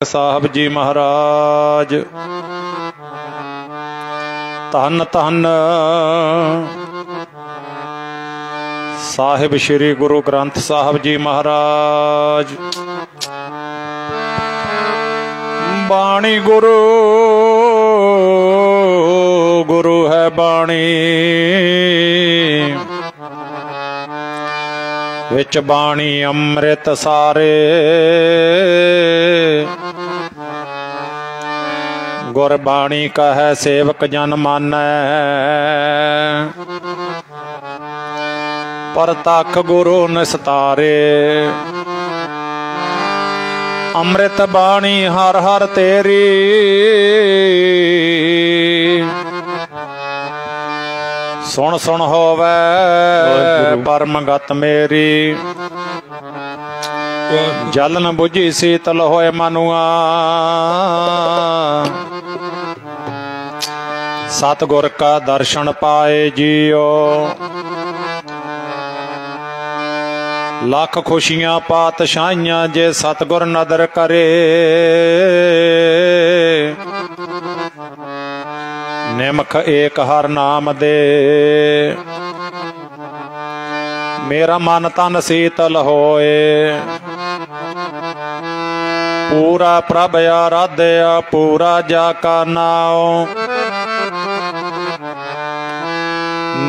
साहब जी महाराज धन धन साहिब श्री गुरु ग्रंथ साहब जी महाराज। बाणी गुरु गुरु है बाणी विच बाणी अमृत सारे गुरबाणी कह सेवक जन मानै परतख गुरु निस्तारे। अमृत बाणी हर हर तेरी सुन सुन होवे परम गत मेरी। जल न बुझी शीतल होए मनुआ सतगुर का दर्शन पाए जियो। लख खुशियां पातशाहियां जे सतगुर नदर करे। निमख एक हर नाम दे मेरा मन तन शीतल होए। पूरा प्रभ आराध्या पूरा जाका नाओ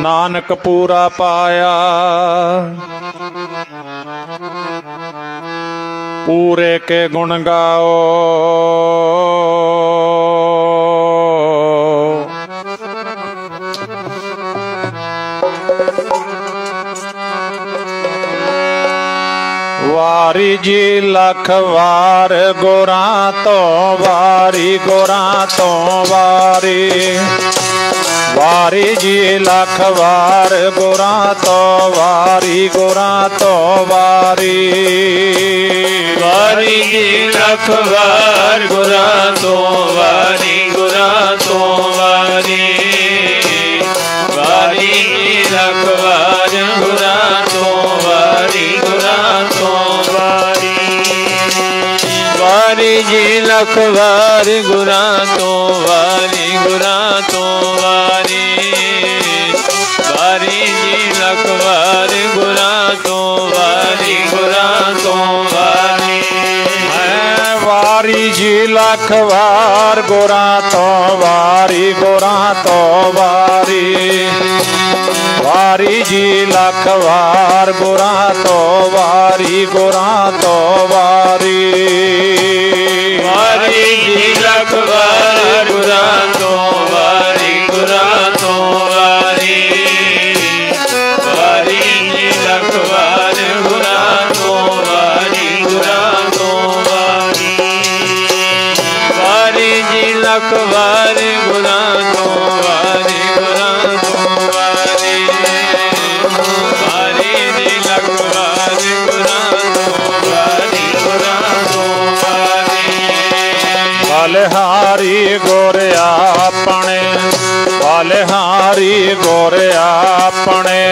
नानक पूरा पाया। पूरे के गुण गाओ वारी जी लख वार गोरा तो वारी गोरा तो वारी। वारी जी लख वार गोरा तो वारी गोरा तो वारी। वारी जी लख वार गोरा तो वारी गोरा तो वारी। वारी जी लख वार गोरा तो वारी गोरा तो वारी। वारी जी लख वार गोरा तो वारी गोरा तो वारी। वारी जी लख वार गोरा तो वारी गोरा तो वारी। वारी जी लख वार गोरा तो वारी गोरा तो वारी। वारी जी लख वार गोरा तो वारी गोरा तो वारी। वारी जी लख वार गोरा तो वारी गोरा तो वारी। वारी जी लख वार गोरा तो वारी गोरा तो वारी। वारी जी लख वार गोरा तो वारी गोरा तो वारी। वारी जी लख वार गोरा तो वारी गोरा तो वारी। बलिहारी गोरे अपने बलिहारी गोरे अपने।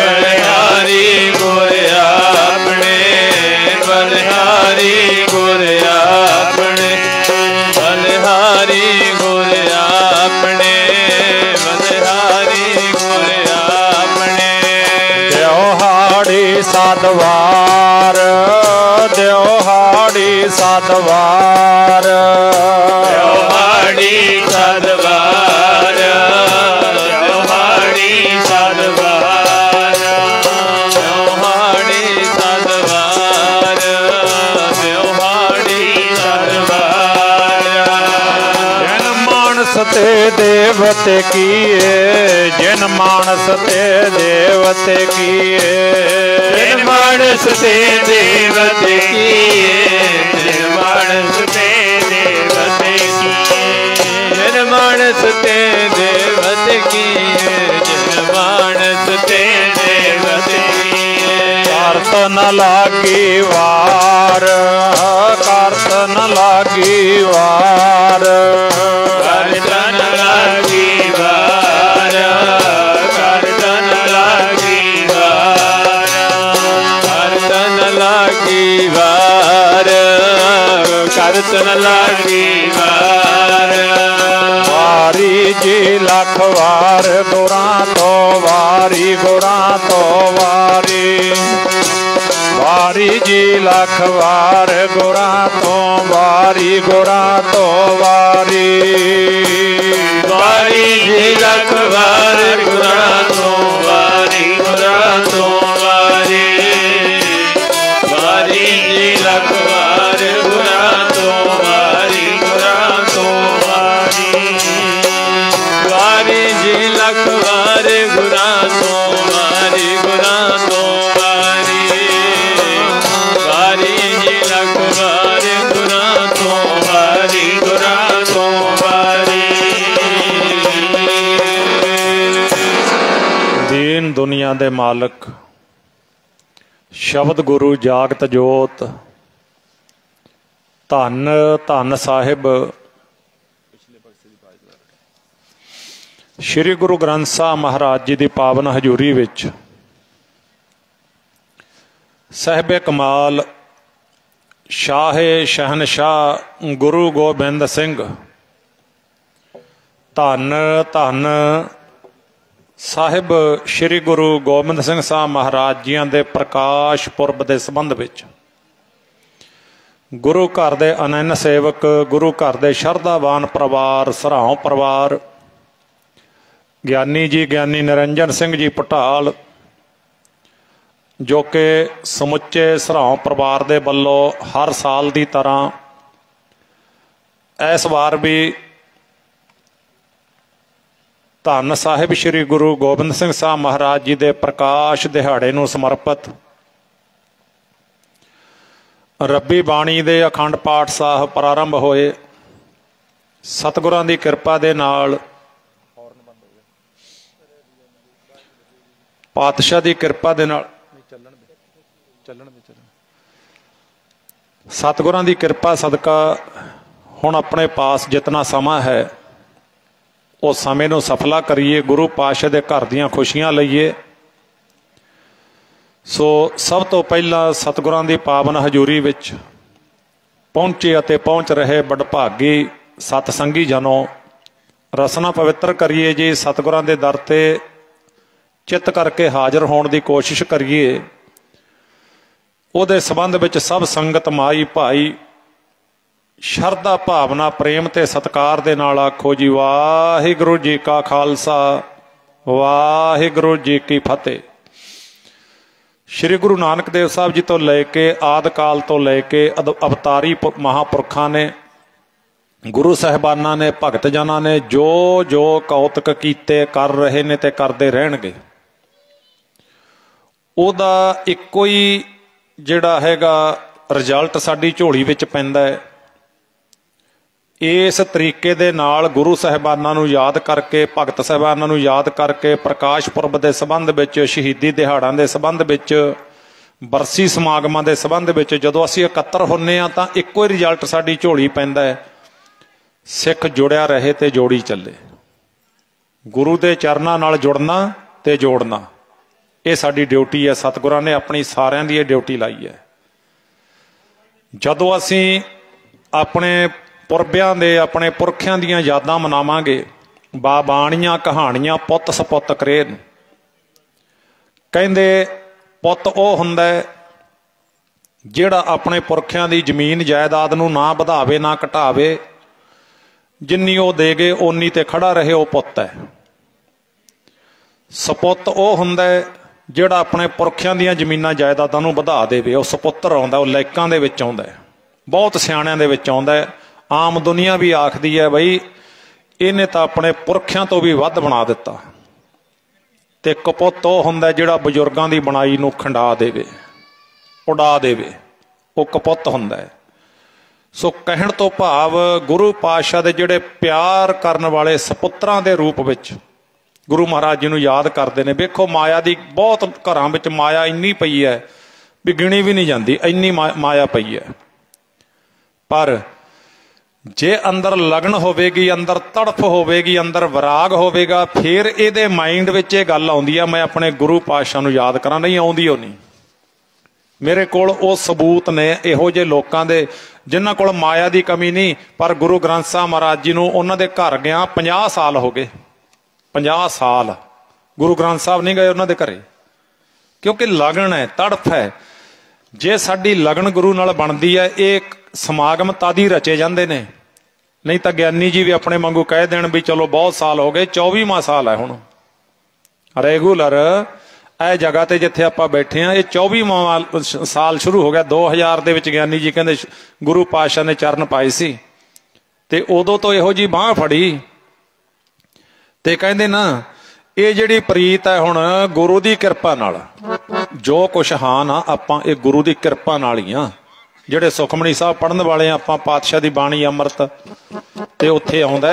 बलिहारी गोरे अपने बलिहारी गोरे अपने। बलिहारी गोरे अपने बलिहारी गोरे अपने। देवहाड़ी साधवार देवहाड़ी साधवार। देवहाड़ी साधवार देवहाड़ी साधवार। देवहाड़ी साधवार देवहाड़ी साधवार। जिन मानस ते देवते किए जिन मानस ते देवते किए। जिन मानस ते देवते किए जिन मानस ते देवते किए। जिन मानस ते देवते किए जिन मानस ते देवते किए। करत न लागी वार करत न लागी वार। करत न लागी वार करत न लागी वार। करत न लागी वार ਰਤਨ ਲਾਗੀ ਵਾਰ। ਵਾਰੀ ਜੀ ਲੱਖ ਵਾਰ ਗੁਰਾਂ ਤੋਂ ਵਾਰੀ, ਗੁਰਾਂ ਤੋਂ ਵਾਰੀ। ਵਾਰੀ ਜੀ ਲੱਖ ਵਾਰ ਗੁਰਾਂ ਤੋਂ ਵਾਰੀ, ਗੁਰਾਂ ਤੋਂ ਵਾਰੀ। ਵਾਰੀ ਜੀ ਲੱਖ ਵਾਰ ਗੁਰਾਂ ਤੋਂ ਵਾਰੀ, ਗੁਰਾਂ ਤੋਂ ਵਾਰੀ। ਵਾਰੀ ਜੀ ਲੱਖ ਵਾਰ ਗੁਰਾਂ ਤੋਂ ਵਾਰੀ, ਗੁਰਾਂ ਤੋਂ ਵਾਰੀ। ਵਾਰੀ ਜੀ ਲੱਖ ਵਾਰ ਗੁਰਾਂ ਤੋਂ ਵਾਰੀ, ਗੁਰਾਂ ਤੋਂ ਵਾਰੀ। ਵਾਰੀ ਜੀ ਲੱਖ ਵਾਰ ਗੁਰਾਂ ਤੋਂ ਵਾਰੀ, ਗੁਰਾਂ ਤੋਂ ਵਾਰੀ। ਦੀਨ ਦੁਨੀਆ ਦੇ ਮਾਲਕ ਸ਼ਬਦ ਗੁਰੂ ਜਾਗਤ ਜੋਤ ਧੰਨ ਧੰਨ ਸਾਹਿਬ ਸ਼੍ਰੀ ਗੁਰੂ ਗ੍ਰੰਥ ਸਾਹਿਬ ਮਹਾਰਾਜ ਜੀ ਦੀ ਪਾਵਨ ਹਜ਼ੂਰੀ ਵਿੱਚ ਸਾਹਿਬੇ ਕਮਾਲ ਸ਼ਾਹੇ ਸ਼ਹਿਨਸ਼ਾਹ ਗੁਰੂ ਗੋਬਿੰਦ ਸਿੰਘ ਧੰਨ ਧੰਨ ਸਾਹਿਬ ਸ਼੍ਰੀ ਗੁਰੂ ਗੋਬਿੰਦ ਸਿੰਘ ਸਾਹਿਬ ਮਹਾਰਾਜ ਜੀਆਂ ਦੇ ਪ੍ਰਕਾਸ਼ ਪੁਰਬ ਦੇ ਸੰਬੰਧ ਵਿੱਚ ਗੁਰੂ ਘਰ ਦੇ ਅਨੰਨ ਸੇਵਕ, ਗੁਰੂ ਘਰ ਦੇ ਸ਼ਰਧਾਵਾਨ ਪਰਿਵਾਰ, ਸਰਾਉਂ ਪਰਿਵਾਰ, ਗਿਆਨੀ ਜੀ ਗਿਆਨੀ ਨਿਰੰਜਨ ਸਿੰਘ ਜੀ ਪਟਾਲ, ਜੋ ਕਿ ਸਮੁੱਚੇ ਸਰਾਉਂ ਪਰਿਵਾਰ ਦੇ ਵੱਲੋਂ ਹਰ ਸਾਲ ਦੀ ਤਰ੍ਹਾਂ ਇਸ ਵਾਰ ਵੀ ਧੰਨ ਸਾਹਿਬ ਸ਼੍ਰੀ ਗੁਰੂ ਗੋਬਿੰਦ ਸਿੰਘ ਸਾਹਿਬ ਮਹਾਰਾਜ ਜੀ ਦੇ ਪ੍ਰਕਾਸ਼ ਦਿਹਾੜੇ ਨੂੰ ਸਮਰਪਿਤ ਰੱਬੀ ਬਾਣੀ ਦੇ ਅਖੰਡ ਪਾਠ ਸਾਹਿਬ ਪ੍ਰਾਰੰਭ ਹੋਏ। ਸਤਿਗੁਰਾਂ ਦੀ ਕਿਰਪਾ ਦੇ ਨਾਲ, ਪਾਤਸ਼ਾਹ ਦੀ ਕਿਰਪਾ ਦੇ ਨਾਲ, ਸਤਿਗੁਰਾਂ ਦੀ ਕਿਰਪਾ ਸਦਕਾ ਹੁਣ ਆਪਣੇ ਪਾਸ ਜਿਤਨਾ ਸਮਾਂ ਹੈ ਉਹ ਸਮੇਂ ਨੂੰ ਸਫਲਾ ਕਰੀਏ, ਗੁਰੂ ਪਾਤਸ਼ਾਹ ਦੇ ਘਰ ਦੀਆਂ ਖੁਸ਼ੀਆਂ ਲਈਏ। ਸੋ ਸਭ ਤੋਂ ਪਹਿਲਾਂ ਸਤਿਗੁਰਾਂ ਦੀ ਪਾਵਨ ਹਜ਼ੂਰੀ ਵਿੱਚ ਪਹੁੰਚੇ ਅਤੇ ਪਹੁੰਚ ਰਹੇ ਵਡਭਾਗੀ ਸਤਸੰਗੀ ਜਨੋ, ਰਸਨਾ ਪਵਿੱਤਰ ਕਰੀਏ ਜੀ। ਸਤਿਗੁਰਾਂ ਦੇ ਦਰ ਤੇ ਚਿੱਤ ਕਰਕੇ ਹਾਜ਼ਰ ਹੋਣ ਦੀ ਕੋਸ਼ਿਸ਼ ਕਰੀਏ। ਉਹਦੇ ਸੰਬੰਧ ਵਿੱਚ ਸਭ ਸੰਗਤ ਮਾਈ ਭਾਈ ਸ਼ਰਧਾ ਭਾਵਨਾ ਪ੍ਰੇਮ ਤੇ ਸਤਿਕਾਰ ਦੇ ਨਾਲ ਆਖੋ ਜੀ ਵਾਹਿਗੁਰੂ ਜੀ ਕਾ ਖਾਲਸਾ ਵਾਹਿਗੁਰੂ ਜੀ ਕੀ ਫਤਿਹ। ਸ਼੍ਰੀ ਗੁਰੂ ਨਾਨਕ ਦੇਵ ਸਾਹਿਬ ਜੀ ਤੋਂ ਲੈ ਕੇ ਆਦਿ ਕਾਲ ਤੋਂ ਲੈ ਕੇ ਅਵਤਾਰੀ ਮਹਾਂਪੁਰਖਾਂ ਨੇ, ਗੁਰੂ ਸਾਹਿਬਾਨਾਂ ਨੇ, ਭਗਤ ਜਨਾਂ ਨੇ ਜੋ ਜੋ ਕੌਤਕ ਕੀਤੇ, ਕਰ ਰਹੇ ਨੇ ਤੇ ਕਰਦੇ ਰਹਿਣਗੇ, ਉਹਦਾ ਇੱਕੋ ਹੀ ਜਿਹੜਾ ਹੈਗਾ ਰਿਜ਼ਲਟ ਸਾਡੀ ਝੋਲੀ ਵਿੱਚ ਪੈਂਦਾ ਹੈ। ਇਸ ਤਰੀਕੇ ਦੇ ਨਾਲ ਗੁਰੂ ਸਾਹਿਬਾਨਾਂ ਨੂੰ ਯਾਦ ਕਰਕੇ, ਭਗਤ ਸਾਹਿਬਾਨਾਂ ਨੂੰ ਯਾਦ ਕਰਕੇ, ਪ੍ਰਕਾਸ਼ ਪੁਰਬ ਦੇ ਸੰਬੰਧ ਵਿੱਚ, ਸ਼ਹੀਦੀ ਦਿਹਾੜਾਂ ਦੇ ਸੰਬੰਧ ਵਿੱਚ, ਬਰਸੀ ਸਮਾਗਮਾਂ ਦੇ ਸੰਬੰਧ ਵਿੱਚ ਜਦੋਂ ਅਸੀਂ ਇਕੱਤਰ ਹੁੰਦੇ ਹਾਂ ਤਾਂ ਇੱਕੋ ਹੀ ਰਿਜ਼ਲਟ ਸਾਡੀ ਝੋਲੀ ਪੈਂਦਾ ਹੈ, ਸਿੱਖ ਜੁੜਿਆ ਰਹੇ ਤੇ ਜੋੜੀ ਚੱਲੇ। ਗੁਰੂ ਦੇ ਚਰਨਾਂ ਨਾਲ ਜੁੜਨਾ ਤੇ ਜੋੜਨਾ, ਇਹ ਸਾਡੀ ਡਿਊਟੀ ਹੈ। ਸਤਿਗੁਰਾਂ ਨੇ ਆਪਣੀ ਸਾਰਿਆਂ ਦੀ ਇਹ ਡਿਊਟੀ ਲਾਈ ਹੈ। ਜਦੋਂ ਅਸੀਂ ਆਪਣੇ ਪੁਰਬਿਆਂ ਦੇ, ਆਪਣੇ ਪੁਰਖਿਆਂ ਦੀਆਂ ਯਾਦਾਂ ਮਨਾਵਾਂਗੇ, ਬਾਣੀਆਂ ਕਹਾਣੀਆਂ ਪੁੱਤ ਸਪੁੱਤ ਕਰੇਨ। ਕਹਿੰਦੇ ਪੁੱਤ ਉਹ ਹੁੰਦਾ ਜਿਹੜਾ ਆਪਣੇ ਪੁਰਖਿਆਂ ਦੀ ਜ਼ਮੀਨ ਜਾਇਦਾਦ ਨੂੰ ਨਾ ਵਧਾਵੇ ਨਾ ਘਟਾਵੇ, ਜਿੰਨੀ ਉਹ ਦੇ ਗਏ ਓਨੀ ਤੇ ਖੜਾ ਰਹੇ, ਉਹ ਪੁੱਤ ਹੈ। ਸਪੁੱਤ ਉਹ ਹੁੰਦਾ ਜਿਹੜਾ ਆਪਣੇ ਪੁਰਖਿਆਂ ਦੀਆਂ ਜ਼ਮੀਨਾਂ ਜਾਇਦਾਦਾਂ ਨੂੰ ਵਧਾ ਦੇਵੇ, ਉਹ ਸਪੁੱਤਰ ਆਉਂਦਾ, ਉਹ ਲੈਕਾਂ ਦੇ ਵਿੱਚ ਆਉਂਦਾ, ਬਹੁਤ ਸਿਆਣਿਆਂ ਦੇ ਵਿੱਚ ਆਉਂਦਾ। ਆਮ ਦੁਨੀਆ ਵੀ ਆਖਦੀ ਹੈ ਬਈ ਇਹਨੇ ਤਾਂ ਆਪਣੇ ਪੁਰਖਿਆਂ ਤੋਂ ਵੀ ਵੱਧ ਬਣਾ ਦਿੱਤਾ। ਤੇ ਕਪੁੱਤ ਉਹ ਹੁੰਦਾ ਜਿਹੜਾ ਬਜ਼ੁਰਗਾਂ ਦੀ ਬਣਾਈ ਨੂੰ ਖੰਡਾ ਦੇਵੇ, ਉਡਾ ਦੇਵੇ, ਉਹ ਕਪੁੱਤ ਹੁੰਦਾ ਹੈ। ਸੋ ਕਹਿਣ ਤੋਂ ਭਾਵ ਗੁਰੂ ਪਾਤਸ਼ਾਹ ਦੇ ਜਿਹੜੇ ਪਿਆਰ ਕਰਨ ਵਾਲੇ ਸਪੁੱਤਰਾਂ ਦੇ ਰੂਪ ਵਿੱਚ ਗੁਰੂ ਮਹਾਰਾਜ ਜੀ ਨੂੰ ਯਾਦ ਕਰਦੇ ਨੇ। ਵੇਖੋ ਮਾਇਆ ਦੀ ਬਹੁਤ ਘਰਾਂ ਵਿੱਚ ਮਾਇਆ ਇੰਨੀ ਪਈ ਹੈ ਵੀ ਗਿਣੀ ਵੀ ਨਹੀਂ ਜਾਂਦੀ, ਇੰਨੀ ਮਾਇਆ ਪਈ ਹੈ। ਪਰ ਜੇ ਅੰਦਰ ਲਗਨ ਹੋਵੇਗੀ, ਅੰਦਰ ਤੜਫ ਹੋਵੇਗੀ, ਅੰਦਰ ਵਿਰਾਗ ਹੋਵੇਗਾ, ਫਿਰ ਇਹਦੇ ਮਾਈਂਡ ਵਿੱਚ ਇਹ ਗੱਲ ਆਉਂਦੀ ਆ ਮੈਂ ਆਪਣੇ ਗੁਰੂ ਪਾਤਸ਼ਾਹ ਨੂੰ ਯਾਦ ਕਰਾਂ। ਨਹੀਂ ਆਉਂਦੀ ਉਹ ਨਹੀਂ। मेरे कोल वो सबूत ने इहो जे लोकां दे जिन्हां कोल माया की कमी नहीं, पर गुरु ग्रंथ साहब महाराज जी नूं उन्हां दे घर गया 50 साल हो गए। 50 साल गुरु ग्रंथ साहब नहीं गए उन्हां दे घरे, क्योंकि लगन है, तड़फ है। जे साडी लगन गुरु नाल बनदी है, एक समागम तादी रचे जाते ने। नहीं तो ज्ञानी जी भी अपने वांगू कह देण भी चलो बहुत साल हो गए, 24वां साल है हुण रेगूलर ਇਹ जगह ते जिथे आपां बैठे हैं, ये 24वां साल शुरू हो गया। 2000 ਦੇ ਵਿੱਚ ਗਿਆਨੀ ਜੀ ਕਹਿੰਦੇ ਗੁਰੂ ਪਾਤਸ਼ਾਹ ਨੇ ਚਰਨ ਪਾਏ ਸੀ, ਤੇ ਉਦੋਂ ਤੋਂ ਇਹੋ ਜੀ ਬਾਹ ਫੜੀ ਤੇ ਕਹਿੰਦੇ ਨਾ ਇਹ ਜਿਹੜੀ ਪ੍ਰੀਤ ਹੈ ਹੁਣ ਗੁਰੂ ਦੀ ਕਿਰਪਾ ਨਾਲ, ਜੋ ਕੁਛ ਹਾਂ ਨਾ ਆਪਾਂ ਇਹ ਗੁਰੂ ਦੀ ਕਿਰਪਾ ਨਾਲ ਹੀ ਆ। ਜਿਹੜੇ ਸੁਖਮਣੀ ਸਾਹਿਬ ਪੜਨ ਵਾਲੇ ਆਪਾਂ ਪਾਤਸ਼ਾਹ ਦੀ ਬਾਣੀ ਅੰਮ੍ਰਿਤ, ਤੇ ਉੱਥੇ ਆਉਂਦਾ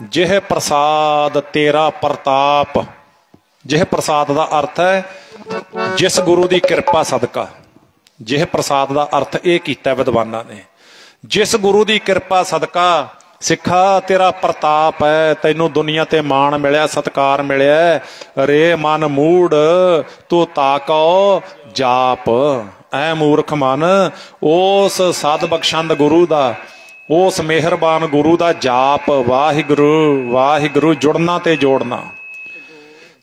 ਜਿਹ ਪ੍ਰਸਾਦ ਤੇਰਾ ਪ੍ਰਤਾਪ। जिह प्रसाद का अर्थ है जिस गुरु की कृपा सदका। जिह प्रसाद का अर्थ यह किया विद्वाना ने, जिस गुरु की कृपा सदका सिखा तेरा प्रताप है, तैनू दुनिया ते मान मिलिया, सत्कार मिलिया। रे मन मूड तू ताको जाप। ऐ मूर्ख मन उस सद बख्शंद गुरु का, उस मेहरबान गुरु का जाप। वाहिगुरु वाहिगुरु जुड़ना ते जोड़ना,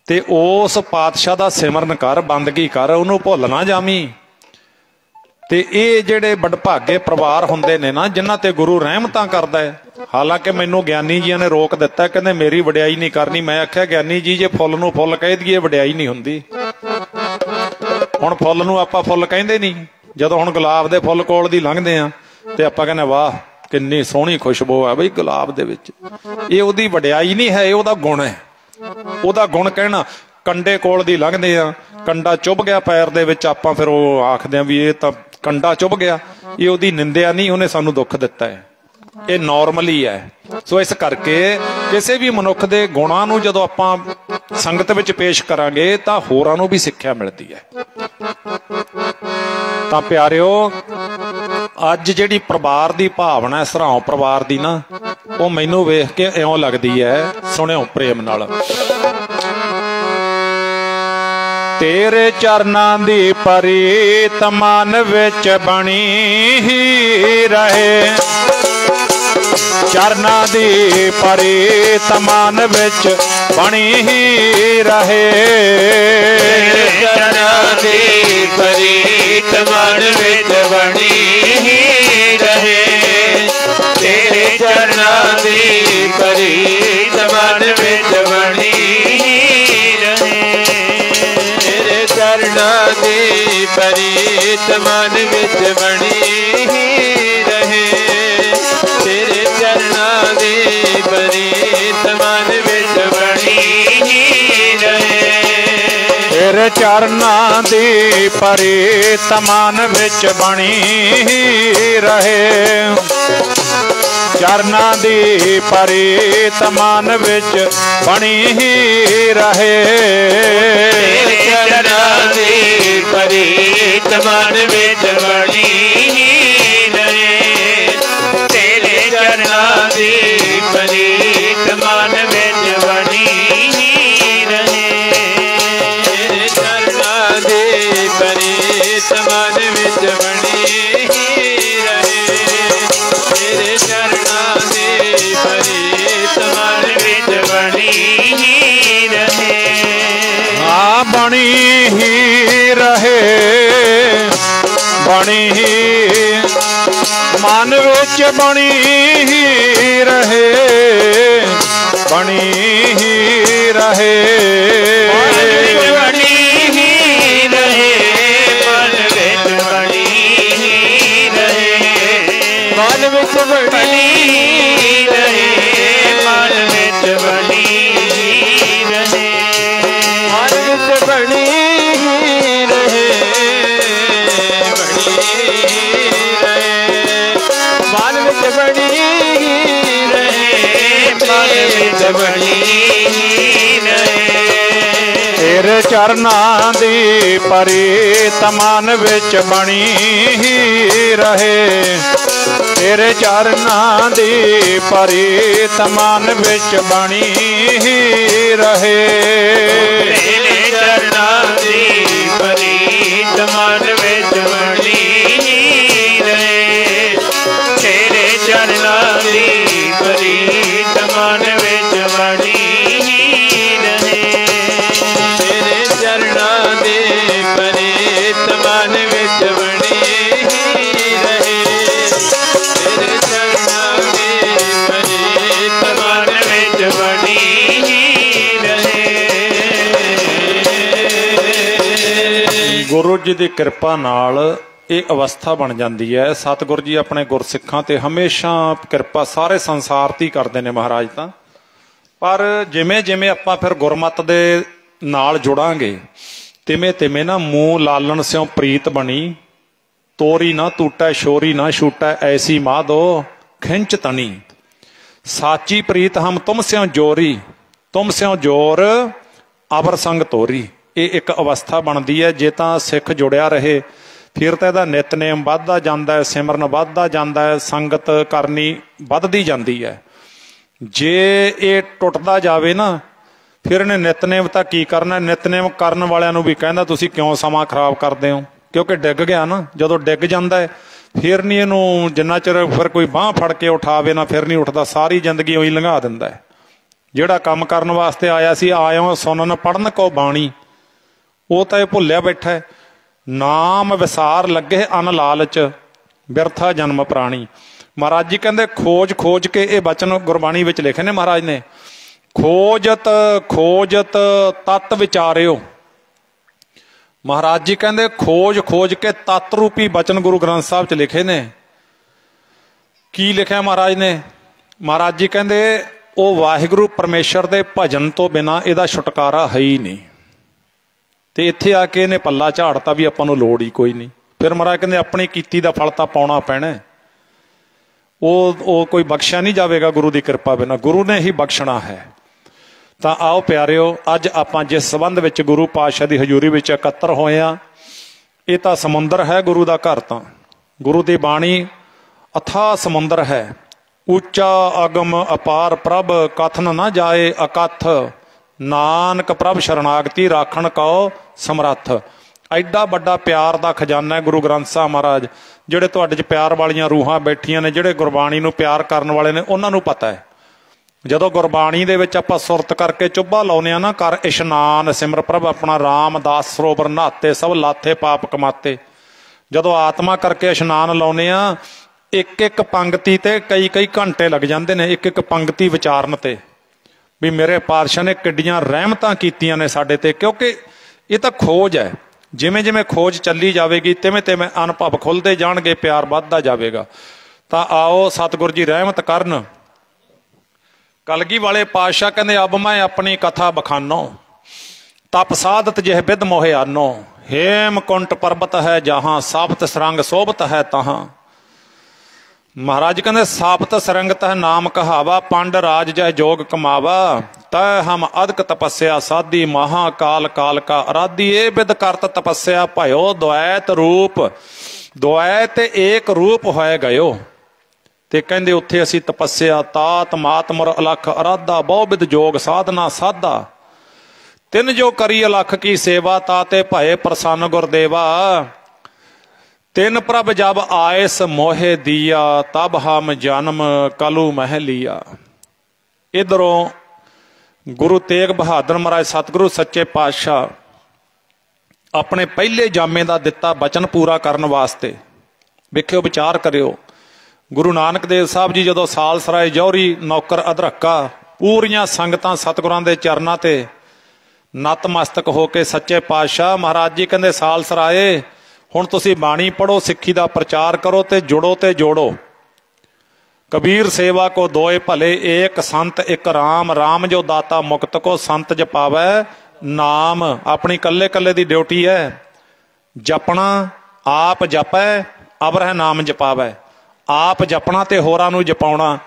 ते उस पातशाह का सिमरन कर, बंदगी कर, उन्होंने भुल ना जामी। ते ये जेडे बड़भागे परिवार हुंदे ने ना जिन्हां ते गुरु रहमतां करदा है। हालांकि मैनू ज्ञानी जी ने रोक दिता, कहंदे मेरी वडियाई नहीं करनी। मैं आख्या ज्ञानी जी जे फुल नूं फुल कह दईए वडियाई नहीं हुंदी। हुण फुल नूं आपां फुल कहंदे नहीं, जदों हुण गुलाब दे फुल कोल दी लंघदे आ ते आपां कहंदे वाह किन्नी सोहणी खुशबू है बई गुलाब दे विच। ये उहदी वडियाई नहीं है, ये उहदा गुण है। ਉਹਦਾ गुण कहना। कंडे कोल दी लंघदे आ, कंडा चुभ गया पैर दे विच, आपां फिर ਉਹ आखदे आ भी ਇਹ ਤਾਂ कंडा चुभ गया। ये ਉਹਦੀ ਨਿੰਦਿਆ नहीं, ਉਹਨੇ ਸਾਨੂੰ दुख दिता है, ये नॉर्मली है। सो इस करके किसी भी मनुख के गुणां नूं जदों आपां संगत विच पेश करांगे तां होरां नूं भी सिੱਖਿਆ मिलती है। तां प्यारिओ अज जिहड़ी परिवार की भावना है सराओं परिवार की ना, वो मैनू वेख के इउं लगदी है, सुणिओ प्रेम नाल। तेरे चरनां दी प्रीत मन विच बणी ही रहे। चरनां दी प्रीत मन विच बणी ही रहे। चरनां दी प्रीत मन विच बणी ही रहे। तेरे चरनां दी प्रीत मन विच बणी ही रहे। तेरे चरनां दी प्रीत मन विच बणी ही रहे। तेरे चरनां दी प्रीत मन विच बणी ही रहे। तेरे चरनां दी प्रीत मन विच बणी ही रहे। चरनां दी प्रीत मन विच बणी ही रहे। तेरे चरनां दी प्रीत मन विच बणी ही रहे। तेरे चरनां दी प्रीत मन विच बणी ही रहे। तेरे चरनां दी प्रीत मन विच बणी ही रहे। तेरे चरनां दी प्रीत मन विच बणी ही रहे। हाँ बणी ही रहे। बणी ही मन विच बणी ही रहे। बणी ही रहे। बणी ही रहे। मन विच बणी ही रहे। मन विच बणी रहे। मन विच बणी रहे। मन विच बणी रहे। बणी रहे। मन विच बणी रहे। मन विच बणी रहे। तेरे चरनां दी प्रीत मन विच बणी ही रहे। तेरे चरनां दी प्रीत मन विच बणी ही रहे। तेरे चरनां दी प्रीत मन विच ਦੀ ਪ੍ਰੀਤ ਮਨ ਵਿੱਚ ਬਣੀ ਰਹੇ ਤੇਰੇ ਚਰਨਾਂ ਦੀ ਪ੍ਰੀਤ ਮਨ ਵਿੱਚ ਬਣੀ ਰਹੇ ਤੇਰੇ ਚਰਨਾਂ ਦੀ ਪ੍ਰੀਤ ਮਨ ਵਿੱਚ ਬਣੀ ਰਹੇ। ਗੁਰੂ ਜੀ ਦੀ ਕਿਰਪਾ ਨਾਲ ਇਹ ਅਵਸਥਾ ਬਣ ਜਾਂਦੀ ਹੈ। ਸਤਿਗੁਰੂ ਜੀ ਆਪਣੇ ਗੁਰਸਿੱਖਾਂ ਤੇ ਹਮੇਸ਼ਾ ਕਿਰਪਾ ਸਾਰੇ ਸੰਸਾਰ ਤੇ ਹੀ ਕਰਦੇ ਨੇ ਮਹਾਰਾਜ ਤਾਂ, ਪਰ ਜਿਵੇਂ ਜਿਵੇਂ ਆਪਾਂ ਫਿਰ ਗੁਰਮਤਿ ਦੇ ਨਾਲ ਜੁੜਾਂਗੇ ਤਿਵੇਂ ਤਿਵੇਂ ਨਾ ਮੂੰਹ ਲਾਲਣ ਸਿਉ ਪ੍ਰੀਤ ਬਣੀ ਤੋਰੀ ਨਾ ਟੂਟੈ ਸ਼ੋਰੀ ਨਾ ਛੂਟੈ ਐਸੀ ਮਾਧੋ ਖਿੰਚ ਤਣੀ ਸਾਚੀ ਪ੍ਰੀਤ ਹਮ ਤੁਮ ਸਿਉ ਜੋਰੀ ਤੁਮ ਸਿਉ ਜੋਰ ਅਵਰ ਸੰਗ ਤੋਰੀ। ਇਹ ਇੱਕ ਅਵਸਥਾ ਬਣਦੀ ਹੈ। ਜੇ ਤਾਂ ਸਿੱਖ ਜੁੜਿਆ ਰਹੇ ਫਿਰ ਤਾਂ ਇਹਦਾ ਨਿਤਨੇਮ ਵੱਧਦਾ ਜਾਂਦਾ ਹੈ, ਸਿਮਰਨ ਵੱਧਦਾ ਜਾਂਦਾ ਹੈ, ਸੰਗਤ ਕਰਨੀ ਵੱਧਦੀ ਜਾਂਦੀ ਹੈ। ਜੇ ਇਹ ਟੁੱਟਦਾ ਜਾਵੇ ਨਾ ਫਿਰ ਇਹਨੇ ਨਿਤਨੇਮ ਤਾਂ ਕੀ ਕਰਨਾ। ਨਿਤਨੇਮ ਕਰਨ ਵਾਲਿਆਂ ਨੂੰ ਵੀ ਕਹਿੰਦਾ ਤੁਸੀਂ ਕਿਉਂ ਸਮਾਂ ਖਰਾਬ ਕਰਦੇ ਹੋ, ਕਿਉਂਕਿ ਡਿੱਗ ਗਿਆ ਨਾ। ਜਦੋਂ ਡਿੱਗ ਜਾਂਦਾ ਹੈ ਫਿਰ ਨਹੀਂ ਇਹਨੂੰ, ਜਿੰਨਾ ਚਿਰ ਫਿਰ ਕੋਈ ਬਾਂਹ ਫੜ ਕੇ ਉਠਾਵੇ ਨਾ ਫਿਰ ਨਹੀਂ ਉੱਠਦਾ, ਸਾਰੀ ਜ਼ਿੰਦਗੀ ਉਹੀ ਲੰਘਾ ਦਿੰਦਾ ਹੈ। ਜਿਹੜਾ ਕੰਮ ਕਰਨ ਵਾਸਤੇ ਆਇਆ ਸੀ, ਆਇਓ ਸੁਣਨ ਪੜ੍ਹਨ ਕੋ ਬਾਣੀ, ਉਹ ਤਾਂ ਇਹ ਭੁੱਲਿਆ ਬੈਠਾ ਹੈ। ਨਾਮ ਵਿਸਾਰ ਲੱਗੇ ਅਨ ਲਾਲਚ ਬਿਰਥਾ ਜਨਮ ਪ੍ਰਾਣੀ। ਮਹਾਰਾਜ ਜੀ ਕਹਿੰਦੇ ਖੋਜ ਖੋਜ ਕੇ, ਇਹ ਬਚਨ ਗੁਰਬਾਣੀ ਵਿੱਚ ਲਿਖੇ ਨੇ ਮਹਾਰਾਜ ਨੇ, ਖੋਜਤ ਖੋਜਤ ਤਤ ਵਿਚਾਰਿਓ। ਮਹਾਰਾਜ ਜੀ ਕਹਿੰਦੇ ਖੋਜ ਖੋਜ ਕੇ ਤਤ ਰੂਪੀ ਬਚਨ ਗੁਰੂ ਗ੍ਰੰਥ ਸਾਹਿਬ ਚ ਲਿਖੇ ਨੇ। ਕੀ ਲਿਖਿਆ ਮਹਾਰਾਜ ਨੇ? ਮਹਾਰਾਜ ਜੀ ਕਹਿੰਦੇ ਉਹ ਵਾਹਿਗੁਰੂ ਪਰਮੇਸ਼ਰ ਦੇ ਭਜਨ ਤੋਂ ਬਿਨਾਂ ਇਹਦਾ ਛੁਟਕਾਰਾ ਹੈ ਹੀ ਨਹੀਂ। ਤੇ ਇੱਥੇ ਆ ਕੇ ਇਹਨੇ ਪੱਲਾ ਝਾੜਤਾ ਵੀ ਆਪਾਂ ਨੂੰ ਲੋੜ ਹੀ ਕੋਈ ਨਹੀਂ। ਫਿਰ ਮਹਾਰਾਜ ਕਹਿੰਦੇ ਆਪਣੀ ਕੀਤੀ ਦਾ ਫਲ ਤਾਂ ਪਾਉਣਾ ਪੈਣਾ। ਉਹ ਕੋਈ ਬਖਸ਼ਿਆ ਨਹੀਂ ਜਾਵੇਗਾ ਗੁਰੂ ਦੀ ਕਿਰਪਾ ਬਿਨਾਂ, ਗੁਰੂ ਨੇ ਹੀ ਬਖਸ਼ਣਾ ਹੈ। ਤਾਂ ਆਓ ਪਿਆਰਿਓ, ਅੱਜ ਆਪਾਂ ਜਿਸ ਸੰਬੰਧ ਵਿੱਚ ਗੁਰੂ ਪਾਤਸ਼ਾਹ ਦੀ ਹਜ਼ੂਰੀ ਵਿੱਚ ਇਕੱਤਰ ਹੋਏ ਆ, ਇਹ ਤਾਂ ਸਮੁੰਦਰ ਹੈ ਗੁਰੂ ਦਾ ਘਰ। ਤਾਂ ਗੁਰੂ ਦੀ ਬਾਣੀ ਅਥਾਹ ਸਮੁੰਦਰ ਹੈ, ਉੱਚਾ ਅਗਮ ਅਪਾਰ ਪ੍ਰਭ ਕਥਨ ਨਾ ਜਾਏ ਅਕਥ ਨਾਨਕ ਪ੍ਰਭ ਸ਼ਰਨਾਗਤੀ ਰਾਖਣ ਕਉ ਸਮਰੱਥ। ਐਡਾ ਵੱਡਾ ਪਿਆਰ ਦਾ ਖਜ਼ਾਨਾ ਹੈ ਗੁਰੂ ਗ੍ਰੰਥ ਸਾਹਿਬ ਮਹਾਰਾਜ। ਜਿਹੜੇ ਤੁਹਾਡੇ 'ਚ ਪਿਆਰ ਵਾਲੀਆਂ ਰੂਹਾਂ ਬੈਠੀਆਂ ਨੇ, ਜਿਹੜੇ ਗੁਰਬਾਣੀ ਨੂੰ ਪਿਆਰ ਕਰਨ ਵਾਲੇ ਨੇ, ਉਹਨਾਂ ਨੂੰ ਪਤਾ ਹੈ। ਜਦੋਂ ਗੁਰਬਾਣੀ ਦੇ ਵਿੱਚ ਆਪਾਂ ਸੁਰਤ ਕਰਕੇ ਚੁੱਭਾ ਲਾਉਂਦੇ ਆ ਨਾ, ਕਰ ਇਸ਼ਨਾਨ ਸਿਮਰ ਪ੍ਰਭ ਆਪਣਾ ਰਾਮਦਾਸ ਸਰੋਵਰ ਨਹਾਤੇ ਸਭ ਲਾਥੇ ਪਾਪ ਕਮਾਤੇ। ਜਦੋਂ ਆਤਮਾ ਕਰਕੇ ਇਸ਼ਨਾਨ ਲਾਉਂਦੇ ਆ, ਇੱਕ ਇੱਕ ਪੰਗਤੀ ਤੇ ਕਈ ਕਈ ਘੰਟੇ ਲੱਗ ਜਾਂਦੇ ਨੇ, ਇੱਕ ਇੱਕ ਪੰਗਤੀ ਵਿਚਾਰਨ ਤੇ, ਵੀ ਮੇਰੇ ਪਾਤਸ਼ਾਹ ਨੇ ਕਿੱਡੀਆਂ ਰਹਿਮਤਾਂ ਕੀਤੀਆਂ ਨੇ ਸਾਡੇ ਤੇ। ਕਿਉਂਕਿ ਇਹ ਤਾਂ ਖੋਜ ਹੈ। ਜਿਵੇਂ ਜਿਵੇਂ ਖੋਜ ਚੱਲੀ ਜਾਵੇਗੀ ਤਿਵੇਂ ਤਿਵੇਂ ਅਨੁਭਵ ਖੁੱਲਦੇ ਜਾਣਗੇ, ਪਿਆਰ ਵੱਧਦਾ ਜਾਵੇਗਾ। ਤਾਂ ਆਓ ਸਤਿਗੁਰੂ ਜੀ ਰਹਿਮਤ ਕਰਨ। ਕਲਗੀ ਵਾਲੇ ਪਾਤਸ਼ਾਹ ਕਹਿੰਦੇ ਅਬ ਮੈਂ ਆਪਣੀ ਕਥਾ ਬਖਾਨੋ ਤਪ ਸਾਧਤ ਜਿਹ ਬਿਦ ਮੋਹਿ ਆਨੋ ਹੇਮਕੁੰਟ ਪਰਬਤ ਹੈ ਜਹਾਂ ਸਾਬਤ ਸਰੰਗ ਸੋਭਤ ਹੈ ਤਹਾਂ। ਮਹਾਰਾਜ ਕਹਿੰਦੇ ਸਾਬਤ ਸਰੰਗਤ ਹੈ ਨਾਮ ਕਹਾਵਾ ਪੰਡ ਰਾਜ ਜਹ ਜੋਗ ਕਮਾਵਾ ਤੈ ਹਮ ਅਦਕ ਤਪੱਸਿਆ ਸਾਧੀ ਮਹਾਕਾਲ ਕਾਲ ਕਾ ਅਰਾਧੀ। ਇਹ ਬਿਦ ਕਰਤ ਤਪੱਸਿਆ ਭਇਓ ਦੁਐਤ ਰੂਪ ਦੁਐਤ ਤੇ ਏਕ ਰੂਪ ਹੋਏ ਗਇਓ। ਤੇ ਕਹਿੰਦੇ ਉੱਥੇ ਅਸੀਂ ਤਪੱਸਿਆ ਤਾਤ ਮਾਤ ਮੁਰ ਅਲਖ ਅਰਾਧਾ ਬਹੁ ਬਿਦ ਜੋਗ ਸਾਧਨਾ ਸਾਧਾ ਤਿੰਨ ਜੋ ਕਰੀ ਅਲਖ ਕੀ ਸੇਵਾ ਤਾਤੇ ਭਏ ਪ੍ਰਸੰਨ ਗੁਰਦੇਵਾ। ਤਿੰਨ ਪ੍ਰਭ ਜਬ ਆਇਸ ਮੋਹਿ ਦੀਆ ਤਬ ਹਮ ਜਨਮ ਕਲੂ ਮਹਿ ਲੀਆ। ਇਧਰੋਂ ਗੁਰੂ ਤੇਗ ਬਹਾਦਰ ਮਹਾਰਾਜ ਸਤਿਗੁਰੂ ਸੱਚੇ ਪਾਤਸ਼ਾਹ ਆਪਣੇ ਪਹਿਲੇ ਜਾਮੇ ਦਾ ਦਿੱਤਾ ਬਚਨ ਪੂਰਾ ਕਰਨ ਵਾਸਤੇ, ਵੇਖਿਓ ਵਿਚਾਰ ਕਰਿਓ। ਗੁਰੂ ਨਾਨਕ ਦੇਵ ਸਾਹਿਬ ਜੀ ਜਦੋਂ ਸਾਲਸਰਾਏ ਜੌਹਰੀ ਨੌਕਰ ਅਧਰੱਕਾ ਪੂਰੀਆਂ ਸੰਗਤਾਂ ਸਤਿਗੁਰਾਂ ਦੇ ਚਰਨਾਂ ਤੇ ਨਤਮਸਤਕ ਹੋ ਕੇ ਸੱਚੇ ਪਾਤਸ਼ਾਹ ਮਹਾਰਾਜ ਜੀ ਕਹਿੰਦੇ ਸਾਲਸਰਾਏ ਹੁਣ ਤੁਸੀਂ ਬਾਣੀ ਪੜ੍ਹੋ, ਸਿੱਖੀ ਦਾ ਪ੍ਰਚਾਰ ਕਰੋ ਤੇ ਜੁੜੋ ਤੇ ਜੋੜੋ। ਕਬੀਰ ਸੇਵਾ ਕੋ ਦੋਏ ਭਲੇ ਏਕ ਸੰਤ ਇੱਕ ਰਾਮ ਰਾਮ ਜੋ ਦਾਤਾ ਮੁਕਤ ਕੋ ਸੰਤ ਜਪਾਵੈ ਨਾਮ। ਆਪਣੀ ਕੱਲੇ ਕੱਲੇ ਦੀ ਡਿਊਟੀ ਹੈ ਜਪਣਾ, ਆਪ ਜਪੈ ਅਵਰਹਿ ਨਾਮ ਜਪਾਵੈ। ਆਪ ਜਪਣਾ ਤੇ ਹੋਰਾਂ ਨੂੰ ਜਪਾਉਣਾ।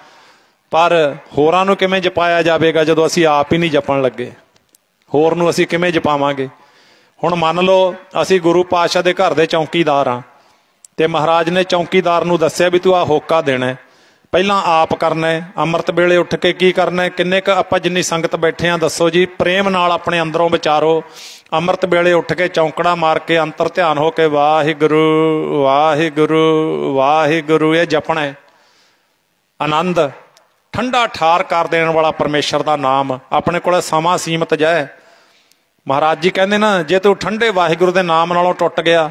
ਪਰ ਹੋਰਾਂ ਨੂੰ ਕਿਵੇਂ ਜਪਾਇਆ ਜਾਵੇਗਾ ਜਦੋਂ ਅਸੀਂ ਆਪ ਹੀ ਨਹੀਂ ਜਪਣ ਲੱਗੇ? ਹੋਰ ਨੂੰ ਅਸੀਂ ਕਿਵੇਂ ਜਪਾਵਾਂਗੇ? ਹੁਣ ਮੰਨ ਲਓ ਅਸੀਂ ਗੁਰੂ ਪਾਤਸ਼ਾਹ ਦੇ ਘਰ ਦੇ ਚੌਂਕੀਦਾਰ ਹਾਂ ਤੇ ਮਹਾਰਾਜ ਨੇ ਚੌਂਕੀਦਾਰ ਨੂੰ ਦੱਸਿਆ ਵੀ ਤੂੰ ਆਹ ਹੋਕਾ ਦੇਣਾ, ਪਹਿਲਾਂ ਆਪ ਕਰਨਾ ਹੈ। ਅੰਮ੍ਰਿਤ ਵੇਲੇ ਉੱਠ ਕੇ ਕੀ ਕਰਨਾ ਹੈ? ਕਿੰਨੇ ਕੁ ਆਪਾਂ ਜਿੰਨੀ ਸੰਗਤ ਬੈਠੇ ਆ ਦੱਸੋ ਜੀ, ਪ੍ਰੇਮ ਨਾਲ ਆਪਣੇ ਅੰਦਰੋਂ ਵਿਚਾਰੋ। ਅੰਮ੍ਰਿਤ ਵੇਲੇ ਉੱਠ ਕੇ ਚੌਂਕੜਾ ਮਾਰ ਕੇ ਅੰਤਰ ਧਿਆਨ ਹੋ ਕੇ ਵਾਹਿਗੁਰੂ ਵਾਹਿਗੁਰੂ ਵਾਹਿਗੁਰੂ ਇਹ ਜਪਣਾ ਹੈ। ਆਨੰਦ, ਠੰਡਾ ਠਾਰ ਕਰ ਦੇਣ ਵਾਲਾ ਪਰਮੇਸ਼ਰ ਦਾ ਨਾਮ। ਆਪਣੇ ਕੋਲ ਸਮਾਂ ਸੀਮਤ ਜੈ। ਮਹਾਰਾਜ ਜੀ ਕਹਿੰਦੇ ਨਾ, ਜੇ ਤੂੰ ਠੰਡੇ ਵਾਹਿਗੁਰੂ ਦੇ ਨਾਮ ਨਾਲੋਂ ਟੁੱਟ ਗਿਆ,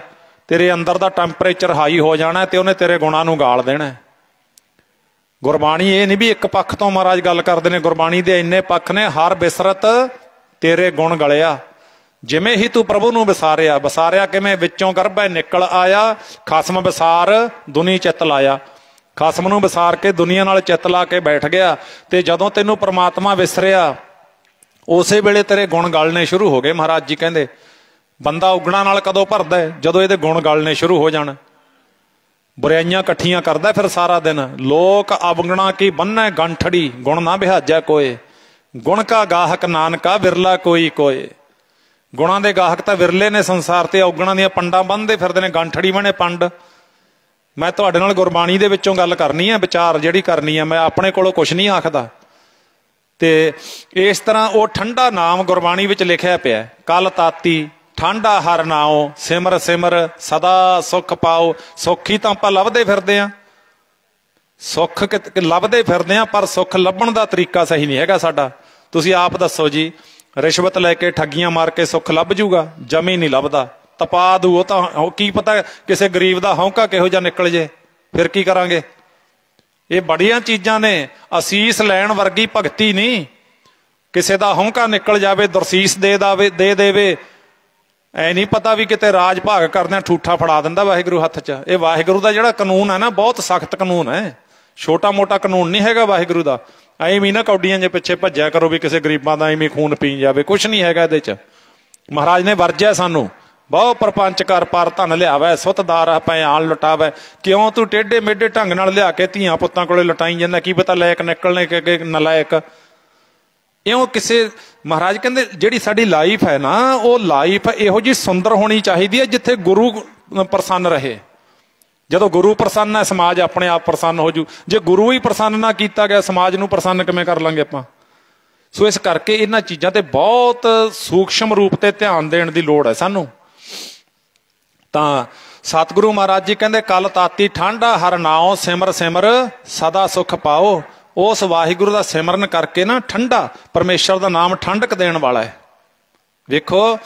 ਤੇਰੇ ਅੰਦਰ ਦਾ ਟੈਂਪਰੇਚਰ ਹਾਈ ਹੋ ਜਾਣਾ ਤੇ ਉਹਨੇ ਤੇਰੇ ਗੁਣਾਂ ਨੂੰ ਗਾਲ ਦੇਣਾ। ਗੁਰਬਾਣੀ ਇਹ ਨਹੀਂ ਵੀ ਇੱਕ ਪੱਖ ਤੋਂ ਮਹਾਰਾਜ ਗੱਲ ਕਰਦੇ ਨੇ, ਗੁਰਬਾਣੀ ਦੇ ਇੰਨੇ ਪੱਖ ਨੇ। ਹਰ ਬਿਸਰਤ ਤੇਰੇ ਗੁਣ ਗਲਿਆ। ਜਿਵੇਂ ਹੀ ਤੂੰ ਪ੍ਰਭੂ ਨੂੰ ਵਿਸਾਰਿਆ, ਵਿਸਾਰਿਆ ਕਿਵੇਂ? ਵਿੱਚੋਂ ਗਰਭੈ ਨਿਕਲ ਆਇਆ, ਖਸਮ ਵਿਸਾਰ ਦੁਨੀ ਚਿੱਤ ਲਾਇਆ। ਖਸਮ ਨੂੰ ਵਿਸਾਰ ਕੇ ਦੁਨੀਆ ਨਾਲ ਚਿੱਤ ਲਾ ਕੇ ਬੈਠ ਗਿਆ, ਤੇ ਜਦੋਂ ਤੈਨੂੰ ਪ੍ਰਮਾਤਮਾ ਵਿਸਰਿਆ, ਉਸੇ ਵੇਲੇ ਤੇਰੇ ਗੁਣ ਗਲਣੇ ਸ਼ੁਰੂ ਹੋ ਗਏ। ਮਹਾਰਾਜ ਜੀ ਕਹਿੰਦੇ ਬੰਦਾ ਉਗਣਾ ਨਾਲ ਕਦੋਂ ਭਰਦਾ? ਜਦੋਂ ਇਹਦੇ ਗੁਣ ਗਲਣੇ ਸ਼ੁਰੂ ਹੋ ਜਾਣ। ਬੁਰਾਈਆਂ ਇਕੱਠੀਆਂ ਕਰਦਾ ਫਿਰ ਸਾਰਾ ਦਿਨ। ਲੋਕ ਅਵਗਣਾ ਕੀ ਬੰਨੈ ਗੰਠੜੀ, ਗੁਣ ਨਾ ਬਿਹਾਜੈ ਕੋਏ। ਗੁਣ ਕਾ ਗਾਹਕ ਨਾਨਕਾ ਵਿਰਲਾ ਕੋਈ ਕੋਏ। ਗੁਣਾਂ ਦੇ ਗਾਹਕ ਤਾਂ ਵਿਰਲੇ ਨੇ ਸੰਸਾਰ ਤੇ, ਔਗਣਾਂ ਦੀਆਂ ਪੰਡਾਂ ਬੰਨ੍ਹਦੇ ਫਿਰਦੇ ਨੇ, ਗੰਠੜੀ ਬਣੇ ਪੰਡ। ਮੈਂ ਤੁਹਾਡੇ ਨਾਲ ਗੁਰਬਾਣੀ ਦੇ ਵਿੱਚੋਂ ਗੱਲ ਕਰਨੀ ਹੈ, ਵਿਚਾਰ ਜਿਹੜੀ ਕਰਨੀ ਹੈ। ਮੈਂ ਆਪਣੇ ਕੋਲੋਂ ਕੁਛ ਨਹੀਂ ਆਖਦਾ। ਤੇ ਇਸ ਤਰ੍ਹਾਂ ਉਹ ਠੰਡਾ ਨਾਮ ਗੁਰਬਾਣੀ ਵਿੱਚ ਲਿਖਿਆ ਪਿਆ, ਕਲ ਤਾਤੀ ਠੰਡਾ ਹਰ ਨਾਉ, ਸਿਮਰ ਸਿਮਰ ਸਦਾ ਸੁਖ ਪਾਓ। ਸੁੱਖ ਹੀ ਤਾਂ ਆਪਾਂ ਲੱਭਦੇ ਫਿਰਦੇ ਹਾਂ, ਸੁੱਖ ਲੱਭਦੇ ਫਿਰਦੇ ਹਾਂ, ਪਰ ਸੁੱਖ ਲੱਭਣ ਦਾ ਤਰੀਕਾ ਸਹੀ ਨਹੀਂ ਹੈਗਾ ਸਾਡਾ। ਤੁਸੀਂ ਆਪ ਦੱਸੋ ਜੀ, ਰਿਸ਼ਵਤ ਲੈ ਕੇ ਠੱਗੀਆਂ ਮਾਰ ਕੇ ਸੁੱਖ ਲੱਭ ਜੂਗਾ? ਜਮੀ ਨਹੀਂ ਲੱਭਦਾ। ਤਪਾ ਦੂ ਉਹ ਤਾਂ, ਕੀ ਪਤਾ ਕਿਸੇ ਗਰੀਬ ਦਾ ਹੌਂਕਾ ਕਿਹੋ ਜਿਹਾ ਨਿਕਲ ਜੇ, ਫਿਰ ਕੀ ਕਰਾਂਗੇ? ਇਹ ਬੜੀਆਂ ਚੀਜ਼ਾਂ ਨੇ। ਅਸੀਸ ਲੈਣ ਵਰਗੀ ਭਗਤੀ ਨਹੀਂ। ਕਿਸੇ ਦਾ ਹੌਂਕਾ ਨਿਕਲ ਜਾਵੇ, ਦਰਸੀਸ ਦੇ ਦੇਵੇ, ਐ ਨਹੀਂ ਪਤਾ ਵੀ ਕਿਤੇ ਰਾਜ ਭਾਗ ਕਰਦਿਆਂ ਠੂਠਾ ਫੜਾ ਦਿੰਦਾ ਵਾਹਿਗੁਰੂ ਹੱਥ 'ਚ। ਇਹ ਵਾਹਿਗੁਰੂ ਦਾ ਜਿਹੜਾ ਕਾਨੂੰਨ ਹੈ ਨਾ, ਬਹੁਤ ਸਖਤ ਕਾਨੂੰਨ ਹੈ। ਛੋਟਾ ਮੋਟਾ ਕਾਨੂੰਨ ਨਹੀਂ ਹੈਗਾ ਵਾਹਿਗੁਰੂ ਦਾ। ਐਵੇਂ ਨਾ ਕੌਡੀਆਂ ਜੇ ਪਿੱਛੇ ਭੱਜਿਆ ਕਰੋ ਵੀ ਕਿਸੇ ਗਰੀਬਾਂ ਦਾ ਐਵੇਂ ਖੂਨ ਪੀ ਜਾਵੇ, ਕੁਛ ਨਹੀਂ ਹੈਗਾ ਇਹਦੇ 'ਚ। ਮਹਾਰਾਜ ਨੇ ਵਰਜਿਆ ਸਾਨੂੰ, ਬਹੁ ਪ੍ਰਪੰਚ ਕਰ ਪਰ ਧਨ ਲਿਆਵੈ, ਸੁੱਤਦਾਰ ਪੈ ਆਲ ਲੁਟਾਵੈ। ਕਿਉਂ ਤੂੰ ਟੇਢੇ ਮੇਢੇ ਢੰਗ ਨਾਲ ਲਿਆ ਕੇ ਧੀਆਂ ਪੁੱਤਾਂ ਕੋਲੇ ਲੁਟਾਈ ਜਾਂਦਾ? ਕੀ ਪਤਾ ਲਾਇਕ ਨਿਕਲਣੇ ਕਿ ਨਲਾਇਕ। ਇਉਂ ਕਿਸੇ, ਮਹਾਰਾਜ ਕਹਿੰਦੇ ਜਿਹੜੀ ਸਾਡੀ ਲਾਈਫ ਹੈ ਨਾ, ਉਹ ਲਾਈਫ ਇਹੋ ਜਿਹੀ ਸੁੰਦਰ ਹੋਣੀ ਚਾਹੀਦੀ ਹੈ ਜਿੱਥੇ ਗੁਰੂ ਪ੍ਰਸੰਨ ਰਹੇ। ਜਦੋਂ ਗੁਰੂ ਪ੍ਰਸੰਨ ਹੈ, ਸਮਾਜ ਆਪਣੇ ਆਪ ਪ੍ਰਸੰਨ ਹੋ ਜੂ। ਜੇ ਗੁਰੂ ਹੀ ਪ੍ਰਸੰਨ ਨਾ ਕੀਤਾ ਗਿਆ, ਸਮਾਜ ਨੂੰ ਪ੍ਰਸੰਨ ਕਿਵੇਂ ਕਰ ਲਾਂਗੇ ਆਪਾਂ? ਸੋ ਇਸ ਕਰਕੇ ਇਹਨਾਂ ਚੀਜ਼ਾਂ ਤੇ ਬਹੁਤ ਸੂਖਸ਼ਮ ਰੂਪ ਤੇ ਧਿਆਨ ਦੇਣ ਦੀ ਲੋੜ ਹੈ ਸਾਨੂੰ। ਤਾਂ ਸਤਿਗੁਰੂ ਮਹਾਰਾਜ ਜੀ ਕਹਿੰਦੇ ਕਲ ਤਾਤੀ ਠੰਡਾ ਹਰ ਨਾਉ, ਸਿਮਰ ਸਿਮਰ ਸਦਾ ਸੁਖ ਪਾਓ। ਉਸ ਵਾਹਿਗੁਰੂ ਦਾ ਸਿਮਰਨ ਕਰਕੇ ਨਾ, ਠੰਡਾ ਪਰਮੇਸ਼ਰ ਦਾ ਨਾਮ ਠੰਡਕ ਦੇਣ ਵਾਲਾ ਹੈ। ਵੇਖੋ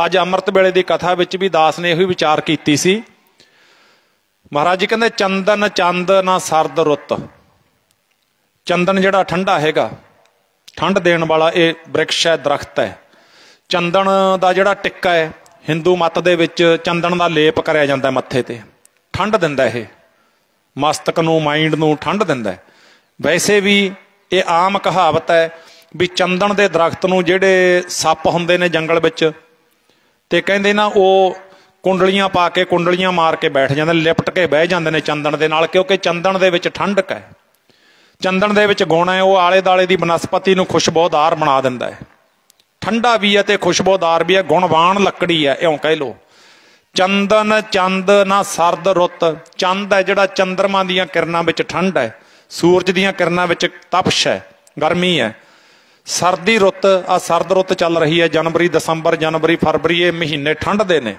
ਅੱਜ ਅੰਮ੍ਰਿਤ ਵੇਲੇ ਦੀ ਕਥਾ ਵਿੱਚ ਵੀ ਦਾਸ ਨੇ ਇਹੋ ਹੀ ਵਿਚਾਰ ਕੀਤੀ ਸੀ। ਮਹਾਰਾਜ ਜੀ ਕਹਿੰਦੇ ਚੰਦਨ ਚੰਦ ਨਾ ਸਰਦ ਰੁੱਤ। ਚੰਦਨ ਜਿਹੜਾ ਠੰਡਾ ਹੈਗਾ, ਠੰਡ ਦੇਣ ਵਾਲਾ, ਇਹ ਬ੍ਰਿਕਸ਼ ਹੈ, ਦਰਖਤ ਹੈ। ਚੰਦਨ ਦਾ ਜਿਹੜਾ ਟਿੱਕਾ ਹੈ, ਹਿੰਦੂ ਮੱਤ ਦੇ ਵਿੱਚ ਚੰਦਨ ਦਾ ਲੇਪ ਕਰਿਆ ਜਾਂਦਾ ਮੱਥੇ ਤੇ, ਠੰਡ ਦਿੰਦਾ। ਇਹ ਮਸਤਕ ਨੂੰ, ਮਾਈਂਡ ਨੂੰ ਠੰਡ ਦਿੰਦਾ। ਵੈਸੇ ਵੀ ਇਹ ਆਮ ਕਹਾਵਤ ਹੈ ਵੀ ਚੰਦਨ ਦੇ ਦਰਖਤ ਨੂੰ ਜਿਹੜੇ ਸੱਪ ਹੁੰਦੇ ਨੇ ਜੰਗਲ ਵਿੱਚ, ਤੇ ਕਹਿੰਦੇ ਨਾ ਉਹ ਕੁੰਡਲੀਆਂ ਪਾ ਕੇ, ਕੁੰਡਲੀਆਂ ਮਾਰ ਕੇ ਬੈਠ ਜਾਂਦੇ, ਲਿਪਟ ਕੇ ਬਹਿ ਜਾਂਦੇ ਨੇ ਚੰਦਨ ਦੇ ਨਾਲ, ਕਿਉਂਕਿ ਚੰਦਨ ਦੇ ਵਿੱਚ ਠੰਡਕ ਹੈ, ਚੰਦਨ ਦੇ ਵਿੱਚ ਗੁਣ ਹੈ। ਉਹ ਆਲੇ ਦਾਲੇ ਦੀ ਬਨਸਪਤੀ ਨੂੰ ਖੁਸ਼ਬੂਦਾਰ ਬਣਾ ਦਿੰਦਾ ਹੈ। ਠੰਡਾ ਵੀ ਹੈ ਤੇ ਖੁਸ਼ਬੂਦਾਰ ਵੀ ਹੈ, ਗੁਣਵਾਨ ਲੱਕੜੀ ਹੈ, ਇਉਂ ਕਹਿ ਲੋ। ਚੰਦਨ ਚੰਦ ਨਾ ਸਰਦ ਰੁੱਤ। ਚੰਦ ਹੈ ਜਿਹੜਾ ਚੰਦਰਮਾ ਦੀਆਂ ਕਿਰਨਾਂ ਵਿੱਚ ਠੰਡ ਹੈ, ਸੂਰਜ ਦੀਆਂ ਕਿਰਨਾਂ ਵਿੱਚ ਤਪਸ਼ ਹੈ, ਗਰਮੀ ਹੈ। ਸਰਦੀ ਰੁੱਤ, ਆ ਸਰਦ ਰੁੱਤ ਚੱਲ ਰਹੀ ਹੈ, ਜਨਵਰੀ, ਦਸੰਬਰ, ਜਨਵਰੀ, ਫਰਵਰੀ, ਇਹ ਮਹੀਨੇ ਠੰਡ ਦੇ ਨੇ।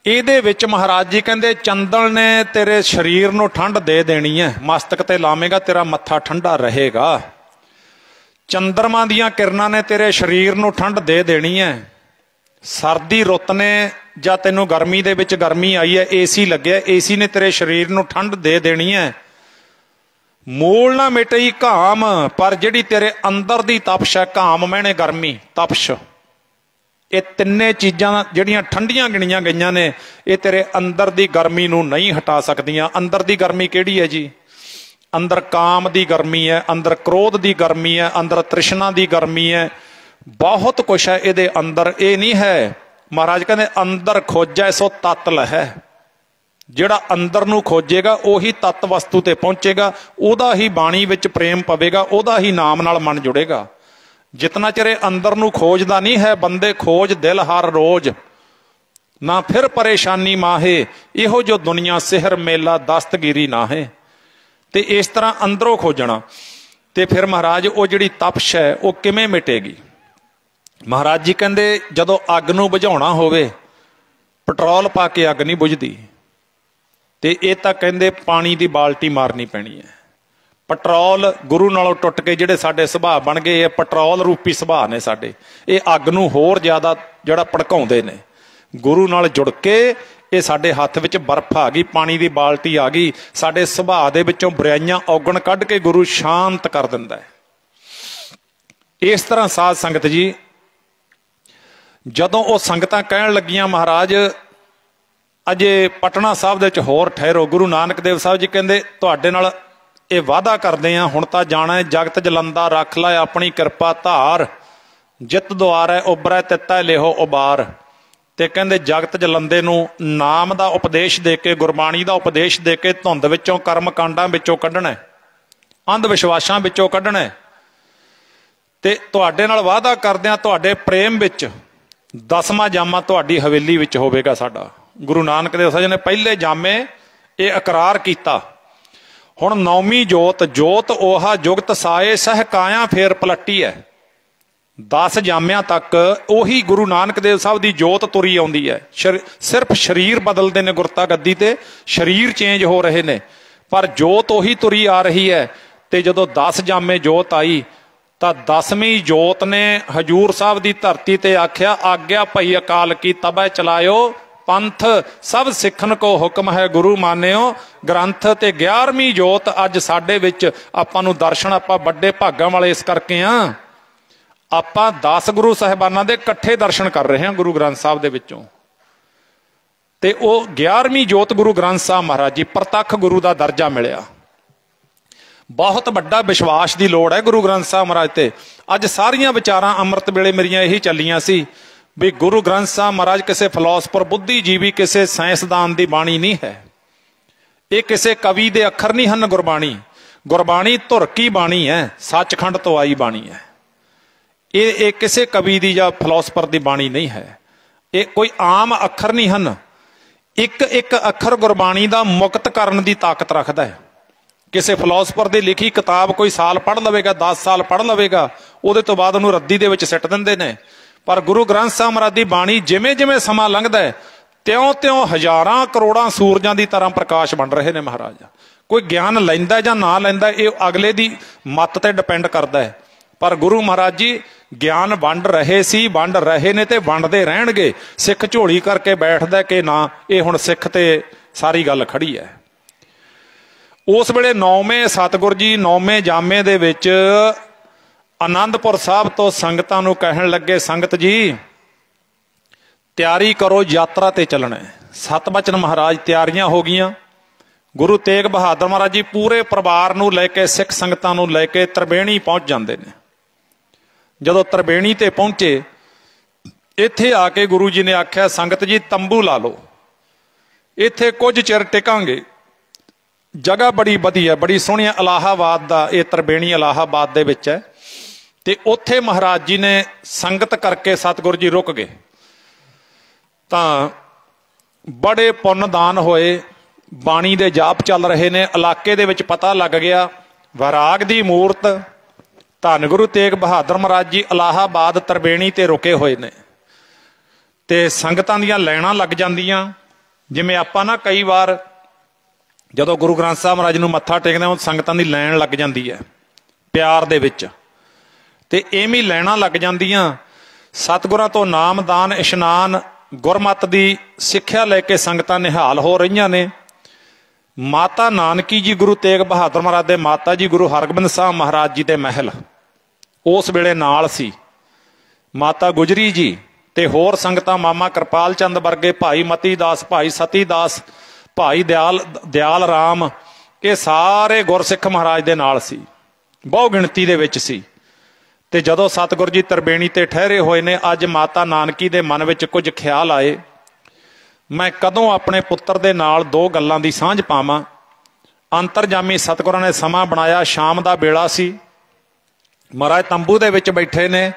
ਇਹਦੇ ਵਿੱਚ ਮਹਾਰਾਜ ਜੀ ਕਹਿੰਦੇ ਚੰਦਨ ਨੇ ਤੇਰੇ ਸਰੀਰ ਨੂੰ ਠੰਡ ਦੇ ਦੇਣੀ ਹੈ। ਮਸਤਕ ਤੇ ਲਾਵੇਂਗਾ, ਤੇਰਾ ਮੱਥਾ ਠੰਡਾ ਰਹੇਗਾ। ਚੰਦਰਮਾ ਦੀਆਂ ਕਿਰਨਾਂ ਨੇ ਤੇਰੇ ਸਰੀਰ ਨੂੰ ਠੰਡ ਦੇ ਦੇਣੀ ਹੈ। ਸਰਦੀ ਰੁੱਤ ਨੇ, ਜਾਂ ਤੈਨੂੰ ਗਰਮੀ ਦੇ ਵਿੱਚ ਗਰਮੀ ਆਈ ਹੈ, ਏਸੀ ਲੱਗਿਆ, ਏਸੀ ਨੇ ਤੇਰੇ ਸਰੀਰ ਨੂੰ ਠੰਡ ਦੇ ਦੇਣੀ ਹੈ। ਮੂਲ ਨਾ ਮਿਟਈ ਘਾਮ, ਪਰ ਜਿਹੜੀ ਤੇਰੇ ਅੰਦਰ ਦੀ ਤਪਸ਼ ਹੈ, ਘਾਮ ਮੈਨੇ ਗਰਮੀ, ਤਪਸ਼, ਇਹ ਤਿੰਨੇ ਚੀਜ਼ਾਂ ਜਿਹੜੀਆਂ ਠੰਡੀਆਂ ਗਿਣੀਆਂ ਗਈਆਂ ਨੇ, ਇਹ ਤੇਰੇ ਅੰਦਰ ਦੀ ਗਰਮੀ ਨੂੰ ਨਹੀਂ ਹਟਾ ਸਕਦੀਆਂ। ਅੰਦਰ ਦੀ ਗਰਮੀ ਕਿਹੜੀ ਹੈ ਜੀ? ਅੰਦਰ ਕਾਮ ਦੀ ਗਰਮੀ ਹੈ, ਅੰਦਰ ਕ੍ਰੋਧ ਦੀ ਗਰਮੀ ਹੈ, ਅੰਦਰ ਤ੍ਰਿਸ਼ਨਾ ਦੀ ਗਰਮੀ ਹੈ, ਬਹੁਤ ਕੁਛ ਹੈ ਇਹਦੇ ਅੰਦਰ। ਇਹ ਨਹੀਂ ਹੈ, ਮਹਾਰਾਜ ਕਹਿੰਦੇ ਅੰਦਰ ਖੋਜੈ ਸੋ ਤਤ ਲਹੈ। ਜਿਹੜਾ ਅੰਦਰ ਨੂੰ ਖੋਜੇਗਾ ਉਹੀ ਤਤ ਵਸਤੂ ਤੇ ਪਹੁੰਚੇਗਾ, ਉਹਦਾ ਹੀ ਬਾਣੀ ਵਿੱਚ ਪ੍ਰੇਮ ਪਵੇਗਾ, ਉਹਦਾ ਹੀ ਨਾਮ ਨਾਲ ਮਨ ਜੁੜੇਗਾ। ਜਿਤਨਾ ਚਿਰ ਅੰਦਰ ਨੂੰ ਖੋਜਦਾ ਨਹੀਂ ਹੈ ਬੰਦੇ, ਖੋਜ ਦਿਲ ਹਰ ਰੋਜ਼ ਨਾ ਫਿਰ ਪਰੇਸ਼ਾਨੀ ਮਾਹੇ, ਇਹੋ ਜੋ ਦੁਨੀਆ ਸਿਹਰ ਮੇਲਾ ਦਸਤਗੀਰੀ ਨਾ ਹੈ। ਤੇ ਇਸ ਤਰ੍ਹਾਂ ਅੰਦਰੋਂ ਖੋਜਣਾ। ਤੇ ਫਿਰ ਮਹਾਰਾਜ ਉਹ ਜਿਹੜੀ ਤਪਸ਼ ਹੈ ਉਹ ਕਿਵੇਂ ਮਿਟੇਗੀ? ਮਹਾਰਾਜ ਜੀ ਕਹਿੰਦੇ ਜਦੋਂ ਅੱਗ ਨੂੰ ਬੁਝਾਉਣਾ ਹੋਵੇ, ਪੈਟਰੋਲ ਪਾ ਕੇ ਅੱਗ ਨਹੀਂ ਬੁਝਦੀ। ਤੇ ਇਹ ਤਾਂ ਕਹਿੰਦੇ ਪਾਣੀ ਦੀ ਬਾਲਟੀ ਮਾਰਨੀ ਪੈਣੀ ਹੈ। ਪੈਟਰੋਲ ਗੁਰੂ ਨਾਲੋਂ ਟੁੱਟ ਕੇ ਜਿਹੜੇ ਸਾਡੇ ਸੁਭਾਅ ਬਣ ਗਏ, ਇਹ ਪੈਟਰੋਲ ਰੂਪੀ ਸੁਭਾਅ ਨੇ ਸਾਡੇ, ਇਹ ਅੱਗ ਨੂੰ ਹੋਰ ਜ਼ਿਆਦਾ ਜਿਹੜਾ ਭੜਕਾਉਂਦੇ ਨੇ। ਗੁਰੂ ਨਾਲ ਜੁੜ ਕੇ ਇਹ ਸਾਡੇ ਹੱਥ ਵਿੱਚ ਬਰਫ਼ ਆ ਗਈ, ਪਾਣੀ ਦੀ ਬਾਲਟੀ ਆ ਗਈ, ਸਾਡੇ ਸੁਭਾਅ ਦੇ ਵਿੱਚੋਂ ਬੁਰਾਈਆਂ ਔਗਣ ਕੱਢ ਕੇ ਗੁਰੂ ਸ਼ਾਂਤ ਕਰ ਦਿੰਦਾ ਹੈ। ਇਸ ਤਰ੍ਹਾਂ ਸਾਧ ਸੰਗਤ ਜੀ, ਜਦੋਂ ਉਹ ਸੰਗਤਾਂ ਕਹਿਣ ਲੱਗੀਆਂ ਮਹਾਰਾਜ ਅਜੇ ਪਟਨਾ ਸਾਹਿਬ ਦੇ ਵਿੱਚ ਹੋਰ ਠਹਿਰੋ, ਗੁਰੂ ਨਾਨਕ ਦੇਵ ਸਾਹਿਬ ਜੀ ਕਹਿੰਦੇ ਤੁਹਾਡੇ ਨਾਲ ਇਹ ਵਾਅਦਾ ਕਰਦੇ ਆ, ਹੁਣ ਤਾਂ ਜਾਣਾ ਹੈ, ਜਗਤ ਜਲੰਦਾ ਰੱਖ ਲੈ ਆਪਣੀ ਕਿਰਪਾ ਧਾਰ, ਜਿੱਤ ਦੁਆਰ ਹੈ ਉਬਰੈ ਤਿੱਤੈ ਲਿਹੋ ਉਬਾਰ। ਤੇ ਕਹਿੰਦੇ ਜਗਤ ਜਲੰਦੇ ਨੂੰ ਨਾਮ ਦਾ ਉਪਦੇਸ਼ ਦੇ ਕੇ, ਗੁਰਬਾਣੀ ਦਾ ਉਪਦੇਸ਼ ਦੇ ਕੇ ਧੁੰਦ ਵਿੱਚੋਂ, ਕਰਮ ਕਾਂਡਾਂ ਵਿੱਚੋਂ ਕੱਢਣਾ, ਅੰਧ ਵਿਸ਼ਵਾਸਾਂ ਵਿੱਚੋਂ ਕੱਢਣਾ, ਤੇ ਤੁਹਾਡੇ ਨਾਲ ਵਾਅਦਾ ਕਰਦਿਆਂ ਤੁਹਾਡੇ ਪ੍ਰੇਮ ਵਿੱਚ 10ਵਾਂ ਜਾਮਾ ਤੁਹਾਡੀ ਹਵੇਲੀ ਵਿੱਚ ਹੋਵੇਗਾ ਸਾਡਾ। ਗੁਰੂ ਨਾਨਕ ਦੇਵ ਸਾਹਿਬ ਨੇ ਪਹਿਲੇ ਜਾਮੇ ਇਹ ਇਕਰਾਰ ਕੀਤਾ। ਹੁਣ 9ਵੀਂ ਜੋਤ, ਜੋਤ ਓਹਾ ਜੁਗਤ ਸਾਏ ਸਹਿ ਕਾਇਆ ਫੇਰ ਪਲੱਟੀ ਹੈ। 10 ਜਾਮਿਆਂ ਤੱਕ ਉਹੀ ਗੁਰੂ ਨਾਨਕ ਦੇਵ ਸਾਹਿਬ ਦੀ ਜੋਤ ਤੁਰੀ ਆਉਂਦੀ ਹੈ। ਸਿਰਫ ਸਰੀਰ ਬਦਲਦੇ ਨੇ, ਗੁਰਤਾ ਗੱਦੀ ਤੇ ਸਰੀਰ ਚੇਂਜ ਹੋ ਰਹੇ ਨੇ, ਪਰ ਜੋਤ ਉਹੀ ਤੁਰੀ ਆ ਰਹੀ ਹੈ। ਤੇ ਜਦੋਂ 10 ਜਾਮੇ ਜੋਤ ਆਈ ਤਾਂ 10ਵੀਂ ਜੋਤ ਨੇ ਹਜੂਰ ਸਾਹਿਬ ਦੀ ਧਰਤੀ ਤੇ ਆਖਿਆ, ਆਗਿਆ ਭਈ ਅਕਾਲ ਕੀ ਤਬੈ ਚਲਾਇਓ ਪੰਥ, ਸਭ ਸਿੱਖਣ ਕੋ ਹੁਕਮ ਹੈ ਗੁਰੂ ਮਾਨਿਓ ਗ੍ਰੰਥ। ਤੇ 11ਵੀਂ ਜੋਤ ਅੱਜ ਸਾਡੇ ਵਿੱਚ, ਆਪਾਂ ਨੂੰ ਦਰਸ਼ਨ, ਆਪਾਂ ਵੱਡੇ ਭਾਗਾਂ ਵਾਲੇ ਇਸ ਕਰਕੇ ਆ, ਆਪਾਂ 10 ਗੁਰੂ ਸਾਹਿਬਾਨਾਂ ਦੇ ਇਕੱਠੇ ਦਰਸ਼ਨ ਕਰ ਰਹੇ ਹਾਂ ਗੁਰੂ ਗ੍ਰੰਥ ਸਾਹਿਬ ਦੇ ਵਿੱਚੋਂ। ਤੇ ਉਹ 11ਵੀਂ ਜੋਤ ਗੁਰੂ ਗ੍ਰੰਥ ਸਾਹਿਬ ਮਹਾਰਾਜ ਜੀ, ਪ੍ਰਤੱਖ ਗੁਰੂ ਦਾ ਦਰਜਾ ਮਿਲਿਆ। ਬਹੁਤ ਵੱਡਾ ਵਿਸ਼ਵਾਸ ਦੀ ਲੋੜ ਹੈ ਗੁਰੂ ਗ੍ਰੰਥ ਸਾਹਿਬ ਮਹਾਰਾਜ ਤੇ। ਅੱਜ ਸਾਰੀਆਂ ਵਿਚਾਰਾਂ ਅੰਮ੍ਰਿਤ ਵੇਲੇ ਮੇਰੀਆਂ ਇਹੀ ਚੱਲੀਆਂ ਸੀ ਵੀ ਗੁਰੂ ਗ੍ਰੰਥ ਸਾਹਿਬ ਮਹਾਰਾਜ ਕਿਸੇ ਫਿਲਾਸਫਰ, ਬੁੱਧੀਜੀਵੀ, ਕਿਸੇ ਸਾਇੰਸਦਾਨ ਦੀ ਬਾਣੀ ਨਹੀਂ ਹੈ। ਇਹ ਕਿਸੇ ਕਵੀ ਦੇ ਅੱਖਰ ਨਹੀਂ ਹਨ। ਗੁਰਬਾਣੀ, ਗੁਰਬਾਣੀ ਧੁਰ ਕੀ ਬਾਣੀ ਹੈ, ਸੱਚਖੰਡ ਤੋਂ ਆਈ ਬਾਣੀ ਹੈ। ਇਹ ਕਿਸੇ ਕਵੀ ਦੀ ਜਾਂ ਫਿਲਾਸਫਰ ਦੀ ਬਾਣੀ ਨਹੀਂ ਹੈ। ਇਹ ਕੋਈ ਆਮ ਅੱਖਰ ਨਹੀਂ ਹਨ। ਇੱਕ ਇੱਕ ਅੱਖਰ ਗੁਰਬਾਣੀ ਦਾ ਮੁਕਤ ਕਰਨ ਦੀ ਤਾਕਤ ਰੱਖਦਾ ਹੈ। ਕਿਸੇ ਫਿਲਾਸਫਰ ਦੀ ਲਿਖੀ ਕਿਤਾਬ ਕੋਈ ਸਾਲ ਪੜ੍ਹ ਲਵੇਗਾ, 10 ਸਾਲ ਪੜ੍ਹ ਲਵੇਗਾ, ਉਹਦੇ ਤੋਂ ਬਾਅਦ ਉਹਨੂੰ ਰੱਦੀ ਦੇ ਵਿੱਚ ਸਿੱਟ ਦਿੰਦੇ ਨੇ। ਪਰ ਗੁਰੂ ਗ੍ਰੰਥ ਸਾਹਿਬ ਮਹਾਰਾਜ ਦੀ ਬਾਣੀ ਜਿਵੇਂ ਜਿਵੇਂ ਸਮਾਂ ਲੰਘਦਾ ਹੈ, ਤਿਉਂ-ਤਿਉਂ ਹਜ਼ਾਰਾਂ ਕਰੋੜਾਂ ਸੂਰਜਾਂ ਦੀ ਤਰ੍ਹਾਂ ਪ੍ਰਕਾਸ਼ ਬਣ ਰਹੇ ਨੇ ਮਹਾਰਾਜ। ਕੋਈ ਗਿਆਨ ਲੈਂਦਾ ਜਾਂ ਨਾ ਲੈਂਦਾ ਇਹ ਅਗਲੇ ਦੀ ਮੱਤ ਤੇ ਡਿਪੈਂਡ ਕਰਦਾ ਹੈ। ਪਰ ਗੁਰੂ ਮਹਾਰਾਜ ਜੀ ਗਿਆਨ ਵੰਡ ਰਹੇ ਸੀ, ਵੰਡ ਰਹੇ ਨੇ ਤੇ ਵੰਡਦੇ ਰਹਿਣਗੇ। ਸਿੱਖ ਝੋਲੀ ਕਰਕੇ ਬੈਠਦਾ ਕਿ ਨਾ, ਇਹ ਹੁਣ ਸਿੱਖ ਤੇ ਸਾਰੀ ਗੱਲ ਖੜੀ ਹੈ। ਉਸ ਵੇਲੇ 9ਵੇਂ ਸਤਿਗੁਰ ਜੀ 9ਵੇਂ ਜਾਮੇ ਦੇ ਵਿੱਚ ਆਨੰਦਪੁਰ ਸਾਹਿਬ ਤੋਂ ਸੰਗਤਾਂ ਨੂੰ ਕਹਿਣ ਲੱਗੇ, ਸੰਗਤ ਜੀ ਤਿਆਰੀ ਕਰੋ, ਯਾਤਰਾ ਤੇ ਚੱਲਣਾ ਹੈ। ਸਤਬਚਨ ਮਹਾਰਾਜ ਤਿਆਰੀਆਂ ਹੋ ਗਈਆਂ। ਗੁਰੂ ਤੇਗ ਬਹਾਦਰ ਮਹਾਰਾਜ ਜੀ ਪੂਰੇ ਪਰਿਵਾਰ ਨੂੰ ਲੈ ਕੇ, ਸਿੱਖ ਸੰਗਤਾਂ ਨੂੰ ਲੈ ਕੇ ਤ੍ਰਿਵੇਣੀ ਪਹੁੰਚ ਜਾਂਦੇ ਨੇ। ਜਦੋਂ ਤ੍ਰਿਵੇਣੀ ਤੇ ਪਹੁੰਚੇ, ਇੱਥੇ ਆ ਕੇ ਗੁਰੂ ਜੀ ਨੇ ਆਖਿਆ, ਸੰਗਤ ਜੀ ਤੰਬੂ ਲਾ ਲਓ, ਇੱਥੇ ਕੁਝ ਚਿਰ ਟਿਕਾਂਗੇ। ਜਗ੍ਹਾ ਬੜੀ ਵਧੀਆ, ਬੜੀ ਸੋਹਣੀ, ਇਲਾਹਾਬਾਦ ਦਾ ਇਹ ਤ੍ਰਿਵੇਣੀ ਇਲਾਹਾਬਾਦ ਦੇ ਵਿੱਚ ਹੈ। ਤੇ ਉੱਥੇ ਮਹਾਰਾਜ ਜੀ ਨੇ ਸੰਗਤ ਕਰਕੇ ਸਤਿਗੁਰੂ ਜੀ ਰੁਕ ਗਏ। ਤਾਂ ਬੜੇ ਪੁੰਨਦਾਨ ਹੋਏ, ਬਾਣੀ ਦੇ ਜਾਪ ਚੱਲ ਰਹੇ ਨੇ। ਇਲਾਕੇ ਦੇ ਵਿੱਚ ਪਤਾ ਲੱਗ ਗਿਆ ਵਿਰਾਗ ਦੀ ਮੂਰਤ ਧੰਨ ਗੁਰੂ ਤੇਗ ਬਹਾਦਰ ਮਹਾਰਾਜ ਜੀ ਇਲਾਹਾਬਾਦ ਤ੍ਰਿਵੇਣੀ ਤੇ ਰੁਕੇ ਹੋਏ ਨੇ। ਤੇ ਸੰਗਤਾਂ ਦੀਆਂ ਲਾਈਨਾਂ ਲੱਗ ਜਾਂਦੀਆਂ। ਜਿਵੇਂ ਆਪਾਂ ਨਾ ਕਈ ਵਾਰ ਜਦੋਂ ਗੁਰੂ ਗ੍ਰੰਥ ਸਾਹਿਬ ਮਹਾਰਾਜ ਨੂੰ ਮੱਥਾ ਟੇਕਦੇ ਹਾਂ, ਸੰਗਤਾਂ ਦੀ ਲਾਈਨ ਲੱਗ ਜਾਂਦੀ ਹੈ ਪਿਆਰ ਦੇ ਵਿੱਚ। ਤੇ ਐਵੇਂ ਲਾਈਨਾਂ ਲੱਗ ਜਾਂਦੀਆਂ। ਸਤਿਗੁਰਾਂ ਤੋਂ ਨਾਮਦਾਨ, ਇਸ਼ਨਾਨ, ਗੁਰਮਤਿ ਦੀ ਸਿੱਖਿਆ ਲੈ ਕੇ ਸੰਗਤਾਂ ਨਿਹਾਲ ਹੋ ਰਹੀਆਂ ਨੇ। ਮਾਤਾ ਨਾਨਕੀ ਜੀ ਗੁਰੂ ਤੇਗ ਬਹਾਦਰ ਮਹਾਰਾਜ ਦੇ ਮਾਤਾ ਜੀ ਗੁਰੂ ਹਰਗੋਬਿੰਦ ਸਾਹਿਬ ਮਹਾਰਾਜ ਜੀ ਦੇ ਮਹਿਲ ਉਸ ਵੇਲੇ ਨਾਲ ਸੀ। ਮਾਤਾ ਗੁਜਰੀ ਜੀ ਤੇ ਹੋਰ ਸੰਗਤਾਂ, ਮਾਮਾ ਕਿਰਪਾਲ ਚੰਦ ਵਰਗੇ, ਭਾਈ ਮਤੀ ਦਾਸ, ਭਾਈ ਸਤੀ ਦਾਸ, ਭਾਈ ਦਿਆਲ ਰਾਮ, ਇਹ ਸਾਰੇ ਗੁਰਸਿੱਖ ਮਹਾਰਾਜ ਦੇ ਨਾਲ ਸੀ, ਬਹੁ ਗਿਣਤੀ ਦੇ ਵਿੱਚ ਸੀ। ਤੇ ਜਦੋਂ ਸਤਿਗੁਰ ਜੀ ਤ੍ਰਿਵੇਣੀ ਤੇ ਠਹਿਰੇ ਹੋਏ ਨੇ, ਅੱਜ ਮਾਤਾ ਨਾਨਕੀ ਦੇ ਮਨ ਵਿੱਚ ਕੁਝ ਖਿਆਲ ਆਏ, ਮੈਂ ਕਦੋਂ ਆਪਣੇ ਪੁੱਤਰ ਦੇ ਨਾਲ 2 ਗੱਲਾਂ ਦੀ ਸਾਂਝ ਪਾਵਾਂ। ਅੰਤਰਜਾਮੀ ਸਤਿਗੁਰਾਂ ਨੇ ਸਮਾਂ ਬਣਾਇਆ, ਸ਼ਾਮ ਦਾ ਵੇਲਾ ਸੀ। ਮਹਾਰਾਜ ਤੰਬੂ ਦੇ ਵਿੱਚ ਬੈਠੇ ਨੇ,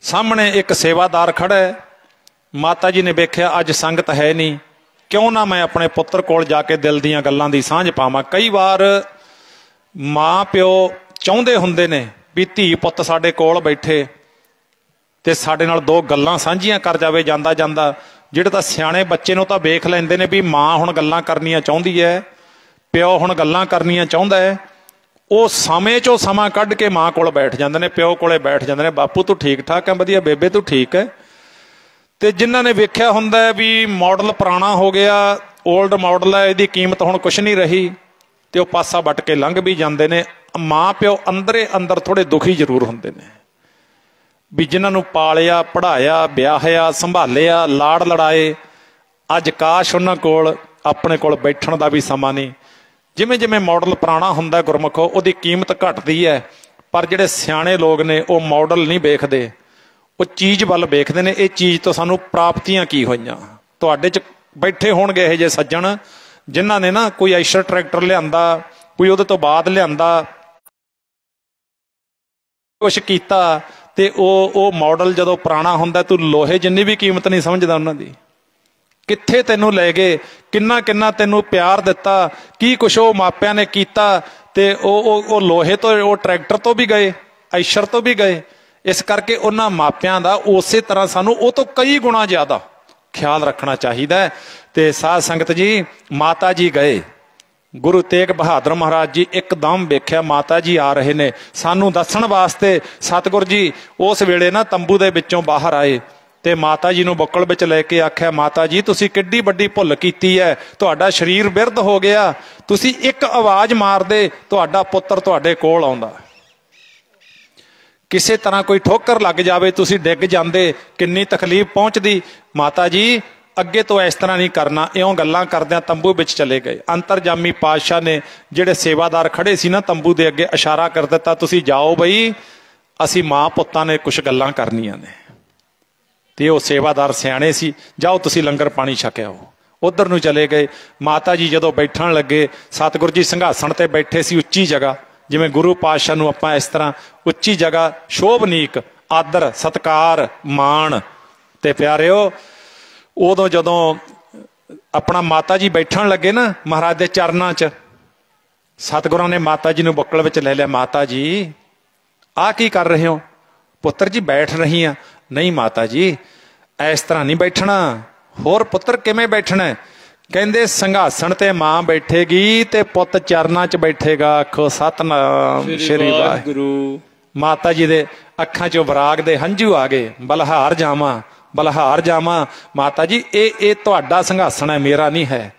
ਸਾਹਮਣੇ ਇੱਕ ਸੇਵਾਦਾਰ ਖੜਾ ਹੈ। ਮਾਤਾ ਜੀ ਨੇ ਵੇਖਿਆ ਅੱਜ ਸੰਗਤ ਹੈ ਨਹੀਂ, ਕਿਉਂ ਨਾ ਮੈਂ ਆਪਣੇ ਪੁੱਤਰ ਕੋਲ ਜਾ ਕੇ ਦਿਲ ਦੀਆਂ ਗੱਲਾਂ ਦੀ ਸਾਂਝ ਪਾਵਾਂ। ਕਈ ਵਾਰ ਮਾਂ ਪਿਓ ਚਾਹੁੰਦੇ ਹੁੰਦੇ ਨੇ ਵੀ ਧੀ ਪੁੱਤ ਸਾਡੇ ਕੋਲ ਬੈਠੇ ਤੇ ਸਾਡੇ ਨਾਲ 2 ਗੱਲਾਂ ਸਾਂਝੀਆਂ ਕਰ ਜਾਵੇ ਜਾਂਦਾ ਜਾਂਦਾ, ਜਿਹੜੇ ਤਾਂ ਸਿਆਣੇ ਬੱਚੇ ਨੂੰ ਤਾਂ ਵੇਖ ਲੈਂਦੇ ਨੇ ਵੀ ਮਾਂ ਹੁਣ ਗੱਲਾਂ ਕਰਨੀਆਂ ਚਾਹੁੰਦੀ ਹੈ, ਪਿਓ ਹੁਣ ਗੱਲਾਂ ਕਰਨੀਆਂ ਚਾਹੁੰਦਾ ਹੈ, ਉਹ ਸਮੇਂ ਚੋਂ ਸਮਾਂ ਕੱਢ ਕੇ ਮਾਂ ਕੋਲ ਬੈਠ ਜਾਂਦੇ ਨੇ, ਪਿਓ ਕੋਲੇ ਬੈਠ ਜਾਂਦੇ ਨੇ, ਬਾਪੂ ਤੂੰ ਠੀਕ ਠਾਕ ਹੈ, ਵਧੀਆ, ਬੇਬੇ ਤੂੰ ਠੀਕ ਹੈ। ਤੇ ਜਿਨ੍ਹਾਂ ਨੇ ਵੇਖਿਆ ਹੁੰਦਾ ਹੈ ਵੀ ਮਾਡਲ ਪੁਰਾਣਾ ਹੋ ਗਿਆ, ਓਲਡ ਮਾਡਲ ਹੈ, ਇਹਦੀ ਕੀਮਤ ਹੁਣ ਕੁਛ ਨਹੀਂ ਰਹੀ, ਤੇ ਉਹ ਪਾਸਾ ਵੱਟ ਕੇ ਲੰਘ ਵੀ ਜਾਂਦੇ ਨੇ। ਮਾਂ ਪਿਓ ਅੰਦਰੇ ਅੰਦਰ ਥੋੜੇ ਦੁਖੀ ਜ਼ਰੂਰ ਹੁੰਦੇ ਨੇ ਵੀ ਜਿਨ੍ਹਾਂ ਨੂੰ ਪਾਲਿਆ, ਪੜ੍ਹਾਇਆ, ਵਿਆਹਿਆ, ਸੰਭਾਲਿਆ, ਲਾੜ ਲੜਾਏ, ਅੱਜ ਕਾਸ਼ ਉਹਨਾਂ ਕੋਲ ਆਪਣੇ ਕੋਲ ਬੈਠਣ ਦਾ ਵੀ ਸਮਾਂ ਨਹੀਂ। ਜਿਵੇਂ ਜਿਵੇਂ ਮਾਡਲ ਪੁਰਾਣਾ ਹੁੰਦਾ ਗੁਰਮੁਖੋ, ਉਹਦੀ ਕੀਮਤ ਘਟਦੀ ਹੈ। ਪਰ ਜਿਹੜੇ ਸਿਆਣੇ ਲੋਕ ਨੇ ਉਹ ਮਾਡਲ ਨਹੀਂ ਵੇਖਦੇ, ਉਹ ਚੀਜ਼ ਵੱਲ ਵੇਖਦੇ ਨੇ। ਇਹ ਚੀਜ਼ ਤੋਂ ਸਾਨੂੰ ਪ੍ਰਾਪਤੀਆਂ ਕੀ ਹੋਈਆਂ। ਤੁਹਾਡੇ 'ਚ ਬੈਠੇ ਹੋਣਗੇ ਇਹੋ ਜਿਹੇ ਸੱਜਣ ਜਿਨ੍ਹਾਂ ਨੇ ਨਾ ਕੋਈ ਆਈਸ਼ਰ ਟਰੈਕਟਰ ਲਿਆਂਦਾ, ਕੋਈ ਉਹਦੇ ਤੋਂ ਬਾਅਦ ਲਿਆਂਦਾ, ਕੁਛ ਕੀਤਾ, ਤੇ ਉਹ ਮਾਡਲ ਜਦੋਂ ਪੁਰਾਣਾ ਹੁੰਦਾ ਤੂੰ ਲੋਹੇ ਜਿੰਨੀ ਵੀ ਕੀਮਤ ਨਹੀਂ ਸਮਝਦਾ ਉਹਨਾਂ ਦੀ। ਕਿੱਥੇ ਤੈਨੂੰ ਲੈ ਗਏ, ਕਿੰਨਾ ਕਿੰਨਾ ਤੈਨੂੰ ਪਿਆਰ ਦਿੱਤਾ, ਕੀ ਕੁਛ ਉਹ ਮਾਪਿਆਂ ਨੇ ਕੀਤਾ, ਤੇ ਉਹ ਲੋਹੇ ਤੋਂ, ਉਹ ਟਰੈਕਟਰ ਤੋਂ ਵੀ ਗਏ, ਆਈਸ਼ਰ ਤੋਂ ਵੀ ਗਏ। ਇਸ ਕਰਕੇ ਉਹਨਾਂ ਮਾਪਿਆਂ ਦਾ ਉਸੇ ਤਰ੍ਹਾਂ ਸਾਨੂੰ ਉਹ ਤੋਂ ਕਈ ਗੁਣਾ ਜ਼ਿਆਦਾ ਖਿਆਲ ਰੱਖਣਾ ਚਾਹੀਦਾ। ਤੇ ਸਾਧ ਸੰਗਤ ਜੀ, ਮਾਤਾ ਜੀ ਗਏ, ਗੁਰੂ ਤੇਗ ਬਹਾਦਰ ਮਹਾਰਾਜ ਜੀ ਇੱਕਦਮ ਵੇਖਿਆ ਮਾਤਾ ਜੀ ਆ ਰਹੇ ਨੇ ਸਾਨੂੰ ਦੱਸਣ ਵਾਸਤੇ। ਸਤਿਗੁਰ ਜੀ ਉਸ ਵੇਲੇ ਨਾ ਤੰਬੂ ਦੇ ਵਿੱਚੋਂ ਬਾਹਰ ਆਏ ਤੇ ਮਾਤਾ ਜੀ ਨੂੰ ਬੁੱਕਲ ਵਿੱਚ ਲੈ ਕੇ ਆਖਿਆ, ਮਾਤਾ ਜੀ ਤੁਸੀਂ ਕਿੱਡੀ ਵੱਡੀ ਭੁੱਲ ਕੀਤੀ ਹੈ, ਤੁਹਾਡਾ ਸਰੀਰ ਬਿਰਧ ਹੋ ਗਿਆ, ਤੁਸੀਂ ਇੱਕ ਆਵਾਜ਼ ਮਾਰਦੇ ਤੁਹਾਡਾ ਪੁੱਤਰ ਤੁਹਾਡੇ ਕੋਲ ਆਉਂਦਾ। ਕਿਸੇ ਤਰ੍ਹਾਂ ਕੋਈ ਠੋਕਰ ਲੱਗ ਜਾਵੇ ਤੁਸੀਂ ਡਿੱਗ ਜਾਂਦੇ, ਕਿੰਨੀ ਤਕਲੀਫ ਪਹੁੰਚਦੀ। ਮਾਤਾ ਜੀ ਅੱਗੇ ਤੋਂ ਇਸ ਤਰ੍ਹਾਂ ਨਹੀਂ ਕਰਨਾ। ਇਉਂ ਗੱਲਾਂ ਕਰਦਿਆਂ ਤੰਬੂ ਵਿੱਚ ਚਲੇ ਗਏ। ਅੰਤਰਜਾਮੀ ਪਾਤਸ਼ਾਹ ਨੇ ਜਿਹੜੇ ਸੇਵਾਦਾਰ ਖੜੇ ਸੀ ਨਾ ਤੰਬੂ ਦੇ ਅੱਗੇ, ਇਸ਼ਾਰਾ ਕਰ ਦਿੱਤਾ, ਤੁਸੀਂ ਜਾਓ ਬਈ, ਅਸੀਂ ਮਾਂ ਪੁੱਤਾਂ ਨੇ ਕੁਛ ਗੱਲਾਂ ਕਰਨੀਆਂ ਨੇ। ਤੇ ਉਹ ਸੇਵਾਦਾਰ ਸਿਆਣੇ ਸੀ, ਜਾਓ ਤੁਸੀਂ ਲੰਗਰ ਪਾਣੀ ਛਕਿਆ ਹੋ। ਉਧਰ ਨੂੰ ਚਲੇ ਗਏ। ਮਾਤਾ ਜੀ ਜਦੋਂ ਬੈਠਣ ਲੱਗੇ, ਸਤਿਗੁਰੂ ਜੀ ਸਿੰਘਾਸਣ ਤੇ ਬੈਠੇ ਸੀ, ਉੱਚੀ ਜਗ੍ਹਾ, ਜਿਵੇਂ ਗੁਰੂ ਪਾਤਸ਼ਾਹ ਨੂੰ ਆਪਾਂ ਇਸ ਤਰ੍ਹਾਂ ਉੱਚੀ ਜਗ੍ਹਾ, ਸ਼ੋਭਨੀਕ, ਆਦਰ, ਸਤਿਕਾਰ, ਮਾਣ। ਤੇ ਪਿਆਰਿਓ, ਉਦੋਂ ਜਦੋਂ ਆਪਣਾ ਮਾਤਾ ਜੀ ਬੈਠਣ ਲੱਗੇ ਨਾ ਮਹਾਰਾਜ ਦੇ ਚਰਨਾਂ 'ਚ, ਸਤਿਗੁਰਾਂ ਨੇ ਮਾਤਾ ਜੀ ਨੂੰ ਬੁੱਕਲ ਵਿੱਚ ਲੈ ਲਿਆ। ਮਾਤਾ ਜੀ ਆਹ ਕੀ ਕਰ ਰਹੇ ਹੋ? ਪੁੱਤਰ ਜੀ ਬੈਠ ਰਹੀ ਆ। ਨਹੀਂ ਮਾਤਾ ਜੀ ਇਸ ਤਰ੍ਹਾਂ ਨਹੀਂ ਬੈਠਣਾ। ਹੋਰ ਪੁੱਤਰ ਕਿਵੇਂ ਬੈਠਣਾ? ਕਹਿੰਦੇ ਸਿੰਘਾਸਣ ਤੇ ਮਾਂ ਬੈਠੇਗੀ ਤੇ ਪੁੱਤ ਚਰਨਾਂ 'ਚ ਬੈਠੇਗਾ। ਆਖੋ ਸਤਨਾਮ ਸ੍ਰੀ ਵਾਹਿਗੁਰੂ। ਮਾਤਾ ਜੀ ਦੇ ਅੱਖਾਂ 'ਚੋਂ ਵਿਰਾਗ ਦੇ ਹੰਝੂ ਆ ਗਏ। ਬਲਹਾਰ ਜਾਵਾਂ, ਬਲਹਾਰ ਜਾਵਾਂ। ਮਾਤਾ ਜੀ ਇਹ ਤੁਹਾਡਾ ਸਿੰਘਾਸਣ ਹੈ, ਮੇਰਾ ਨਹੀਂ ਹੈ।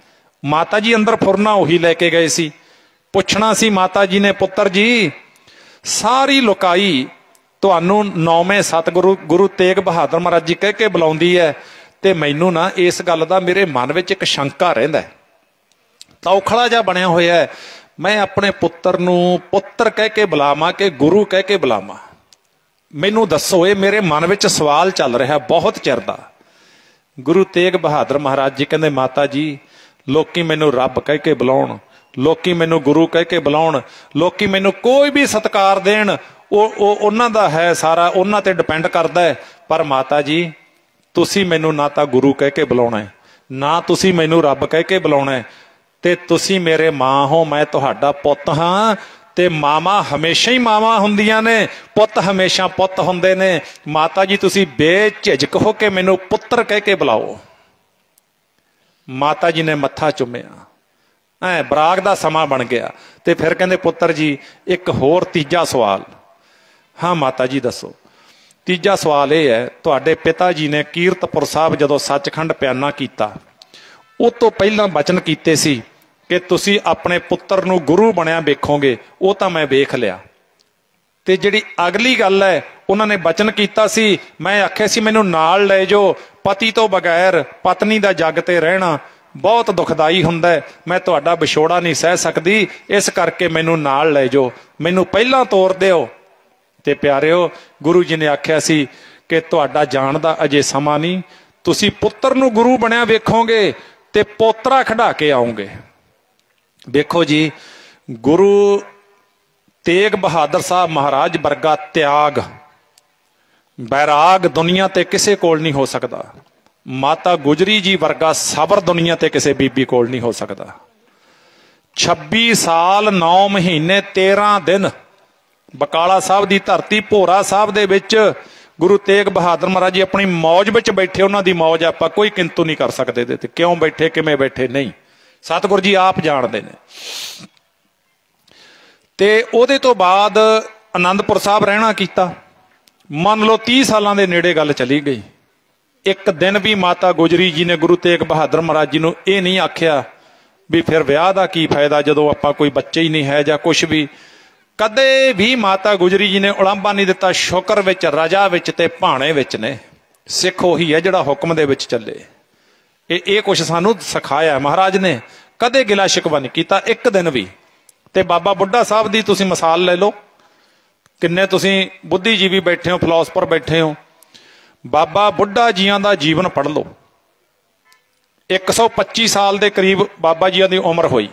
ਮਾਤਾ ਜੀ ਅੰਦਰ ਫੁਰਨਾ ਉਹੀ ਲੈ ਕੇ ਗਏ ਸੀ। ਪੁੱਛਣਾ ਸੀ ਮਾਤਾ ਜੀ ਨੇ, ਪੁੱਤਰ ਜੀ ਸਾਰੀ ਲੁਕਾਈ ਤੁਹਾਨੂੰ ਨੌਵੇਂ ਸਤਿਗੁਰੂ ਗੁਰੂ ਤੇਗ ਬਹਾਦਰ ਮਹਾਰਾਜ ਜੀ ਕਹਿ ਕੇ ਬੁਲਾਉਂਦੀ ਹੈ, ਤੇ ਮੈਨੂੰ ਨਾ ਇਸ ਗੱਲ ਦਾ ਮੇਰੇ ਮਨ ਵਿੱਚ ਇੱਕ ਸ਼ੰਕਾ ਰਹਿੰਦਾ, ਤੌਖਲਾ ਜਿਹਾ ਬਣਿਆ ਹੋਇਆ ਹੈ। ਮੈਂ ਆਪਣੇ ਪੁੱਤਰ ਨੂੰ ਪੁੱਤਰ ਕਹਿ ਕੇ ਬੁਲਾਵਾਂ ਕਿ ਗੁਰੂ ਕਹਿ ਕੇ ਬੁਲਾਵਾਂ? ਮੈਨੂੰ ਦੱਸੋ, ਇਹ ਮੇਰੇ ਮਨ ਵਿੱਚ ਸਵਾਲ ਚੱਲ ਰਿਹਾ ਬਹੁਤ ਚਿਰ ਦਾ। ਗੁਰੂ ਤੇਗ ਬਹਾਦਰ ਮਹਾਰਾਜ ਜੀ ਕਹਿੰਦੇ, ਮਾਤਾ ਜੀ ਲੋਕੀ ਮੈਨੂੰ ਰੱਬ ਕਹਿ ਕੇ ਬੁਲਾਉਣ, ਲੋਕੀ ਮੈਨੂੰ ਗੁਰੂ ਕਹਿ ਕੇ ਬੁਲਾਉਣ, ਲੋਕੀ ਮੈਨੂੰ ਕੋਈ ਵੀ ਸਤਿਕਾਰ ਦੇਣ, ਉਹ ਉਹਨਾਂ ਦਾ ਹੈ, ਸਾਰਾ ਉਹਨਾਂ ਤੇ ਡਿਪੈਂਡ ਕਰਦਾ ਹੈ। ਪਰ ਮਾਤਾ ਜੀ ਤੁਸੀਂ ਮੈਨੂੰ ਨਾ ਤਾਂ ਗੁਰੂ ਕਹਿ ਕੇ ਬੁਲਾਉਣਾ ਹੈ, ਨਾ ਤੁਸੀਂ ਮੈਨੂੰ ਰੱਬ ਕਹਿ ਕੇ ਬੁਲਾਉਣਾ ਹੈ, ਤੇ ਤੁਸੀਂ ਮੇਰੇ ਮਾਂ ਹੋ, ਮੈਂ ਤੁਹਾਡਾ ਪੁੱਤ ਹਾਂ। ਤੇ ਮਾਵਾਂ ਹਮੇਸ਼ਾ ਹੀ ਮਾਵਾਂ ਹੁੰਦੀਆਂ ਨੇ, ਪੁੱਤ ਹਮੇਸ਼ਾ ਪੁੱਤ ਹੁੰਦੇ ਨੇ। ਮਾਤਾ ਜੀ ਤੁਸੀਂ ਬੇਝਿਜਕ ਹੋ ਕੇ ਮੈਨੂੰ ਪੁੱਤਰ ਕਹਿ ਕੇ ਬੁਲਾਓ। ਮਾਤਾ ਜੀ ਨੇ ਮੱਥਾ ਚੁੰਮਿਆ। ਬਰਾਗ ਦਾ ਸਮਾਂ ਬਣ ਗਿਆ। ਤੇ ਫਿਰ ਕਹਿੰਦੇ, ਪੁੱਤਰ ਜੀ ਇੱਕ ਹੋਰ ਤੀਜਾ ਸਵਾਲ। ਹਾਂ ਮਾਤਾ ਜੀ ਦੱਸੋ। ਤੀਜਾ ਸਵਾਲ ਇਹ ਹੈ, ਤੁਹਾਡੇ ਪਿਤਾ ਜੀ ਨੇ ਕੀਰਤਪੁਰ ਸਾਹਿਬ ਜਦੋਂ ਸੱਚਖੰਡ ਪਿਆਨਾ ਕੀਤਾ, ਉਹ ਤੋਂ ਪਹਿਲਾਂ ਬਚਨ ਕੀਤੇ ਸੀ ਕਿ ਤੁਸੀਂ ਆਪਣੇ ਪੁੱਤਰ ਨੂੰ ਗੁਰੂ ਬਣਿਆ ਵੇਖੋਗੇ। ਉਹ ਤਾਂ ਮੈਂ ਵੇਖ ਲਿਆ। ਤੇ ਜਿਹੜੀ ਅਗਲੀ ਗੱਲ ਹੈ, ਉਹਨਾਂ ਨੇ ਬਚਨ ਕੀਤਾ ਸੀ, ਮੈਂ ਆਖਿਆ ਸੀ ਮੈਨੂੰ ਨਾਲ ਲੈ ਜਾਓ, ਪਤੀ ਤੋਂ ਬਗੈਰ ਪਤਨੀ ਦਾ ਜੱਗ ਤੇ ਰਹਿਣਾ ਬਹੁਤ ਦੁਖਦਾਈ ਹੁੰਦਾ ਹੈ, ਮੈਂ ਤੁਹਾਡਾ ਵਿਛੋੜਾ ਨਹੀਂ ਸਹਿ ਸਕਦੀ, ਇਸ ਕਰਕੇ ਮੈਨੂੰ ਨਾਲ ਲੈ ਜਾਓ, ਮੈਨੂੰ ਪਹਿਲਾਂ ਤੋਰ ਦਿਓ। ਤੇ ਪਿਆਰਿਓ, ਗੁਰੂ ਜੀ ਨੇ ਆਖਿਆ ਸੀ ਕਿ ਤੁਹਾਡਾ ਜਾਣ ਦਾ ਅਜੇ ਸਮਾਂ ਨਹੀਂ, ਤੁਸੀਂ ਪੁੱਤਰ ਨੂੰ ਗੁਰੂ ਬਣਿਆ ਵੇਖੋਗੇ ਤੇ ਪੋਤਰਾ ਖੜਾ ਕੇ ਆਓਗੇ। ਵੇਖੋ ਜੀ, ਗੁਰੂ ਤੇਗ ਬਹਾਦਰ ਸਾਹਿਬ ਮਹਾਰਾਜ ਵਰਗਾ ਤਿਆਗ, ਬੈਰਾਗ ਦੁਨੀਆ ਤੇ ਕਿਸੇ ਕੋਲ ਨਹੀਂ ਹੋ ਸਕਦਾ। ਮਾਤਾ ਗੁਜਰੀ ਜੀ ਵਰਗਾ ਸਬਰ ਦੁਨੀਆ ਤੇ ਕਿਸੇ ਬੀਬੀ ਕੋਲ ਨਹੀਂ ਹੋ ਸਕਦਾ। 26 ਸਾਲ 9 ਮਹੀਨੇ 13 ਦਿਨ ਬਕਾਲਾ ਸਾਹਿਬ ਦੀ ਧਰਤੀ ਭੋਰਾ ਸਾਹਿਬ ਦੇ ਵਿੱਚ गुरु तेग बहादुर महाराज जी अपनी मौज में बैठे, उन्हों की मौज आप कोई किंतु नहीं कर सकते ते क्यों बैठे किमें बैठे नहीं, सतगुरु जी आप जानते हैं। ते उहदे तो बाद आनंदपुर साहब रहना कीता, मान लो 30 सालों के नेड़े गल चली गई। एक दिन भी माता गुजरी जी ने गुरु तेग बहादुर महाराज जी को यह नहीं आख्या भी फिर विआह का की फायदा जदों आपां कोई बच्चे ही नहीं है जां कुछ भी। कदे भी माता गुजरी जी ने उलांभा नहीं दिता। शुक्र विच, रजा विच ते भाणे विच ने। सिख उही है जिहड़ा हुक्म दे विच चले। ये कुछ सानू सिखाया महाराज ने, कदे गिला शिकवा नहीं कीता एक दिन भी। ते बाबा बुढ़ा साहब दी तुसीं मिसाल ले लो, किन्ने तुसीं बुद्धिजीवी बैठे हो, फिलोसफर बैठे हो। बाबा बुढ़ा जियां दा जीवन पढ़ लो, 125 साल के करीब बाबा जी की उम्र हुई।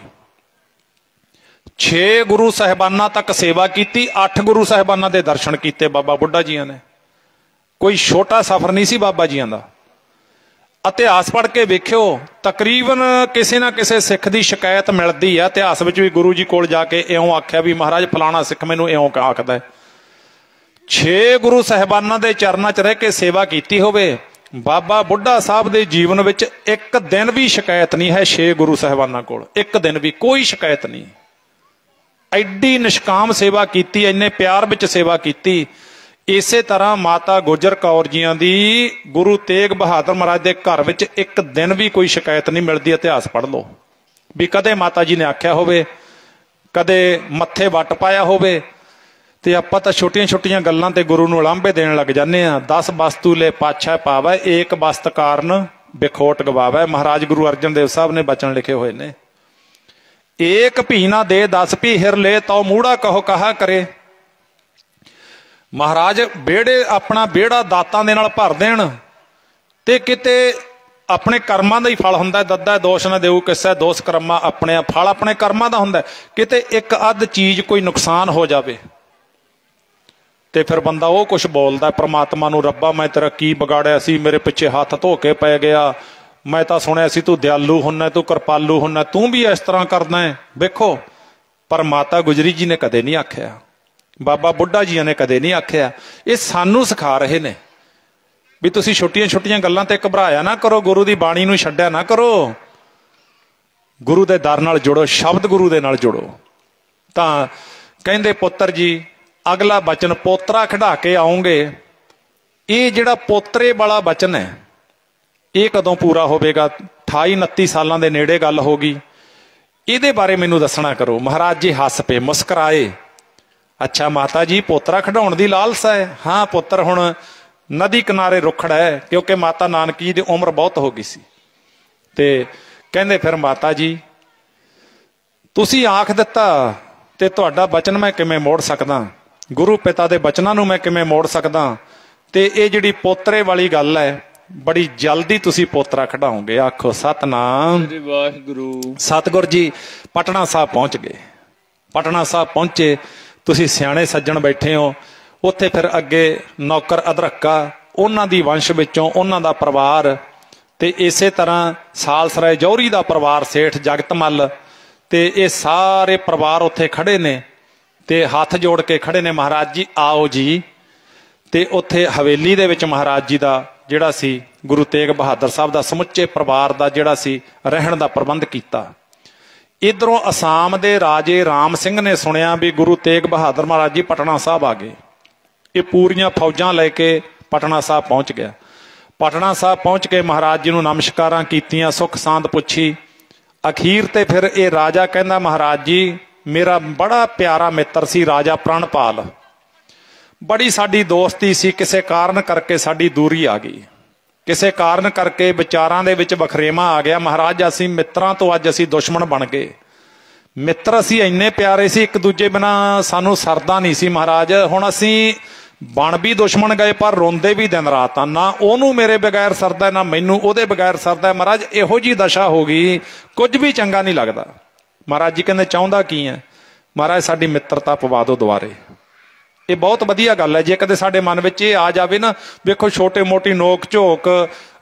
6 गुरु साहिबाना तक सेवा की, 8 गुरु साहिबाना के दर्शन किए बाबा बुढ़ा जी ने। कोई छोटा सफर नहीं सी बाबा जी का। इतिहास पढ़ के वेख्यो, तकरीबन किसी ना किसी सिख की शिकायत मिलती है इतिहास में भी, गुरु जी कोल जाके इउं आख्या भी महाराज फलाना सिख मैनू इउं आखदा है। 6 गुरु साहिबाना के चरणों च रह के सेवा की होवे। बाबा बुढ़ा साहब के जीवन में एक दिन भी शिकायत नहीं है 6 गुरु साहिबाना कोल, एक दिन भी कोई शिकायत नहीं। एडी निष्काम सेवा की, इन्ने प्यार विच सेवा की। इसे तरह माता गुजर कौर जियां दी गुरु तेग बहादुर महाराज के घर में एक दिन भी कोई शिकायत नहीं मिलती। इतिहास पढ़ लो भी कदे माता जी ने आख्या होवे, कदे मत्थे वट पाया होवे। ते आपां तां छोटियां छोटियां गल्लां ते गुरु नूं उलांभे देण लग जाने आ। 10 वस्तु ले पाछा पावै, एक वस्त कारण बिखोट गवावै। महाराज गुरु अर्जन देव साहब ने बचन लिखे हुए ने। एक भी ना दे 10 भी हिर ले, तो मूड़ा कहो कहा करे। महाराज बेड़े अपना बेड़ा दातां दे नाल भर देण ते किते अपने कर्मां दा ही फल हुंदा। दद्दा दोष ना देऊ किसै, दोष कर्मा अपने, फल अपने कर्मां दा हुंदा। किते एक अध चीज कोई नुकसान हो जावे ते फिर बंदा वो कुछ बोलता परमात्मा नूं, रब्बा मैं तेरा की बिगाड़िया सी, मेरे पिछे हाथ धो के पै गया, मैं तो सुनिया सी तू दयालु हुन्ना, तू कृपालु हुन्ना, तू भी इस तरह करना है। देखो, पर माता गुजरी जी ने कदे नहीं आख्या, बाबा बुढ़ा जी ने कदे नहीं आख्या। ये सानू सिखा रहे ने भी तुसीं छोटियां छोटियां गल्लां ते घबराया ना करो, गुरु की बाणी नूं छड्डिया ना करो, गुरु के दर नाल जुड़ो, शब्द गुरु दे नाल जुड़ो। तां कहंदे पुत्र जी अगला बचन पोतरा खिडा के आओगे। ये जिहड़ा पोतरे वाला बचन है ये कदों पूरा होवेगा? 28-29 सालों के नेड़े गल हो गई। ये बारे मैनू दसना करो। महाराज जी हस पे, मुस्कराए। अच्छा माता जी पोतरा खिडाउण दी लालसा है? हाँ पुत्र हुण नदी किनारे रुखड़ है, क्योंकि माता नानक जी की उम्र बहुत हो गई सी। ते कहंदे फिर माता जी तुसीं आख दिता ते तुहाडा बचन मैं किवें मोड़ सकदा, गुरु पिता दे बचनां नूं मैं किवें मोड़ सकदा। ते ये जिहड़ी पोतरे वाली गल है बड़ी जल्दी तुसीं पोतरा खिडाओगे। आखो सतनाम वाहिगुरू। सतगुर जी पटना साहब पहुंच गए। पटना साहब पहुंचे, तुसीं सियाणे सज्जण बैठे हो। उत्थे फिर अगे नौकर अधरक्का, उन्हां दी वंश विचों उन्हां दा परिवार, ते इसे तरह सालसराय जौहरी दा परिवार, सेठ जगतमल, ते ये सारे परिवार उत्थे खड़े ने ते हाथ जोड़ के खड़े ने, महाराज जी आओ जी। ते उत्थे हवेली दे विच महाराज जी दा जिहड़ा सी गुरु तेग बहादुर साहब दा समुच्चे परिवार दा जिहड़ा सी रहण दा प्रबंध कीता। इधरों आसाम दे राजे राम सिंह ने सुनिया भी गुरु तेग बहादुर महाराज जी पटना साहब आ गए। ये पूरियां फौजां लैके पटना साहब पहुंच गया। पटना साहब पहुंच के महाराज जी नूं नमस्कारां कीतियां, सुख सांद पुछी। अखीर ते फिर ये राजा कहंदा महाराज जी मेरा बड़ा प्यारा मित्र सी राजा प्रणपाल, बड़ी साडी दोस्ती सी, किसी कारण करके साडी दूरी आ गई, किसी कारण करके विचारां दे विच वखरेवा आ गया। महाराज असीं मित्रां तो अज असीं दुश्मन बन गए। मित्र असीं इन्ने प्यारे सी, एक दूजे बिना सानू सरदा नहीं सी महाराज। हुण असीं बन भी दुश्मन गए पर रोंदे भी दिन रात। ना ओनू मेरे बगैर सरदा, ना मैनू ओहदे बगैर सरदा। महाराज इहो जी दशा हो गई, कुछ भी चंगा नहीं लगता। महाराज जी कहंदे चाहुंदा की है? महाराज साडी मित्रता पवा दो दुआरे। ये बहुत वधिया गल है। जे कदे साडे मन विच ये आ जावे ना, वेखो छोटे मोटी नोक झोक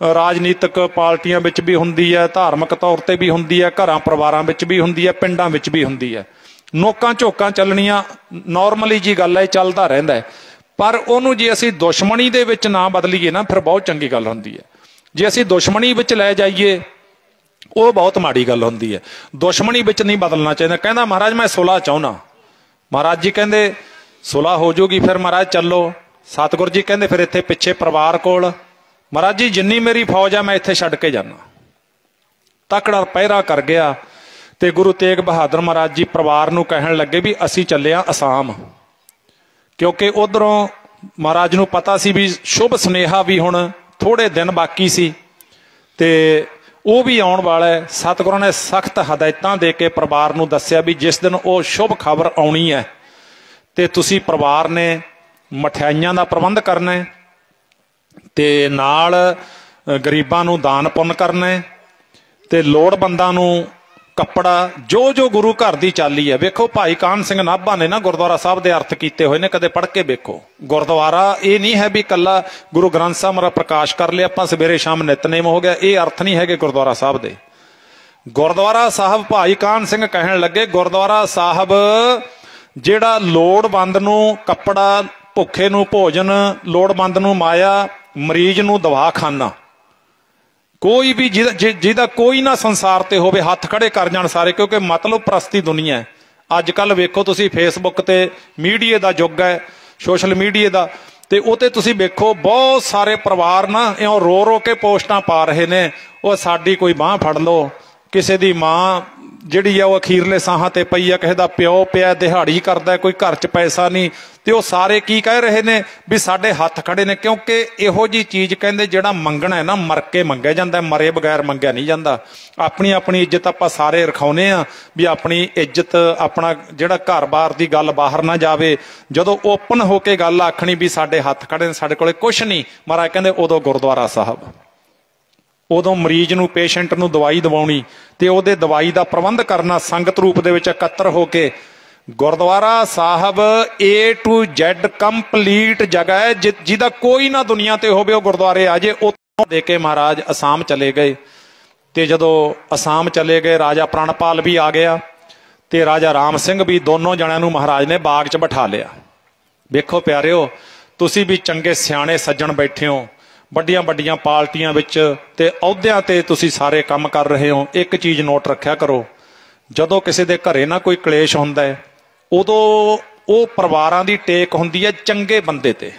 राजनीतिक पार्टियां विच भी हुंदी है, धार्मिक तौर ते भी हुंदी है, घरां परिवारां विच भी हुंदी है, पिंडां विच भी हुंदी है। नोकां झोकां चलणियां नॉर्मली जी गल है, चलदा रहिंदा है। पर ਉਹਨੂੰ ਜੇ ਅਸੀਂ ਦੁਸ਼ਮਣੀ ਦੇ ਵਿੱਚ ਨਾ ਬਦਲੀਏ ਨਾ ਫਿਰ ਬਹੁਤ ਚੰਗੀ ਗੱਲ ਹੁੰਦੀ ਹੈ। ਜੇ ਅਸੀਂ ਦੁਸ਼ਮਣੀ ਵਿੱਚ ਲੈ ਜਾਈਏ ਉਹ ਬਹੁਤ ਮਾੜੀ ਗੱਲ ਹੁੰਦੀ ਹੈ। ਦੁਸ਼ਮਣੀ ਵਿੱਚ ਨਹੀਂ ਬਦਲਣਾ ਚਾਹੀਦਾ। ਕਹਿੰਦਾ ਮਹਾਰਾਜ ਮੈਂ ਸੁਲ੍ਹਾ ਚਾਹੁੰਦਾ। ਮਹਾਰਾਜ ਜੀ ਕਹਿੰਦੇ ਸੁਲ੍ਹਾ ਹੋ ਜਾਊਗੀ। ਫਿਰ ਮਹਾਰਾਜ ਚੱਲੋ। ਸਤਿਗੁਰੂ ਜੀ ਕਹਿੰਦੇ ਫਿਰ ਇੱਥੇ ਪਿੱਛੇ ਪਰਿਵਾਰ ਕੋਲ ਮਹਾਰਾਜ ਜੀ ਜਿੰਨੀ ਮੇਰੀ ਫੌਜ ਆ ਮੈਂ ਇੱਥੇ ਛੱਡ ਕੇ ਜਾਣਾ। ਤਕੜਾ ਪਹਿਰਾ ਕਰ ਗਿਆ ਤੇ ਗੁਰੂ ਤੇਗ ਬਹਾਦਰ ਮਹਾਰਾਜ ਜੀ ਪਰਿਵਾਰ ਨੂੰ ਕਹਿਣ ਲੱਗੇ ਵੀ ਅਸੀਂ ਚੱਲੇ ਆ ਅਸਾਮ, ਕਿਉਂਕਿ ਉਧਰੋਂ ਮਹਾਰਾਜ ਨੂੰ ਪਤਾ ਸੀ ਵੀ ਸ਼ੁਭ ਸੁਨੇਹਾ ਵੀ ਹੁਣ ਥੋੜੇ ਦਿਨ ਬਾਕੀ ਸੀ ਤੇ ਉਹ ਵੀ ਆਉਣ ਵਾਲਾ ਹੈ। ਸਤਿਗੁਰਾਂ ਨੇ ਸਖਤ ਹਦਾਇਤਾਂ ਦੇ ਕੇ ਪਰਿਵਾਰ ਨੂੰ ਦੱਸਿਆ ਵੀ ਜਿਸ ਦਿਨ ਉਹ ਸ਼ੁਭ ਖਬਰ ਆਉਣੀ ਹੈ ਤੇ ਤੁਸੀਂ ਪਰਿਵਾਰ ਨੇ ਮਠਿਆਈਆਂ ਦਾ ਪ੍ਰਬੰਧ ਕਰਨਾ ਹੈ ਤੇ ਨਾਲ ਗਰੀਬਾਂ ਨੂੰ ਦਾਨ ਪੁੰਨ ਕਰਨਾ ਹੈ ਤੇ ਲੋੜਵੰਦਾਂ ਨੂੰ ਕੱਪੜਾ ਜੋ ਜੋ ਗੁਰੂ ਘਰ ਦੀ ਚਾਲੀ ਹੈ। ਵੇਖੋ ਭਾਈ ਕਾਹਨ ਸਿੰਘ ਨਾਭਾ ਨੇ ਨਾ ਗੁਰਦੁਆਰਾ ਸਾਹਿਬ ਦੇ ਅਰਥ ਕੀਤੇ ਹੋਏ ਨੇ, ਕਦੇ ਪੜ੍ਹ ਕੇ ਵੇਖੋ। ਗੁਰਦੁਆਰਾ ਇਹ ਨਹੀਂ ਹੈ ਵੀ ਇਕੱਲਾ ਗੁਰੂ ਗ੍ਰੰਥ ਸਾਹਿਬ ਦਾ ਪ੍ਰਕਾਸ਼ ਕਰ ਲਿਆ ਆਪਾਂ ਸਵੇਰੇ ਸ਼ਾਮ ਨਿਤਨੇਮ ਹੋ ਗਿਆ, ਇਹ ਅਰਥ ਨਹੀਂ ਹੈਗੇ ਗੁਰਦੁਆਰਾ ਸਾਹਿਬ ਦੇ। ਗੁਰਦੁਆਰਾ ਸਾਹਿਬ ਭਾਈ ਕਾਹਨ ਸਿੰਘ ਕਹਿਣ ਲੱਗੇ ਗੁਰਦੁਆਰਾ ਸਾਹਿਬ ਜਿਹੜਾ ਲੋੜਵੰਦ ਨੂੰ ਕੱਪੜਾ, ਭੁੱਖੇ ਨੂੰ ਭੋਜਨ, ਲੋੜਵੰਦ ਨੂੰ ਮਾਇਆ, ਮਰੀਜ਼ ਨੂੰ ਦਵਾਖਾਨਾ, ਕੋਈ ਵੀ ਜਿਹਦਾ ਕੋਈ ਨਾ ਸੰਸਾਰ ਤੇ ਹੋਵੇ ਹੱਥ ਖੜੇ ਕਰ ਜਾਣ ਸਾਰੇ, ਕਿਉਂਕਿ ਮਤਲਬ ਪ੍ਰਸਤੀ ਦੁਨੀਆ ਹੈ। ਅੱਜ ਕੱਲ ਵੇਖੋ ਤੁਸੀਂ ਫੇਸਬੁੱਕ ਤੇ ਮੀਡੀਆ ਦਾ ਯੁੱਗ ਹੈ, ਸੋਸ਼ਲ ਮੀਡੀਆ ਦਾ, ਤੇ ਉਹ ਤੇ ਤੁਸੀਂ ਵੇਖੋ ਬਹੁਤ ਸਾਰੇ ਪਰਿਵਾਰ ਨਾ ਇਉਂ ਰੋ ਰੋ ਕੇ ਪੋਸਟਾਂ ਪਾ ਰਹੇ ਨੇ, ਉਹ ਸਾਡੀ ਕੋਈ ਬਾਂਹ ਫੜ ਲਓ। ਕਿਸੇ ਦੀ ਮਾਂ ਜਿਹੜੀ ਆ ਉਹ ਅਖੀਰਲੇ ਸਾਹਾਂ ਤੇ ਪਈ ਆ, ਕਿਸੇ ਦਾ ਪਿਓ ਪਿਆ ਦਿਹਾੜੀ ਕਰਦਾ, ਕੋਈ ਘਰ 'ਚ ਪੈਸਾ ਨਹੀਂ, ਤੇ ਉਹ ਸਾਰੇ ਕੀ ਕਹਿ ਰਹੇ ਨੇ ਵੀ ਸਾਡੇ ਹੱਥ ਖੜੇ ਨੇ। ਕਿਉਂਕਿ ਇਹੋ ਜੀ ਚੀਜ਼ ਕਹਿੰਦੇ ਜਿਹੜਾ ਮੰਗਣਾ ਹੈ ਨਾ ਮਰ ਕੇ ਮੰਗਿਆ ਜਾਂਦਾ, ਮਰੇ ਬਗੈਰ ਮੰਗਿਆ ਨਹੀਂ ਜਾਂਦਾ। ਆਪਣੀ ਆਪਣੀ ਇੱਜ਼ਤ ਆਪਾਂ ਸਾਰੇ ਰਖਾਉਨੇ ਆ ਵੀ ਆਪਣੀ ਇੱਜ਼ਤ, ਆਪਣਾ ਜਿਹੜਾ ਘਰ-ਬਾਰ ਦੀ ਗੱਲ ਬਾਹਰ ਨਾ ਜਾਵੇ। ਜਦੋਂ ਓਪਨ ਹੋ ਕੇ ਗੱਲ ਆਖਣੀ ਵੀ ਸਾਡੇ ਹੱਥ ਖੜੇ ਨੇ, ਸਾਡੇ ਕੋਲੇ ਕੁਛ ਨਹੀਂ, ਮਹਾਰਾਜ ਕਹਿੰਦੇ ਉਦੋਂ ਗੁਰਦੁਆਰਾ ਸਾਹਿਬ, ਉਦੋਂ ਮਰੀਜ਼ ਨੂੰ, ਪੇਸ਼ੈਂਟ ਨੂੰ ਦਵਾਈ ਦਵਾਉਣੀ ਤੇ ਉਹਦੇ ਦਵਾਈ ਦਾ ਪ੍ਰਬੰਧ ਕਰਨਾ ਸੰਗਤ ਰੂਪ ਦੇ ਵਿੱਚ ਇਕੱਤਰ ਹੋ ਕੇ। ਗੁਰਦੁਆਰਾ ਸਾਹਿਬ A to Z ਕੰਪਲੀਟ ਜਗ੍ਹਾ ਹੈ, ਜਿਹਦਾ ਕੋਈ ਨਾ ਦੁਨੀਆ ਤੇ ਹੋਵੇ ਉਹ ਗੁਰਦੁਆਰੇ ਆ ਜੇ। ਉੱਥੋਂ ਦੇ ਕੇ ਮਹਾਰਾਜ ਅਸਾਮ ਚਲੇ ਗਏ ਤੇ ਜਦੋਂ ਅਸਾਮ ਚਲੇ ਗਏ ਰਾਜਾ ਪ੍ਰਣਪਾਲ ਵੀ ਆ ਗਿਆ ਤੇ ਰਾਜਾ ਰਾਮ ਸਿੰਘ ਵੀ, ਦੋਨੋਂ ਜਣਿਆਂ ਨੂੰ ਮਹਾਰਾਜ ਨੇ ਬਾਗ 'ਚ ਬਿਠਾ ਲਿਆ। ਵੇਖੋ ਪਿਆਰਿਓ, ਤੁਸੀਂ ਵੀ ਚੰਗੇ ਸਿਆਣੇ ਸੱਜਣ ਬੈਠੇ ਹੋ ਵੱਡੀਆਂ ਵੱਡੀਆਂ ਪਾਰਟੀਆਂ ਵਿੱਚ ਤੇ ਅਹੁਦਿਆਂ ਤੇ ਤੁਸੀਂ ਸਾਰੇ ਕੰਮ ਕਰ ਰਹੇ ਹੋ। ਇੱਕ ਚੀਜ਼ ਨੋਟ ਰੱਖਿਆ ਕਰੋ, ਜਦੋਂ ਕਿਸੇ ਦੇ ਘਰੇ ਨਾ ਕੋਈ ਕਲੇਸ਼ ਹੁੰਦਾ ਹੈ ਉਦੋਂ ਉਹ ਪਰਿਵਾਰਾਂ ਦੀ ਟੇਕ ਹੁੰਦੀ ਹੈ ਚੰਗੇ ਬੰਦੇ ਤੇ,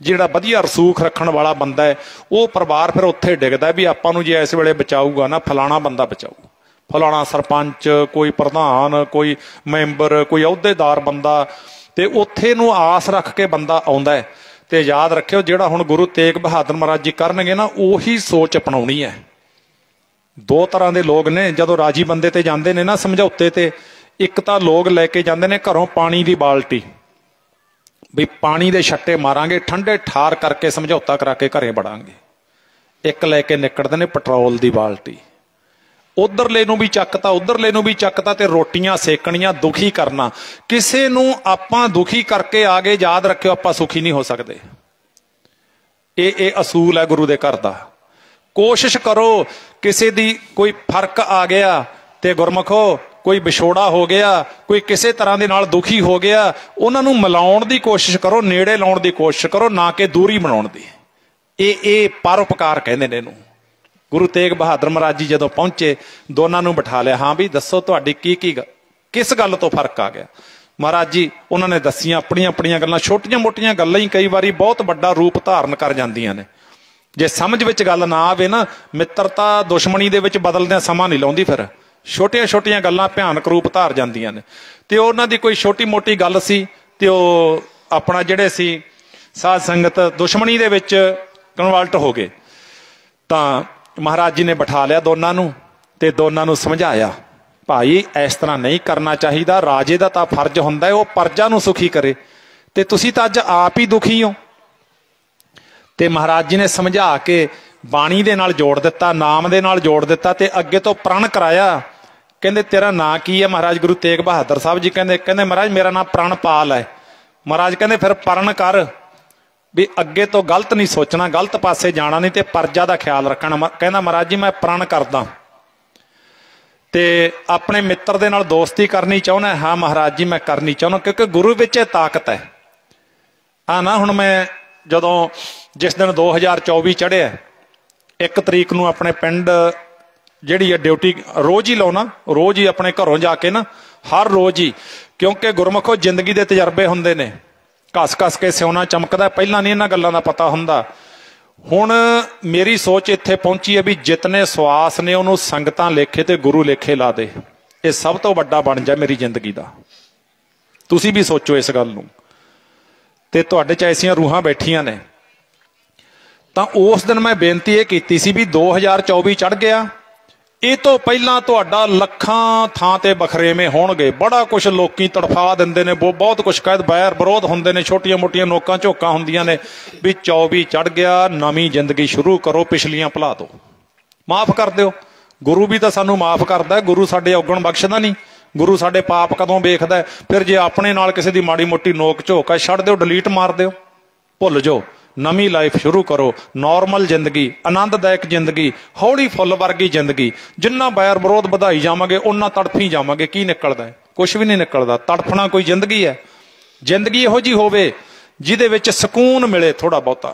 ਜਿਹੜਾ ਵਧੀਆ ਰਸੂਖ ਰੱਖਣ ਵਾਲਾ ਬੰਦਾ ਹੈ। ਉਹ ਪਰਿਵਾਰ ਫਿਰ ਉੱਥੇ ਡਿੱਗਦਾ ਵੀ ਆਪਾਂ ਨੂੰ ਜੇ ਇਸ ਵੇਲੇ ਬਚਾਊਗਾ ਨਾ ਫਲਾਣਾ ਬੰਦਾ ਬਚਾਊ, ਫਲਾਣਾ ਸਰਪੰਚ, ਕੋਈ ਪ੍ਰਧਾਨ, ਕੋਈ ਮੈਂਬਰ, ਕੋਈ ਅਹੁਦੇਦਾਰ ਬੰਦਾ, ਤੇ ਉੱਥੇ ਨੂੰ ਆਸ ਰੱਖ ਕੇ ਬੰਦਾ ਆਉਂਦਾ ਹੈ। ਤੇ ਯਾਦ ਰੱਖਿਓ ਜਿਹੜਾ ਹੁਣ ਗੁਰੂ ਤੇਗ ਬਹਾਦਰ ਮਹਾਰਾਜ ਜੀ ਕਰਨਗੇ ਨਾ ਉਹੀ ਸੋਚ ਅਪਣਾਉਣੀ ਹੈ। ਦੋ ਤਰ੍ਹਾਂ ਦੇ ਲੋਕ ਨੇ ਜਦੋਂ ਰਾਜੀ ਬੰਦੇ ਤੇ ਜਾਂਦੇ ਨੇ ਨਾ ਸਮਝੌਤੇ ਤੇ। ਇੱਕ ਤਾਂ ਲੋਕ ਲੈ ਕੇ ਜਾਂਦੇ ਨੇ ਘਰੋਂ ਪਾਣੀ ਦੀ ਬਾਲਟੀ, ਵੀ ਪਾਣੀ ਦੇ ਛੱਟੇ ਮਾਰਾਂਗੇ, ਠੰਡੇ ਠਾਰ ਕਰਕੇ ਸਮਝੌਤਾ ਕਰਾ ਕੇ ਘਰੇ ਵੜਾਂਗੇ। ਇੱਕ ਲੈ ਕੇ ਨਿਕਲਦੇ ਨੇ ਪੈਟਰੋਲ ਦੀ ਬਾਲਟੀ, ਉਧਰਲੇ ਨੂੰ ਵੀ ਚੱਕਤਾ, ਉਧਰਲੇ ਨੂੰ ਵੀ ਚੱਕਤਾ, ਤੇ ਰੋਟੀਆਂ ਸੇਕਣੀਆਂ, ਦੁਖੀ ਕਰਨਾ। ਕਿਸੇ ਨੂੰ ਆਪਾਂ ਦੁਖੀ ਕਰਕੇ ਆ ਗਏ, ਯਾਦ ਰੱਖਿਓ ਆਪਾਂ ਸੁਖੀ ਨਹੀਂ ਹੋ ਸਕਦੇ। ਇਹ ਅਸੂਲ ਹੈ ਗੁਰੂ ਦੇ ਘਰ ਦਾ। ਕੋਸ਼ਿਸ਼ ਕਰੋ ਕਿਸੇ ਦੀ ਕੋਈ ਫਰਕ ਆ ਗਿਆ ਤੇ ਗੁਰਮਖੋ ਕੋਈ ਵਿਛੋੜਾ ਹੋ ਗਿਆ, ਕੋਈ ਕਿਸੇ ਤਰ੍ਹਾਂ ਦੇ ਨਾਲ ਦੁਖੀ ਹੋ ਗਿਆ, ਉਹਨਾਂ ਨੂੰ ਮਿਲਾਉਣ ਦੀ ਕੋਸ਼ਿਸ਼ ਕਰੋ, ਨੇੜੇ ਲਾਉਣ ਦੀ ਕੋਸ਼ਿਸ਼ ਕਰੋ, ਨਾ ਕਿ ਦੂਰੀ ਬਣਾਉਣ ਦੀ। ਇਹ ਪਰਉਪਕਾਰ ਕਹਿੰਦੇ ਨੇ ਇਹਨੂੰ। ਗੁਰੂ ਤੇਗ ਬਹਾਦਰ ਮਹਾਰਾਜ ਜੀ ਜਦੋਂ ਪਹੁੰਚੇ ਦੋਨਾਂ ਨੂੰ ਬਿਠਾ ਲਿਆ। ਹਾਂ ਵੀ ਦੱਸੋ ਤੁਹਾਡੀ ਕਿਸ ਗੱਲ ਤੋਂ ਫਰਕ ਆ ਗਿਆ। ਮਹਾਰਾਜ ਜੀ ਉਹਨਾਂ ਨੇ ਦੱਸੀਆਂ ਆਪਣੀਆਂ ਆਪਣੀਆਂ ਗੱਲਾਂ। ਛੋਟੀਆਂ ਮੋਟੀਆਂ ਗੱਲਾਂ ਹੀ ਕਈ ਵਾਰੀ ਬਹੁਤ ਵੱਡਾ ਰੂਪ ਧਾਰਨ ਕਰ ਜਾਂਦੀਆਂ ਨੇ। ਜੇ ਸਮਝ ਵਿੱਚ ਗੱਲ ਨਾ ਆਵੇ ਨਾ, ਮਿੱਤਰਤਾ ਦੁਸ਼ਮਣੀ ਦੇ ਵਿੱਚ ਬਦਲਦਿਆਂ ਸਮਾਂ ਨਹੀਂ ਲਾਉਂਦੀ। ਫਿਰ ਛੋਟੀਆਂ ਛੋਟੀਆਂ ਗੱਲਾਂ ਭਿਆਨਕ ਰੂਪ ਧਾਰ ਜਾਂਦੀਆਂ ਨੇ। ਤੇ ਉਹਨਾਂ ਦੀ ਕੋਈ ਛੋਟੀ ਮੋਟੀ ਗੱਲ ਸੀ ਤੇ ਉਹ ਆਪਣਾ ਜਿਹੜੇ ਸੀ ਸਾਧ ਸੰਗਤ ਦੁਸ਼ਮਣੀ ਦੇ ਵਿੱਚ ਕਨਵਰਟ ਹੋ ਗਏ। ਤਾਂ ਮਹਾਰਾਜ ਜੀ ਨੇ ਬਿਠਾ ਲਿਆ ਦੋਨਾਂ ਨੂੰ ਤੇ ਦੋਨਾਂ ਨੂੰ ਸਮਝਾਇਆ, ਭਾਈ ਇਸ ਤਰ੍ਹਾਂ ਨਹੀਂ ਕਰਨਾ ਚਾਹੀਦਾ। ਰਾਜੇ ਦਾ ਤਾਂ ਫਰਜ਼ ਹੁੰਦਾ ਹੈ ਉਹ ਪ੍ਰਜਾ ਨੂੰ ਸੁਖੀ ਕਰੇ, ਤੇ ਤੁਸੀਂ ਤਾਂ ਅੱਜ ਆਪ ਹੀ ਦੁਖੀ ਹੋ। ਤੇ ਮਹਾਰਾਜ ਜੀ ਨੇ ਸਮਝਾ ਕੇ ਬਾਣੀ ਦੇ ਨਾਲ ਜੋੜ ਦਿੱਤਾ, ਨਾਮ ਦੇ ਨਾਲ ਜੋੜ ਦਿੱਤਾ, ਤੇ ਅੱਗੇ ਤੋਂ ਪ੍ਰਣ ਕਰਾਇਆ। ਕਹਿੰਦੇ ਤੇਰਾ ਨਾਂ ਕੀ ਹੈ? ਮਹਾਰਾਜ ਗੁਰੂ ਤੇਗ ਬਹਾਦਰ ਸਾਹਿਬ ਜੀ ਕਹਿੰਦੇ ਮਹਾਰਾਜ ਮੇਰਾ ਨਾਂ ਪ੍ਰਣਪਾਲ ਹੈ। ਮਹਾਰਾਜ ਕਹਿੰਦੇ ਫਿਰ ਪ੍ਰਣ ਕਰ ਵੀ ਅੱਗੇ ਤੋਂ ਗਲਤ ਨਹੀਂ ਸੋਚਣਾ, ਗਲਤ ਪਾਸੇ ਜਾਣਾ ਨਹੀਂ, ਤੇ ਪ੍ਰਜਾ ਦਾ ਖਿਆਲ ਰੱਖਣਾ। ਕਹਿੰਦਾ ਮਹਾਰਾਜ ਜੀ ਮੈਂ ਪ੍ਰਣ ਕਰਦਾ। ਤੇ ਆਪਣੇ ਮਿੱਤਰ ਦੇ ਨਾਲ ਦੋਸਤੀ ਕਰਨੀ ਚਾਹੁੰਦਾ? ਹਾਂ ਮਹਾਰਾਜ ਜੀ ਮੈਂ ਕਰਨੀ ਚਾਹੁੰਦਾ, ਕਿਉਂਕਿ ਗੁਰੂ ਵਿੱਚ ਇਹ ਤਾਕਤ ਹੈ। ਆ ਨਾ ਹੁਣ मैं ਜਦੋਂ जिस दिन 2024 चढ़िया 1 तरीक ਨੂੰ अपने पिंड ਜਿਹੜੀ ड्यूटी रोज ही लाउना, रोज ही अपने घरों जाके ना, हर रोज ही, क्योंकि गुरमुखो जिंदगी के तजर्बे होंदे ने, घस घस के सिउना चमकदा, पहला नहीं इन्हां गल्लां दा पता हुंदा। हुण मेरी सोच इत्थे पहुंची है भी जितने सवास ने उन्होंने संगतां लेखे ते गुरु लेखे ला दे, ये सब तो वड्डा बन जाए मेरी जिंदगी का। तुसीं भी सोचो इस गल नूं, ते तुहाडे च ऐसियां रूहां बैठियां ने। तां उस दिन मैं बेनती ये कीती सी भी 2024 चढ़ गया, ये तो पहला तुहाडा लखां थां ते बखरेवें होणगे, बड़ा कुछ लोकी तड़फा दिंदे ने, बहुत कुछ कहद बैर विरोध हुंदे ने, छोटियां मोटियां नोकां झोकां हुंदियां ने भी 24 चढ़ गया, नवीं जिंदगी शुरू करो, पिछलियां भुला दो, माफ कर दिओ। गुरु भी तो सानू माफ करदा है, गुरु साडे औगण बख्शदा नहीं, गुरु साडे पाप कदों वेखदा है। फिर जे अपने नाल किसी दी माड़ी मोटी नोक झोक है, छड्ड दिओ, डिलीट मार दिओ, भुल जाओ, नवी लाइफ शुरू करो, नॉर्मल जिंदगी, आनंददायक जिंदगी, हौली फुल वर्गी जिंदगी। जिन्ना बैर विरोध ਵਧਾਈ जावांगे उन्ना तड़फी जावांगे। की निकलदा है? कुछ भी नहीं निकलदा। तड़फना कोई जिंदगी है? जिंदगी इहो जी होवे जिहदे विच सकून मिले थोड़ा बहुता।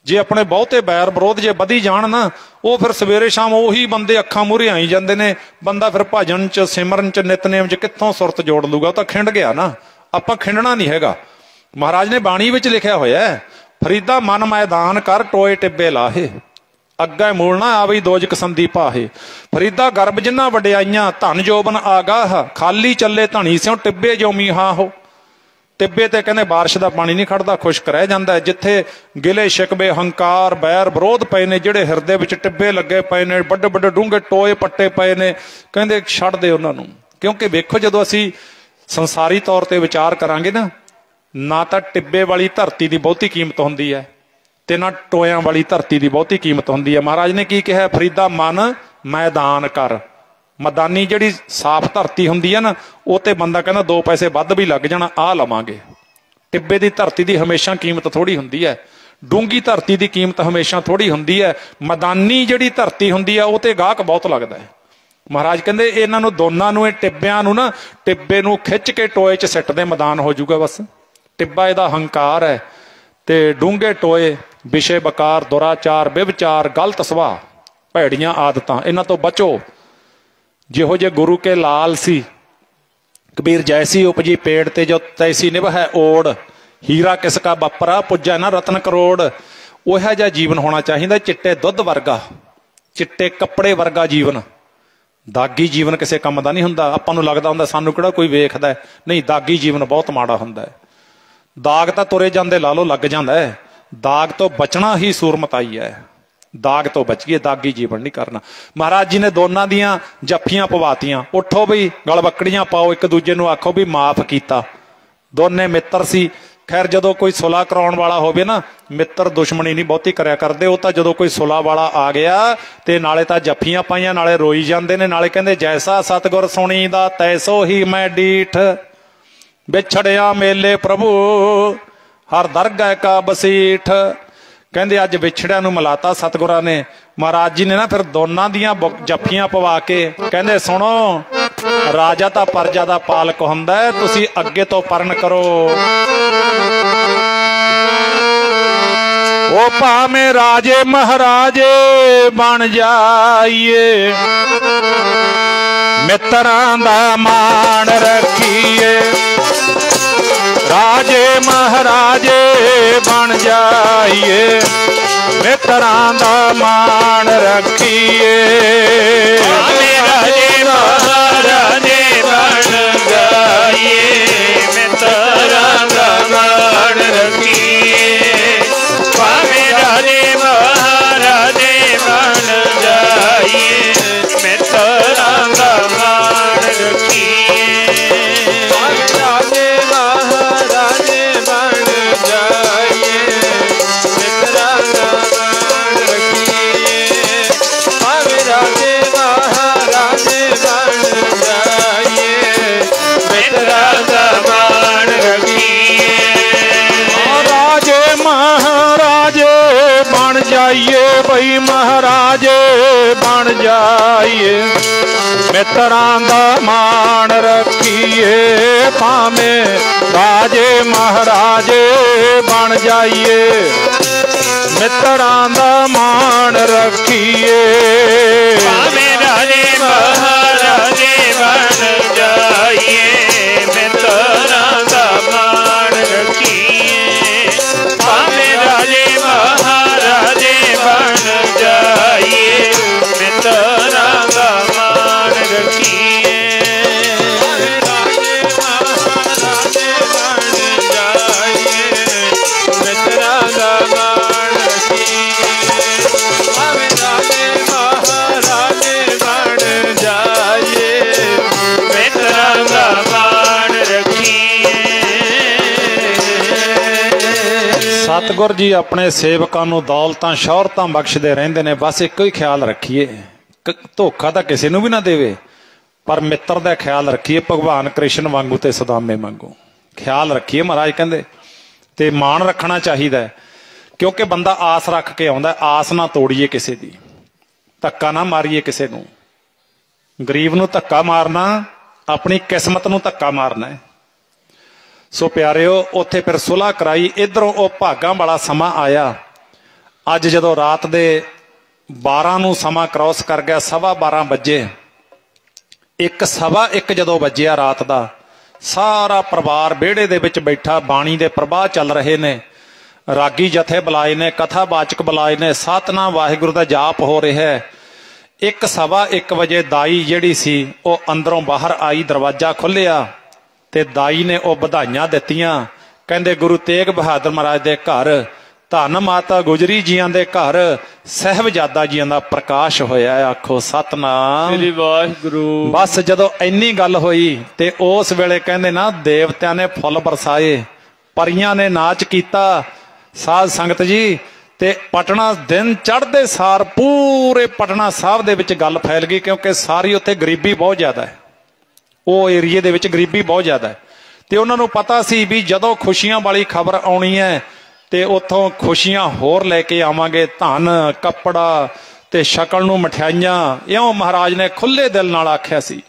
जे अपने बहुते बैर विरोध जे वधी जाण ना, वो फिर सवेरे शाम उही बंदे अखां मूहरे आई जांदे ने, बंदा फिर भजन च सिमरन च नितनेम च कित्थों सुरत जोड़ लूगा? तां खिंड गया ना। आपां खिंडना नहीं हैगा। महाराज ने बाणी विच लिखिया होया है, फरीदा मन मैदान कर टोए टिब्बे लाहे, अग्गे मूल ना आवई दोजक संदी पाहे। फरीदा गर्भ जिन्ना वड्याइयां धन जोबन आगाह, खाली चले धनी स्यों टिब्बे जो मीहा हो। टिब्बे ते कहने बारिश का पानी नहीं खड़दा, खुश्क रह जांदा है। जिथे गिले शिकवे हंकार बैर विरोध पे ने, जिहड़े हिरदे विच टिब्बे लगे पे ने, बड़े बड़े डूंगे टोए पट्टे पे ने, कहंदे छड्ड दे उन्हां नूं। क्योंकि वेखो जदों असीं संसारी तौर ते विचार करांगे ना, ना तो टिब्बे वाली धरती की बहुती कीमत होंदी है ते ना टोयां वाली धरती की बहुती कीमत होंदी है। महाराज ने की कहा? फरीदा मन मैदान कर। मैदानी जिहड़ी साफ धरती हुंदी है ना, वो ते बंदा कहना 2 पैसे वध भी लग जाना आ लवांगे। टिब्बे की धरती की हमेशा कीमत थोड़ी हुंदी है, डूंगी धरती की कीमत हमेशा थोड़ी हुंदी है। मैदानी जिहड़ी धरती हुंदी है, वो ते गाहक बहुत लगदा है। महाराज कहंदे इन्हां नूं दोनां नूं, टिब्बियां नूं ना, टिब्बे नूं खिच के टोए च सिੱਟ दे, मैदान हो जाऊगा बस। टिब्बा इहदा हंकार है ते डूंगे टोए विषय बकार दुराचार व्यभिचार गलत सुभाव भैड़ियां आदतां, इन्हां तो बचो। जिहो जे गुरु के लाल सी, कबीर जैसी उपजी पेड़ ते जो तैसी निभै ओड़, हीरा किसका बपरा पुज्जा ना रतन करोड़। ओहा जिहा जीवन होना चाहिए, चिट्टे दुध वर्गा, चिट्टे कपड़े वर्गा जीवन। दागी जीवन किसी काम का नहीं हुंदा। आपां नूं लगदा हुंदा सानूं किहड़ा कोई वेखदा है, नहीं, दागी जीवन बहुत माड़ा हुंदा है। दाग तो तुरे जांदे ला लो लग जांदा है, दाग तो बचना ही सूरमताई है। दाग तो बचिए, दागी जीवन नहीं करना। महाराज जी ने दोनों दियां जफ्फियां पवातियां, उठो भी गलबकड़ियां पाओ, एक दूजे नूं आखो भी माफ कीता। दोने मित्र सी। खैर जदों कोई सुलह कराउण वाला होवे ना, मित्र दुश्मनी नहीं बहुती करया करदे। वो तां जदों कोई सुलह वाला आ गया ते नाले तां जफ्फियां पाईयां, नाले रोई जांदे ने, नाले कहंदे जैसा सतगुर सुणीदा तैसो ही मैं डीठ, बिछड़िया मेले प्रभु हर दरगाह का बसीठ। कहंदे अज विछड़िया नूं मिलाता सतगुरां ने। महाराज जी ने ना फिर दोनां दियां जफ्फियां पवा के कहंदे सुनो, राजा तां प्रजा दा पालक हुंदा है, तुसीं अगे तो परण करो। ओ भावें राजे महाराजे बन जाइए, मित्रां दा मान रखिए। राजे महाराजे बन जाइए, मित्रां दा मान रखिए। राजे महाराजे बन जाइए, मित्रां दा मान रखिए। राजे महाराजे बन जाइए, मित्रां दा मान रखिए। राजे महाराजे बन जाइए, मित्रां दा मान रखिए। राजे महाराजे बन जाइए, मित्रां दा मान रखिए। राजे महाराजे बन जाइए, भाई महाराजे बन जाइए, ਮਿੱਤਰਾਂ ਦਾ ਮਾਣ ਰੱਖੀਏ, ਭਾਵੇਂ ਰਾਜੇ ਮਹਾਰਾਜੇ ਬਣ ਜਾਈਏ। ਮਿੱਤਰਾਂ ਦਾ ਮਾਣ ਰੱਖੀਏ, ਭਾਵੇਂ ਰਾਜੇ ਮਹਾਰਾਜੇ ਬਣ ਜਾਈਏ। ਮਿੱਤਰਾਂ ਦਾ ਮਾਣ ਰੱਖੀਏ, ਭਾਵੇਂ ਰਾਜੇ ਮਹਾਰਾਜੇ ਬਣ ਜਾਈਏ। ਮਿੱਤਰਾਂ ਦਾ ਮਾਣ ਰੱਖੀਏ, ਭਾਵੇਂ ਰਾਜੇ ਮਹਾਰਾਜੇ ਬਣ ਜਾਈਏ। ਮਿੱਤਰਾਂ ਦਾ ਮਾਣ ਰੱਖੀਏ, ਭਾਵੇਂ ਰਾਜੇ ਮਹਾਰਾਜੇ ਬਣ ਜਾਈਏ। ਮਿੱਤਰਾਂ ਦਾ ਮਾਣ ਰੱਖੀਏ। ਸਤਿਗੁਰ ਜੀ ਆਪਣੇ ਸੇਵਕਾਂ ਨੂੰ ਦੌਲਤਾਂ ਸ਼ੌਹਰਤਾਂ ਬਖਸ਼ਦੇ ਰਹਿੰਦੇ ਨੇ। ਬਸ ਇੱਕੋ ਹੀ ਖਿਆਲ ਰੱਖੀਏ, ਧੋਖਾ ਤਾਂ ਕਿਸੇ ਨੂੰ ਵੀ ਨਾ ਦੇਵੇ, ਪਰ ਮਿੱਤਰ ਦਾ ਖਿਆਲ ਰੱਖੀਏ। ਭਗਵਾਨ ਕ੍ਰਿਸ਼ਨ ਵਾਂਗੂ ਤੇ ਸੁਦਾਮੇ ਵਾਂਗੂ ਖਿਆਲ ਰੱਖੀਏ ਮਹਾਰਾਜ ਕਹਿੰਦੇ। ਤੇ ਮਾਣ ਰੱਖਣਾ ਚਾਹੀਦਾ ਹੈ, ਕਿਉਂਕਿ ਬੰਦਾ ਆਸ ਰੱਖ ਕੇ ਆਉਂਦਾ। ਆਸ ਨਾ ਤੋੜੀਏ ਕਿਸੇ ਦੀ, ਧੱਕਾ ਨਾ ਮਾਰੀਏ ਕਿਸੇ ਨੂੰ। ਗਰੀਬ ਨੂੰ ਧੱਕਾ ਮਾਰਨਾ ਆਪਣੀ ਕਿਸਮਤ ਨੂੰ ਧੱਕਾ ਮਾਰਨਾ ਹੈ। ਸੋ ਪਿਆਰਿਓ, ਉੱਥੇ ਫਿਰ ਸੁਲ੍ਹਾ ਕਰਾਈ। ਇਧਰੋਂ ਉਹ ਭਾਗਾਂ ਵਾਲਾ ਸਮਾਂ ਆਇਆ। ਅੱਜ ਜਦੋਂ ਰਾਤ ਦੇ 12 ਨੂੰ ਸਮਾਂ ਕ੍ਰੋਸ ਕਰ ਗਿਆ, 12:15 ਵਜੇ, 1:15 ਜਦੋਂ ਵੱਜਿਆ ਰਾਤ ਦਾ, ਸਾਰਾ ਪਰਿਵਾਰ ਵਿਹੜੇ ਦੇ ਵਿੱਚ ਬੈਠਾ। ਬਾਣੀ ਦੇ ਪ੍ਰਵਾਹ ਚੱਲ ਰਹੇ ਨੇ, ਰਾਗੀ ਜਥੇ ਬੁਲਾਏ ਨੇ, ਕਥਾਵਾਚਕ ਬੁਲਾਏ ਨੇ, ਸਤਿਨਾਮ ਵਾਹਿਗੁਰੂ ਦਾ ਜਾਪ ਹੋ ਰਿਹਾ ਹੈ। 1:15 ਵਜੇ ਦਾਈ ਜਿਹੜੀ ਸੀ ਉਹ ਅੰਦਰੋਂ ਬਾਹਰ ਆਈ, ਦਰਵਾਜ਼ਾ ਖੁੱਲਿਆ ਤੇ ਦਾਈ ਨੇ ਉਹ ਵਧਾਈਆਂ ਦਿੱਤੀਆਂ। ਕਹਿੰਦੇ ਗੁਰੂ ਤੇਗ ਬਹਾਦਰ ਮਹਾਰਾਜ ਦੇ ਘਰ, ਧੰਨ ਮਾਤਾ ਗੁਜਰੀ ਜੀਆਂ ਦੇ ਘਰ ਸਾਹਿਬਜ਼ਾਦਾ ਜੀਆਂ ਦਾ ਪ੍ਰਕਾਸ਼ ਹੋਇਆ। ਆਖੋ ਸਤਨਾਮ ਸ੍ਰੀ ਵਾਹਿਗੁਰੂ। ਬਸ ਜਦੋਂ ਇੰਨੀ ਗੱਲ ਹੋਈ ਤੇ ਉਸ ਵੇਲੇ ਕਹਿੰਦੇ ਨਾ, ਦੇਵਤਿਆਂ ਨੇ ਫੁੱਲ ਬਰਸਾਏ, ਪਰੀਆਂ ਨੇ ਨਾਚ ਕੀਤਾ, ਸਾਧ ਸੰਗਤ ਜੀ। ਤੇ ਪਟਨਾ ਦਿਨ ਚੜ੍ਹਦੇ ਸਾਰ ਪੂਰੇ ਪਟਨਾ ਸਾਹਿਬ ਦੇ ਵਿੱਚ ਗੱਲ ਫੈਲ ਗਈ, ਕਿਉਂਕਿ ਸਾਰੀ ਉੱਥੇ ਗਰੀਬੀ ਬਹੁਤ ਜ਼ਿਆਦਾ ਹੈ। ਉਹ ਏਰੀਏ ਦੇ ਵਿੱਚ ਗਰੀਬੀ ਬਹੁਤ ਜ਼ਿਆਦਾ ਹੈ। ਤੇ ਉਹਨਾਂ ਨੂੰ ਪਤਾ ਸੀ ਵੀ ਜਦੋਂ ਖੁਸ਼ੀਆਂ ਵਾਲੀ ਖਬਰ ਆਉਣੀ ਹੈ ਤੇ ਉੱਥੋਂ ਖੁਸ਼ੀਆਂ ਹੋਰ ਲੈ ਕੇ ਆਵਾਂਗੇ, ਧਨ ਕੱਪੜਾ ਤੇ ਸ਼ਕਲ ਨੂੰ ਮਠਿਆਈਆਂ। ਇਉਂ ਮਹਾਰਾਜ ਨੇ ਖੁੱਲੇ ਦਿਲ ਨਾਲ ਆਖਿਆ ਸੀ।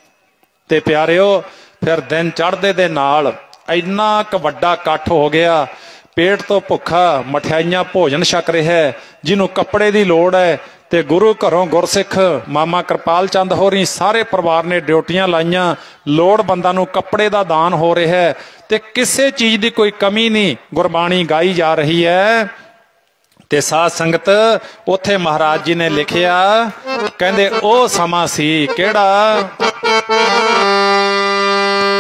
ਤੇ ਪਿਆਰਿਓ, ਫਿਰ ਦਿਨ ਚੜ੍ਹਦੇ ਦੇ ਨਾਲ ਇੰਨਾ ਕੁ ਵੱਡਾ ਇਕੱਠ ਹੋ ਗਿਆ। ਪੇਟ ਤੋਂ ਭੁੱਖਾ ਮਠਿਆਈਆਂ ਭੋਜਨ ਛਕ ਰਿਹਾ, ਜਿਹਨੂੰ ਕੱਪੜੇ ਦੀ ਲੋੜ ਹੈ। ਤੇ ਗੁਰੂ ਘਰੋਂ ਗੁਰਸਿੱਖ ਮਾਮਾ ਕਿਰਪਾਲ ਚੰਦ ਹੋਰੀ ਸਾਰੇ ਪਰਿਵਾਰ ਨੇ ਡਿਊਟੀਆਂ ਲਾਈਆਂ। ਲੋੜਵੰਦਾਂ ਨੂੰ ਕੱਪੜੇ ਦਾ ਦਾਨ ਹੋ ਰਿਹਾ ਹੈ ਤੇ ਕਿਸੇ ਚੀਜ਼ ਦੀ ਕੋਈ ਕਮੀ ਨਹੀਂ। ਗੁਰਬਾਣੀ ਗਾਈ ਜਾ ਰਹੀ ਹੈ। ਤੇ ਸਾਧ ਸੰਗਤ, ਉੱਥੇ ਮਹਾਰਾਜ ਜੀ ਨੇ ਲਿਖਿਆ, ਕਹਿੰਦੇ ਉਹ ਸਮਾਂ ਸੀ ਕਿਹੜਾ,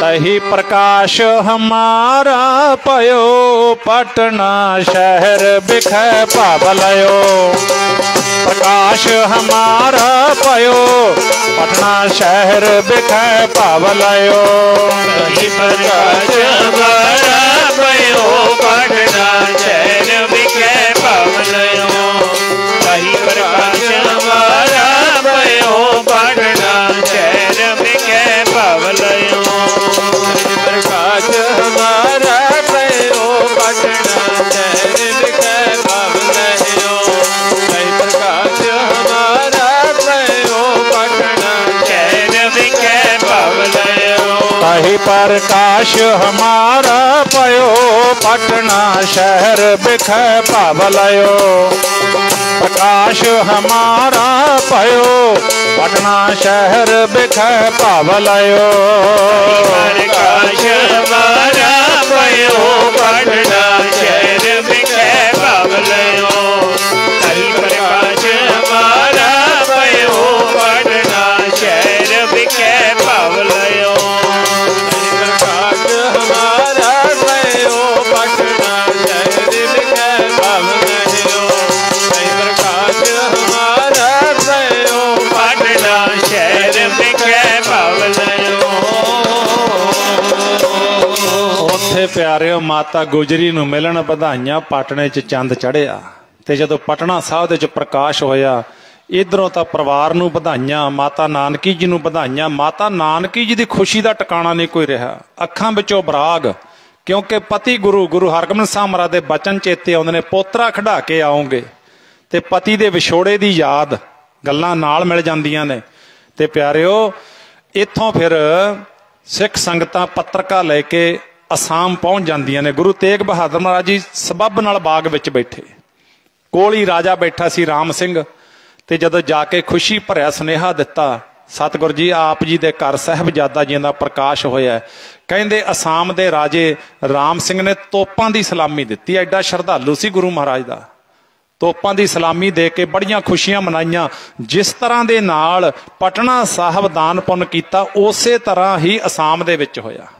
ਤਹੀ ਪ੍ਰਕਾਸ਼ ਹਮਾਰਾ ਪਇਓ, ਪਟਨਾ ਸ਼ਹਿਰ ਬਿਖੈ ਭਵ ਲਇਓ। ਪ੍ਰਕਾਸ਼ ਹਮਾਰਾ ਪਇਓ, ਪਟਨਾ ਸ਼ਹਿਰ ਬਿਖੈ ਭਵ ਲਇਓ। ਤਹੀ ਪ੍ਰਕਾਸ਼ ਹਮਾਰਾ ਪਇਓ, ਪਟਨਾ ਸ਼ਹਿਰ ਬਿਖੈ ਭਵ ਲਇਓ। ਤਹੀ ਪ੍ਰਕਾਸ਼ ਹਮਾਰਾ ਪਇਓ, ਪਟਨਾ ਸ਼ਹਿਰ ਬਿਖੈ ਭਵ ਲਇਓ। ਪ੍ਰਕਾਸ਼ ਹਮਾਰਾ ਪਇਓ, ਪਟਨਾ ਸ਼ਹਿਰ ਬਿਖੈ ਭਵ ਲਇਓ। ਤਹੀ ਪ੍ਰਕਾਸ਼ ਹਮਾਰਾ ਪਇਓ, ਪਟਨਾ ਸ਼ਹਿਰ ਬਿਖੈ ਭਵ ਲਇਓ। ਤਹੀ ਪ੍ਰਕਾਸ਼ ਹਮਾਰਾ ਪਇਓ, ਪਟਨਾ ਸ਼ਹਿਰ ਬਿਖੈ ਭਵ ਲਇਓ। ਪ੍ਰਕਾਸ਼ ਹਮਾਰਾ ਪਇਓ, ਪਟਨਾ ਸ਼ਹਿਰ ਬਿਖੈ ਭਵ ਲਇਓ। ਪ੍ਰਕਾਸ਼ ਹਮਾਰਾ ਪਇਓ, ਪਟਨਾ ਸ਼ਹਿਰ ਬਿਖੈ ਭਵ ਲਇਓ। ਤਹੀ ਪ੍ਰਕਾਸ਼ ਹਮਾਰਾ ਪਇਓ, ਪਟਨਾ ਸ਼ਹਿਰ ਬਿਖੈ ਭਵ ਲਇਓ। ਪ੍ਰਕਾਸ਼ ਹਮਾਰਾ ਪਇਓ, ਪਟਨਾ ਸ਼ਹਿਰ ਬਿਖੈ ਭਵ ਲਇਓ। ਤਹੀ ਪ੍ਰਕਾਸ਼ ਹਮਾਰਾ ਪਇਓ, ਪਟਨਾ ਸ਼ਹਿਰ ਬਿਖੈ ਭਵ ਲਇਓ। ਉੱਥੇ ਪਿਆਰਿਓ ਮਾਤਾ ਗੁਜਰੀ ਨੂੰ ਮਿਲਣ ਵਧਾਈਆਂ। ਪਟਨੇ 'ਚ ਚੰਦ ਚੜ੍ਹਿਆ ਤੇ ਜਦੋਂ ਪਟਨਾ ਸਾਹਿਬ ਦੇ ਵਿੱਚ ਪ੍ਰਕਾਸ਼ ਹੋਇਆ, ਇਧਰੋਂ ਤਾਂ ਪਰਿਵਾਰ ਨੂੰ ਵਧਾਈਆਂ, ਮਾਤਾ ਨਾਨਕੀ ਜੀ ਨੂੰ ਵਧਾਈਆਂ। ਮਾਤਾ ਨਾਨਕੀ ਜੀ ਦੀ ਖੁਸ਼ੀ ਦਾ ਟਿਕਾਣਾ ਨਹੀਂ ਕੋਈ ਰਿਹਾ। ਅੱਖਾਂ ਵਿੱਚੋਂ ਬਰਾਗ, ਕਿਉਂਕਿ ਪਤੀ ਗੁਰੂ ਹਰਗੋਬਿੰਦ ਸਾਹਿਬ ਮਹਾਰਾਜ ਦੇ ਬਚਨ ਚੇਤੇ ਆਉਂਦੇ ਨੇ, ਪੋਤਰਾ ਖੜਾ ਕੇ ਆਓਗੇ। ਤੇ ਪਤੀ ਦੇ ਵਿਛੋੜੇ ਦੀ ਯਾਦ, ਗੱਲਾਂ ਨਾਲ ਮਿਲ ਜਾਂਦੀਆਂ ਨੇ। ਤੇ ਪਿਆਰਿਓ, इत्थों फिर सिख संगतां पत्रिका लैके असाम पहुंच जांदियां ने। गुरु तेग बहादुर महाराज जी सबब नाल बाग विच बैठे, कोल ही राजा बैठा सी राम सिंह, ते जदों जाके खुशी भरिया सुनेहा दिता, सतगुर जी आप जी दे घर साहिबजादा जी दा प्रकाश होया। कहंदे असाम दे राजे राम सिंह ने तोपां दी सलामी दित्ती। एडा श्रद्धालु सी गुरु महाराज दा, तोपां दी सलामी दे के बड़ियां खुशियां मनाईयां। जिस तरह दे नाल पटना साहब दान पुन कीता, उसे तरह ही असाम दे विच होया।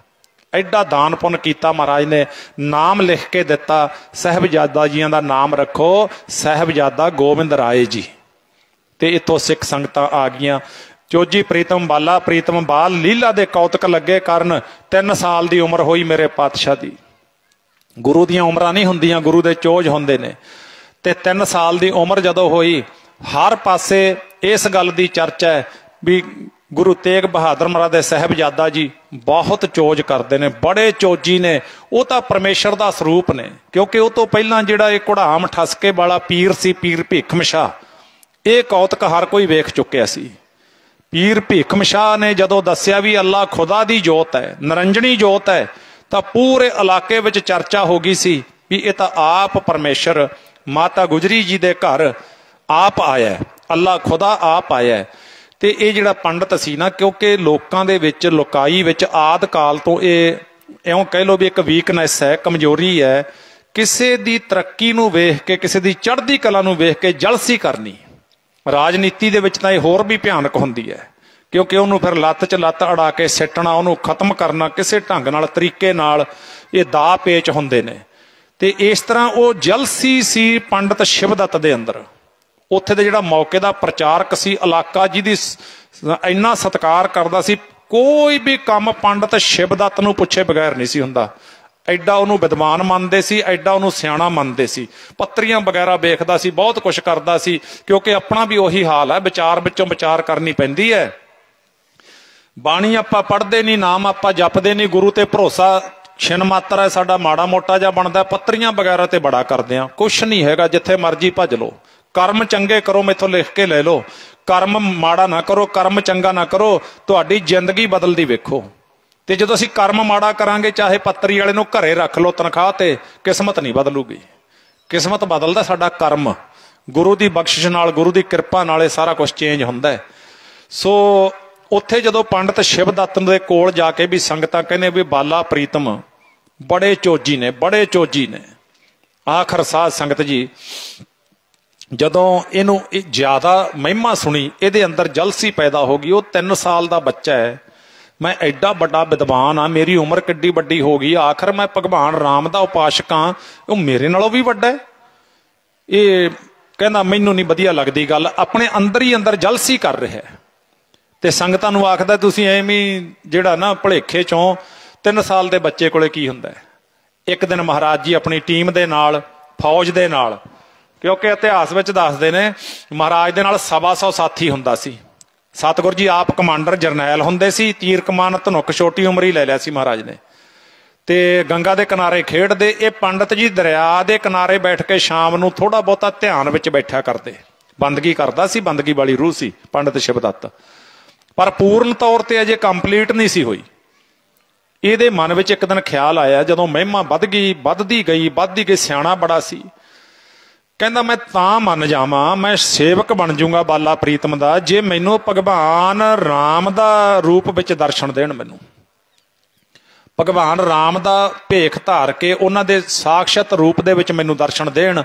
एडा दान पुन कीता महाराज ने। नाम लिख के दिता, साहिबजादा जियां दा नाम रखो साहिबजादा गोबिंद राय जी। ते इत्थों सिख संगतां आ गईयां। चोजी प्रीतम बाला प्रीतम बाल लीला दे कौतक लगे करन। 3 साल दी उम्र होई मेरे पातशाह दी। गुरु दियां उमरां नहीं हुंदियां, गुरु दे चोज हुंदे ने। ते 3 साल दी उम्र जदों होई, हर पासे इस गल दी चर्चा है भी गुरु तेग बहादुर महाराज दे साहिबजादा जी बहुत चोज करते हैं, बड़े चोजी ने। वो तो परमेश्वर का स्वरूप ने, क्योंकि वो तो पहला जिहड़ा ये घुड़ाम ठसके वाला पीर सी, पीर भीखम शाह, ये कौतक हर कोई वेख चुकिया सी। पीर भीखम शाह ने जदों दस्सिया भी अल्लाह खुदा दी जोत है, निरंजनी जोत है, तो पूरे इलाके विच चर्चा हो गई सी भी ये तो आप परमेश्वर माता गुजरी जी दे घर आप आया है, अल्लाह खुदा आप आया है। ते ये जिहड़ा पंडित सी ना, क्योंकि लोकां दे विच लुकाई विच आद काल तो ये इउं कह लो भी एक वीकनेस है, कमजोरी है। किसी दी तरक्की नूं वेख के, किसी दी चढ़दी कला नूं वेख के जलसी करनी। राजनीति दे विच तां ये होर भी भयानक हुंदी है, क्योंकि उन्होंने फिर लत्त च लत्त अड़ा के सिੱਟਣਾ, उन्होंने खत्म करना किसी ढंग नाल तरीके नाल, ये दा पेच हुंदे ने। ते इस तरह वो जलसी सी पंडित शिवदत्त दे अंदर। उत्थे दे जिहड़ा मौके दा प्रचारक सी, इलाका जिहदी इन्ना सत्कार करदा सी, कोई भी काम पंडित शिवदत्त नूं पुछे बगैर नहीं सी हुंदा। एडा उन्होंने विद्वान मनते सी, एडा उन्होंने सियाणा मनते सी, पत्रियां वगैरह वेखदा सी, बहुत कुछ करदा सी। क्योंकि अपना भी उही हाल है, विचार विचों विचार करनी पैंदी है। बाणी आपां पढ़दे नहीं, नाम आपां जपदे नहीं, गुरु ते भरोसा छिन मात्रा है साडा, माड़ा मोटा जा बनदा। पत्रियां वगैरह ते बड़ा करदे आ, कुछ नहीं हैगा। जिथे मर्जी भज लो, कर्म चंगे करो, मैथों लिख के ले लो, कर्म माड़ा ना करो, कर्म चंगा ना करो, तुहाडी जिंदगी बदलदी वेखो। ते जदों असीं कर्म माड़ा करांगे, चाहे पत्तरी वाले नूं घरे रख लो तनख्वाह ते, किस्मत नहीं बदलूगी। किस्मत बदलदा साडा कर्म, गुरु दी बख्शिश नाल, गुरु दी किरपा नाल सारा कुछ चेंज हुंदा है। सो उत्थे जदों पंडित शिवदत्त दे कोल जाके भी संगतां कहने भी बाला प्रीतम बड़े चोजी ने, बड़े चोजी ने। आखिर साध संगत जी जदों इनू ज्यादा महिमा सुनी, इहदे अंदर जलसी पैदा हो गई। वो 3 साल का बच्चा है, मैं एडा बड़ा विद्वान हाँ, मेरी उम्र किड्डी वड्डी हो गई, आखिर मैं भगवान राम का उपासक हाँ, वो मेरे नालों भी वड्डा है। ये कहना मैनू नहीं वधिया लगदी गल, अपने अंदर ही अंदर जलसी कर रहा है। ते संगतां नूं आखदा तुसीं एवें जिहड़ा ना भुलेखे चों 3 साल के बच्चे कोले की हुंदा है। एक दिन महाराज जी अपनी टीम दे नाल, फौज दे नाल, क्योंकि इतिहास विच दसदे ने महाराज दे नाल 125 साथी हुंदा सी। सतगुर जी आप कमांडर जरनैल हुंदे सी, तीर कमान धनुक छोटी उम्र ही ले लिया सी महाराज ने। ते गंगा दे किनारे खेडदे, ये पंडित जी दरिया दे किनारे बैठ के शाम नूं थोड़ा बहुता ध्यान विच बैठा करदे, बंदगी करदा सी, बंदगी वाली रूह सी पंडित शिवदत्त। पर पूर्ण तौर पर अजे कंप्लीट नहीं सी हुई। ਇਹਦੇ मन ਵਿੱਚ एक दिन ख्याल आया, ਜਦੋਂ महिमा ਵੱਧ ਗਈ, ਵੱਧਦੀ ਗਈ, ਸਿਆਣਾ बड़ा सी, कहता मैं तां मन जावां, मैं सेवक बन जूंगा बाला प्रीतम दा, जे मैनू भगवान राम दा रूप विच दर्शन देण, मैनू भगवान राम दा भेख धार के उन्हां दे साक्षात रूप दे विच मैनू दर्शन देण,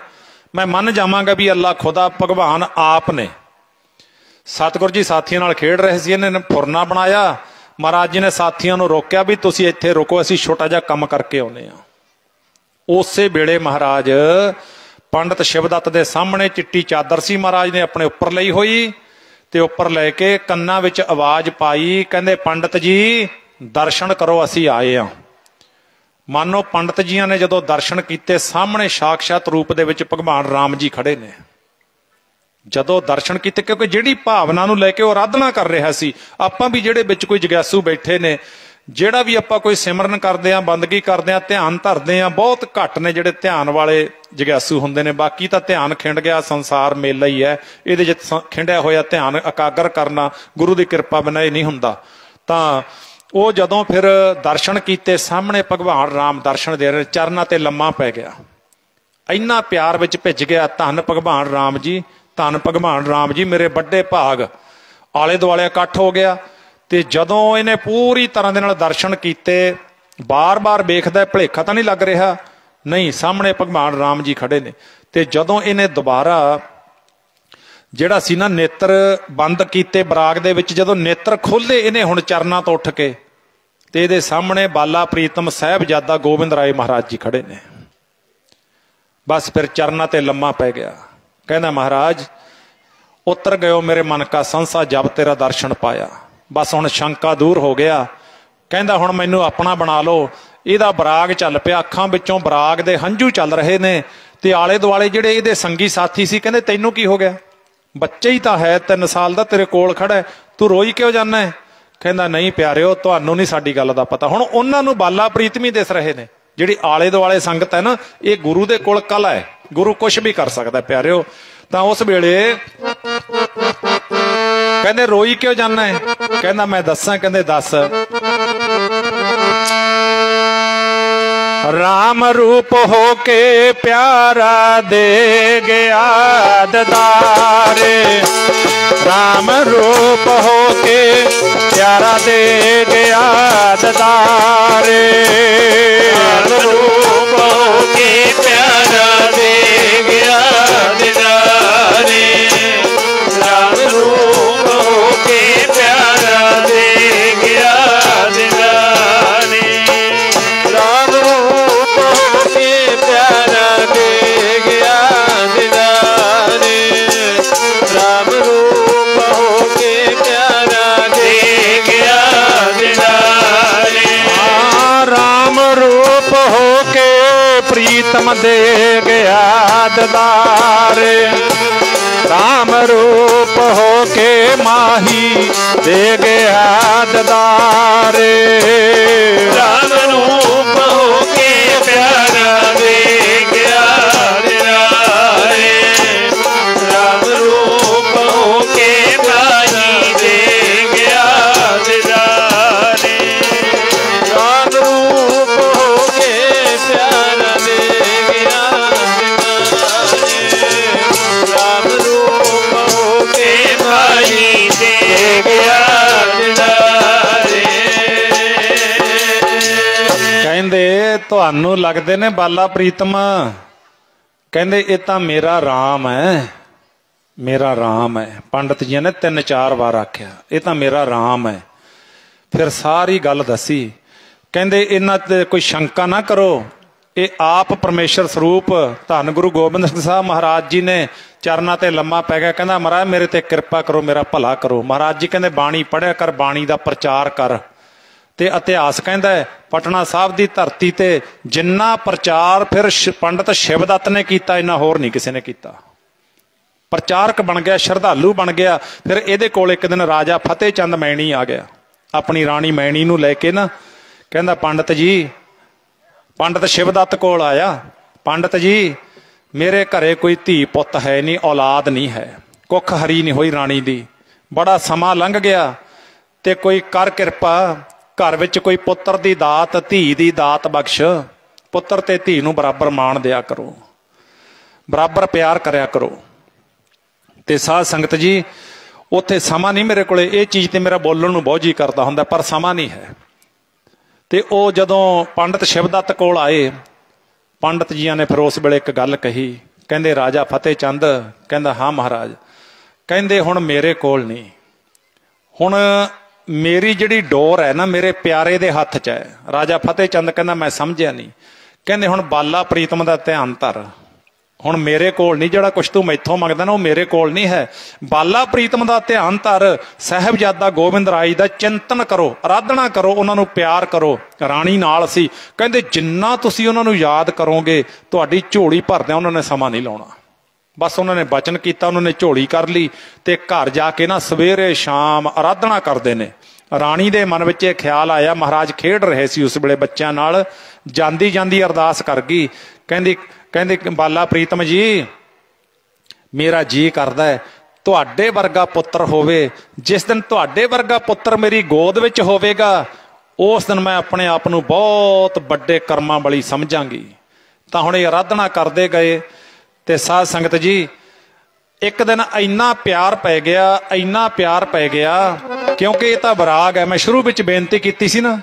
मैं मन जावांगा भी अल्लाह खुदा भगवान आप ने। सतगुर जी साथियों नाल खेड रहे सी, इन्हां ने फुरना बनाया। महाराज जी ने साथियों को रोकया भी तुसीं इत्थे रुको, असीं छोटा जिहा काम करके आउणे आ। उसे वेले महाराज पंडित शिवदत्त दे सामने चिट्टी चादर सी महाराज ने अपने उपर लई होई, ते उपर लैके कन्नां विच आवाज पाई, कहंदे पंडित जी दर्शन करो, असीं आए आ। मानो पंडित जियां ने जदों दर्शन कीते, सामने साक्षात रूप दे विच भगवान राम जी खड़े ने। जदों दर्शन किए, क्योंकि जिहड़ी भावना नूं लैके वो आराधना कर रहा सी, आपां भी जिहड़े विच कोई जग्यासू बैठे ने, जिहड़ा भी आपां कोई सिमरन करदे आ, बंदगी करदे आ, ध्यान धरदे आ, बहुत घट ने जिहड़े ध्यान वाले जग्यासू हुंदे ने। बाकी तां ध्यान खिंड गया, संसार मेला ही है, इहदे विच खिंडिया होया ध्यान एकागर करना गुरु की किरपा बिना नहीं हुंदा। ਤਾਂ ਉਹ ਜਦੋਂ ਫਿਰ ਦਰਸ਼ਨ ਕੀਤੇ ਸਾਹਮਣੇ ਭਗਵਾਨ ਰਾਮ ਦਰਸ਼ਨ ਦੇ ਰਹੇ, ਚਰਨਾਂ ਤੇ ਲੰਮਾ ਪੈ ਗਿਆ, ਇੰਨਾ ਪਿਆਰ ਵਿੱਚ ਭਿੱਜ ਗਿਆ। ਧੰਨ ਭਗਵਾਨ ਰਾਮ ਜੀ, ਧੰਨ ਭਗਵਾਨ ਰਾਮ ਜੀ, ਮੇਰੇ ਵੱਡੇ ਭਾਗ। ਆਲੇ ਦੁਆਲੇ ਇਕੱਠ ਹੋ ਗਿਆ। ਤੇ ਜਦੋਂ ਇਹਨੇ ਪੂਰੀ ਤਰ੍ਹਾਂ ਦੇ ਨਾਲ ਦਰਸ਼ਨ ਕੀਤੇ, ਬਾਰ-ਬਾਰ ਵੇਖਦਾ ਭੁਲੇਖਾ ਤਾਂ ਨਹੀਂ ਲੱਗ ਰਿਹਾ, ਨਹੀਂ, ਸਾਹਮਣੇ ਭਗਵਾਨ ਰਾਮ ਜੀ ਖੜੇ ਨੇ। ਤੇ ਜਦੋਂ ਇਹਨੇ ਦੁਬਾਰਾ ਜਿਹੜਾ ਸੀ ਨਾ ਨੇਤਰ ਬੰਦ ਕੀਤੇ ਬਰਾਗ ਦੇ ਵਿੱਚ, ਜਦੋਂ ਨੇਤਰ ਖੋਲੇ ਇਹਨੇ ਹੁਣ ਚਰਨਾਂ ਤੋਂ ਉੱਠ ਕੇ, ਤੇ ਇਹਦੇ ਸਾਹਮਣੇ ਬਾਲਾ ਪ੍ਰੀਤਮ ਸਾਹਿਬਜ਼ਾਦਾ ਗੋਬਿੰਦ ਰਾਏ ਮਹਾਰਾਜ ਜੀ ਖੜੇ ਨੇ। ਬਸ ਫਿਰ ਚਰਨਾਂ ਤੇ ਲੰਮਾ ਪੈ ਗਿਆ। ਕਹਿੰਦਾ ਮਹਾਰਾਜ ਉਤਰ ਗਇਓ ਮੇਰੇ ਮਨ ਕਾ ਸੰਸਾ ਜਬ ਤੇਰਾ ਦਰਸ਼ਨ ਪਾਇਆ। ਬਸ ਹੁਣ ਸ਼ੰਕਾ ਦੂਰ ਹੋ ਗਿਆ। ਕਹਿੰਦਾ ਹੁਣ ਮੈਨੂੰ ਆਪਣਾ ਬਣਾ ਲਓ। ਇਹਦਾ ਬਰਾਗ ਚੱਲ ਪਿਆ, ਅੱਖਾਂ ਵਿੱਚੋਂ ਬਰਾਗ ਦੇ ਹੰਝੂ ਚੱਲ ਰਹੇ ਨੇ। ਤੇ ਆਲੇ ਦੁਆਲੇ ਜਿਹੜੇ ਇਹਦੇ ਸੰਗੀ ਸਾਥੀ ਸੀ ਕਹਿੰਦੇ ਤੈਨੂੰ ਕੀ ਹੋ ਗਿਆ, ਬੱਚੇ ਹੀ ਤਾਂ ਹੈ 3 ਸਾਲ ਦਾ, ਤੇਰੇ ਕੋਲ ਖੜਾ, ਤੂੰ ਰੋਈ ਕਿਉਂ ਜਾਂਦਾ ਹੈ? ਕਹਿੰਦਾ ਨਹੀਂ ਪਿਆਰਿਓ, ਤੁਹਾਨੂੰ ਨਹੀਂ ਸਾਡੀ ਗੱਲ ਦਾ ਪਤਾ। ਹੁਣ ਉਹਨਾਂ ਨੂੰ ਬਾਲਾ ਪ੍ਰੀਤਮੀ ਦਿਸ ਰਹੇ ਨੇ। ਜਿਹੜੀ ਆਲੇ ਦੁਆਲੇ ਸੰਗਤ ਹੈ ਨਾ, ਇਹ ਗੁਰੂ ਦੇ ਕੋਲ ਕਲਾ ਹੈ, ਗੁਰੂ ਕੁਛ ਵੀ ਕਰ ਸਕਦਾ ਪਿਆਰਿਓ। ਤਾਂ ਉਸ ਵੇਲੇ ਕਹਿੰਦੇ ਰੋਈ ਕਿਉਂ ਜਾਂਦਾ ਹੈ? ਕਹਿੰਦਾ ਮੈਂ ਦੱਸਾਂ। ਕਹਿੰਦੇ ਦੱਸ। ਰਾਮ ਰੂਪ ਹੋ ਕੇ ਪਿਆਰਾ ਦੇ ਗਿਆ ਦਦਾਰੇ, ਰਾਮ ਰੂਪ ਹੋ ਕੇ ਪਿਆਰਾ ਦੇ ਗਿਆ ਦਦਾਰੇ, ਰਾਮ ਰੂਪ ਹੋ ਕੇ ਪਿਆਰਾ ਦੇ ਗਿਆ ਦਿਦਾਰੇ, ਰਾਮ ਰੂਪ ਹੋ ਕੇ ਪਿਆਰਾ ਦੇ ਗਿਆ ਦਿਦਾਰੇ, ਰਾਮ ਰੂਪ ਹੋ ਕੇ ਪਿਆਰਾ ਦੇ ਗਿਆ ਦਿਦਾਰੇ, ਰਾਮ ਰੂਪ ਹੋ ਕੇ ਪਿਆਰਾ ਦੇ ਗਿਆ ਦਿਦਾਰੇ। ਰਾਮ ਰੂਪ ਹੋ ਕੇ ਪ੍ਰੀਤਮ ਦੇ ਗਿਆ ਦਦਾਰੇ, ਰਾਮ ਰੂਪ ਹੋ ਕੇ ਮਾਹੀ ਦੇ ਗਿਆ ਦਦਾਰੇ, ਰਾਮ ਰੂਪ ਹੋ ਕੇ ਪਿਆਰਾ ਦੇ ਗਿਆ ਦਿਦਾਰੇ, ਰਾਮ ਰੂਪ ਹੋ ਕੇ ਮਾਹੀ ਦੇ ਗਿਆ ਦਿਦਾਰੇ, ਰਾਮ ਰੂਪ ਹੋ ਕੇ ਪਿਆਰਾ ਦੇ ਗਿਆ ਦਿਦਾਰੇ, ਰਾਮ ਰੂਪ ਹੋ ਕੇ ਮਾਹੀ ਦੇ ਗਿਆ ਦਿਦਾਰੇ। ਕਹਿੰਦੇ ਤੁਹਾਨੂੰ ਲੱਗਦੇ ਨੇ ਬਾਲਾ ਪ੍ਰੀਤਮ, ਕਹਿੰਦੇ ਇਹ ਤਾਂ ਮੇਰਾ ਰਾਮ ਹੈ, ਮੇਰਾ ਰਾਮ ਹੈ। ਪੰਡਤ ਜੀ ਨੇ 3-4 ਵਾਰ ਆਖਿਆ ਇਹ ਤਾਂ ਮੇਰਾ ਰਾਮ ਹੈ। ਫਿਰ ਸਾਰੀ ਗੱਲ ਦੱਸੀ। ਕਹਿੰਦੇ ਇਹਨਾਂ ਤੇ ਕੋਈ ਸ਼ੰਕਾ ਨਾ ਕਰੋ, ਇਹ ਆਪ ਪਰਮੇਸ਼ਰ ਸਰੂਪ ਧੰਨ ਗੁਰੂ ਗੋਬਿੰਦ ਸਿੰਘ ਸਾਹਿਬ ਮਹਾਰਾਜ ਜੀ ਨੇ ਚਰਨਾਂ ਤੇ ਲੰਮਾ ਪੈ ਗਿਆ। ਕਹਿੰਦਾ ਮਹਾਰਾਜ ਮੇਰੇ ਤੇ ਕਿਰਪਾ ਕਰੋ, ਮੇਰਾ ਭਲਾ ਕਰੋ। ਮਹਾਰਾਜ ਜੀ ਕਹਿੰਦੇ ਬਾਣੀ ਪੜ੍ਹਿਆ ਕਰ, ਬਾਣੀ ਦਾ ਪ੍ਰਚਾਰ ਕਰ। ਤੇ ਇਤਿਹਾਸ ਕਹਿੰਦਾ ਪਟਨਾ ਸਾਹਿਬ ਦੀ ਧਰਤੀ ਤੇ ਜਿੰਨਾ ਪ੍ਰਚਾਰ ਫਿਰ ਪੰਡਤ ਸ਼ਿਵਦੱਤ ਨੇ ਕੀਤਾ, ਇੰਨਾ ਹੋਰ ਨਹੀਂ ਕਿਸੇ ਨੇ ਕੀਤਾ। ਪ੍ਰਚਾਰਕ ਬਣ ਗਿਆ, ਸ਼ਰਧਾਲੂ ਬਣ ਗਿਆ। ਫਿਰ ਇਹਦੇ ਕੋਲ ਇੱਕ ਦਿਨ ਰਾਜਾ ਫਤਿਹ ਚੰਦ ਮੈਣੀ ਆ ਗਿਆ, ਆਪਣੀ ਰਾਣੀ ਮੈਣੀ ਨੂੰ ਲੈ ਕੇ ਨਾ। ਕਹਿੰਦਾ ਪੰਡਤ ਜੀ, ਪੰਡਤ ਸ਼ਿਵਦੱਤ ਕੋਲ ਆਇਆ, ਪੰਡਤ ਜੀ ਮੇਰੇ ਘਰੇ ਕੋਈ ਧੀ ਪੁੱਤ ਹੈ ਨਹੀਂ, ਔਲਾਦ ਨਹੀਂ ਹੈ, ਕੁੱਖ ਹਰੀ ਨਹੀਂ ਹੋਈ ਰਾਣੀ ਦੀ, ਬੜਾ ਸਮਾਂ ਲੰਘ ਗਿਆ, ਤੇ ਕੋਈ ਕਰ ਕਿਰਪਾ, ਘਰ ਵਿੱਚ ਕੋਈ ਪੁੱਤਰ ਦੀ ਦਾਤ, ਧੀ ਦੀ ਦਾਤ ਬਖਸ਼। ਪੁੱਤਰ ਤੇ ਧੀ ਨੂੰ ਬਰਾਬਰ ਮਾਣ ਦਿਆ ਕਰੋ, ਬਰਾਬਰ ਪਿਆਰ ਕਰਿਆ ਕਰੋ। ਤੇ ਸਾਧ ਸੰਗਤ ਜੀ ਉੱਥੇ ਸਮਾਂ ਨਹੀਂ ਮੇਰੇ ਕੋਲੇ, ਇਹ ਚੀਜ਼ ਤੇ ਮੇਰਾ ਬੋਲਣ ਨੂੰ ਬਹੁਤ ਜੀ ਕਰਦਾ ਹੁੰਦਾ, ਪਰ ਸਮਾਂ ਨਹੀਂ ਹੈ। ਤੇ ਉਹ ਜਦੋਂ ਪੰਡਤ ਸ਼ਿਵਦੱਤ ਕੋਲ ਆਏ, ਪੰਡਤ ਜੀਆਂ ਨੇ ਫਿਰ ਉਸ ਵੇਲੇ ਇੱਕ ਗੱਲ ਕਹੀ। ਕਹਿੰਦੇ ਰਾਜਾ ਫਤਿਹ ਚੰਦ, ਕਹਿੰਦਾ ਹਾਂ ਮਹਾਰਾਜ। ਕਹਿੰਦੇ ਹੁਣ ਮੇਰੇ ਕੋਲ ਨਹੀਂ, ਹੁਣ ਮੇਰੀ ਜਿਹੜੀ ਡੋਰ ਹੈ ਨਾ ਮੇਰੇ ਪਿਆਰੇ ਦੇ ਹੱਥ 'ਚ ਹੈ। ਰਾਜਾ ਫਤਿਹ ਚੰਦ ਕਹਿੰਦਾ ਮੈਂ ਸਮਝਿਆ ਨਹੀਂ। ਕਹਿੰਦੇ ਹੁਣ ਬਾਲਾ ਪ੍ਰੀਤਮ ਦਾ ਧਿਆਨ ਧਰ, ਹੁਣ ਮੇਰੇ ਕੋਲ ਨਹੀਂ, ਜਿਹੜਾ ਕੁਛ ਤੂੰ ਮੈਥੋਂ ਮੰਗਦਾ ਨਾ ਉਹ ਮੇਰੇ ਕੋਲ ਨਹੀਂ ਹੈ। ਬਾਲਾ ਪ੍ਰੀਤਮ ਦਾ ਧਿਆਨ ਧਰ, ਸਾਹਿਬਜ਼ਾਦਾ ਗੋਬਿੰਦ ਰਾਏ ਦਾ ਚਿੰਤਨ ਕਰੋ, ਆਰਾਧਨਾ ਕਰੋ, ਉਹਨਾਂ ਨੂੰ ਪਿਆਰ ਕਰੋ। ਰਾਣੀ ਨਾਲ ਸੀ। ਕਹਿੰਦੇ ਜਿੰਨਾ ਤੁਸੀਂ ਉਹਨਾਂ ਨੂੰ ਯਾਦ ਕਰੋਗੇ ਤੁਹਾਡੀ ਝੋਲੀ ਭਰਦਿਆਂ ਉਹਨਾਂ ਨੇ ਸਮਾਂ ਨਹੀਂ ਲਾਉਣਾ। ਬਸ ਉਹਨਾਂ ਨੇ ਬਚਨ ਕੀਤਾ, ਉਹਨਾਂ ਨੇ ਝੋਲੀ ਕਰ ਲਈ। ਤੇ ਘਰ ਜਾ ਕੇ ਨਾ ਸਵੇਰੇ ਸ਼ਾਮ ਆਰਾਧਨਾ ਕਰਦੇ ਨੇ। ਰਾਣੀ ਦੇ ਮਨ ਵਿੱਚ ਇਹ ਖਿਆਲ ਆਇਆ, ਮਹਾਰਾਜ ਖੇਡ ਰਹੇ ਸੀ ਉਸ ਵੇਲੇ ਬੱਚਿਆਂ ਨਾਲ। ਜਾਂਦੀ ਜਾਂਦੀ ਅਰਦਾਸ ਕਰ ਗਈ। ਕਹਿੰਦੇ ਬਾਲਾ ਪ੍ਰੀਤਮ ਜੀ ਮੇਰਾ ਜੀ ਕਰਦਾ ਹੈ ਤੁਹਾਡੇ ਵਰਗਾ ਪੁੱਤਰ ਹੋਵੇ। ਜਿਸ ਦਿਨ ਤੁਹਾਡੇ ਵਰਗਾ ਪੁੱਤਰ ਮੇਰੀ ਗੋਦ ਵਿੱਚ ਹੋਵੇਗਾ ਉਸ ਦਿਨ ਮੈਂ ਆਪਣੇ ਆਪ ਨੂੰ ਬਹੁਤ ਵੱਡੇ ਕਰਮਾਂ ਵਾਲੀ ਸਮਝਾਂਗੀ। ਤਾਂ ਹੁਣ ਇਹ ਆਰਾਧਨਾ ਕਰਦੇ ਗਏ ਤੇ ਸਾਧ ਸੰਗਤ ਜੀ ਇੱਕ ਦਿਨ ਇੰਨਾ ਪਿਆਰ ਪੈ ਗਿਆ, ਇੰਨਾ ਪਿਆਰ ਪੈ ਗਿਆ, ਕਿਉਂਕਿ ਇਹ ਤਾਂ ਵਿਰਾਗ ਹੈ। ਮੈਂ ਸ਼ੁਰੂ ਵਿੱਚ ਬੇਨਤੀ ਕੀਤੀ ਸੀ ਨਾ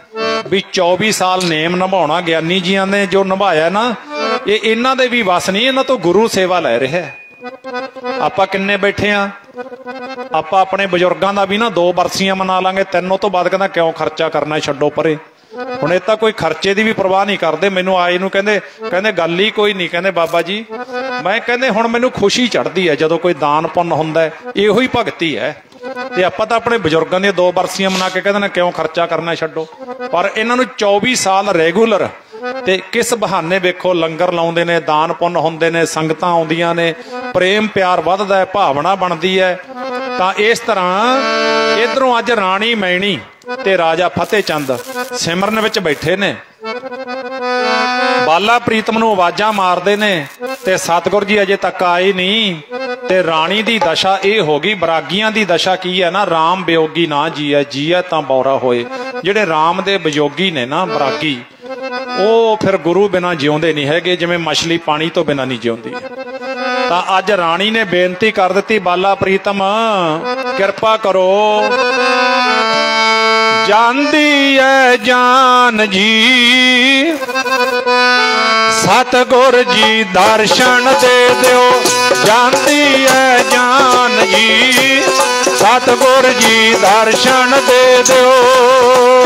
ਵੀ 24 ਸਾਲ ਨੇਮ ਨਿਭਾਉਣਾ ਗਿਆਨੀ ਜੀਆਂ ਨੇ ਜੋ ਨਿਭਾਇਆ ਨਾ, ਇਹ ਇਹਨਾਂ ਦੇ ਵੀ ਵਸ ਨਹੀਂ, ਇਹਨਾਂ ਤੋਂ ਗੁਰੂ ਸੇਵਾ ਲੈ ਰਿਹਾ। ਆਪਾਂ ਕਿੰਨੇ ਬੈਠੇ ਆ, ਆਪਾਂ ਆਪਣੇ ਬਜ਼ੁਰਗਾਂ ਦਾ ਵੀ ਨਾ 2 ਬਰਸੀਆਂ ਮਨਾ ਲਾਂਗੇ, 3 ਉਹ ਤੋਂ ਬਾਅਦ ਕਹਿੰਦਾ ਕਿਉਂ ਖਰਚਾ ਕਰਨਾ, ਛੱਡੋ ਪਰੇ। ਹੁਣ ਇਹ ਤਾਂ ਕੋਈ ਖਰਚੇ ਦੀ ਵੀ ਪਰਵਾਹ ਨਹੀਂ ਕਰਦੇ। ਮੈਨੂੰ ਆਏ ਨੂੰ ਕਹਿੰਦੇ ਗੱਲ ਹੀ ਕੋਈ ਨਹੀਂ, ਕਹਿੰਦੇ ਬਾਬਾ ਜੀ ਮੈਂ ਕਹਿੰਦੇ ਹੁਣ ਮੈਨੂੰ ਖੁਸ਼ੀ ਚੜ੍ਹਦੀ ਹੈ ਜਦੋਂ ਕੋਈ ਦਾਨ ਪੁੰਨ ਹੁੰਦਾ, ਇਹੋ ਹੀ ਭਗਤੀ ਹੈ। ਤੇ ਆਪਾਂ ਤਾਂ ਆਪਣੇ ਬਜ਼ੁਰਗਾਂ ਦੀਆਂ 2 ਬਰਸੀਆਂ ਮਨਾ ਕੇ ਕਹਿੰਦੇ ਨੇ ਕਿਉਂ ਖਰਚਾ ਕਰਨਾ, ਛੱਡੋ। ਪਰ ਇਹਨਾਂ ਨੂੰ 24 ਸਾਲ ਰੈਗੂਲਰ ਤੇ ਕਿਸ ਬਹਾਨੇ ਵੇਖੋ ਲੰਗਰ ਲਾਉਂਦੇ ਨੇ, ਦਾਨ ਪੁੰਨ ਹੁੰਦੇ ਨੇ, ਸੰਗਤਾਂ ਆਉਂਦੀਆਂ ਨੇ, ਪ੍ਰੇਮ ਪਿਆਰ ਵੱਧਦਾ ਹੈ, ਭਾਵਨਾ ਬਣਦੀ ਹੈ। ਤਾਂ ਇਸ ਤਰ੍ਹਾਂ ਇਧਰੋਂ ਅੱਜ ਰਾਣੀ ਮੈਣੀ ਤੇ ਰਾਜਾ ਫਤਿਹ ਚੰਦ ਸਿਮਰਨ ਵਿੱਚ ਬੈਠੇ ਨੇ। ਬਾਲਾ ਪ੍ਰੀਤਮ ਨੂੰ ਆਵਾਜ਼ਾਂ ਮਾਰਦੇ ਨੇ ਤੇ ਸਤਿਗੁਰ ਜੀ ਅਜੇ ਤੱਕ ਆਏ ਨਹੀਂ। ਤੇ ਰਾਣੀ ਦੀ ਦਸ਼ਾ ਇਹ ਹੋ ਗਈ। ਬਰਾਗੀਆਂ ਦੀ ਦਸ਼ਾ ਕੀ ਹੈ ਨਾ, ਰਾਮ ਵਿਯੋਗੀ ਨਾ ਜੀਐ, ਜੀਐ ਤਾਂ ਬੌਰਾ ਹੋਏ। ਜਿਹੜੇ ਰਾਮ ਦੇ ਵਿਯੋਗੀ ਨੇ ਨਾ ਬਰਾਗੀ, ਉਹ ਫਿਰ ਗੁਰੂ ਬਿਨਾਂ ਜਿਉਂਦੇ ਨਹੀਂ ਹੈਗੇ, ਜਿਵੇਂ ਮਛਲੀ ਪਾਣੀ ਤੋਂ ਬਿਨਾਂ ਨਹੀਂ ਜਿਉਂਦੀ। ਤਾਂ ਅੱਜ ਰਾਣੀ ਨੇ ਬੇਨਤੀ ਕਰ ਦਿੱਤੀ, ਬਾਲਾ ਪ੍ਰੀਤਮ ਕਿਰਪਾ ਕਰੋ, ਜਾਂਦੀ ਐ ਜਾਨ ਜੀ, ਸਤਿਗੁਰ ਜੀ ਦਰਸ਼ਨ ਦੇ ਦਿਓ। ਜਾਂਦੀ ਐ ਜਾਨ ਜੀ, ਸਤਿਗੁਰ ਜੀ ਦਰਸ਼ਨ ਦੇ ਦਿਓ।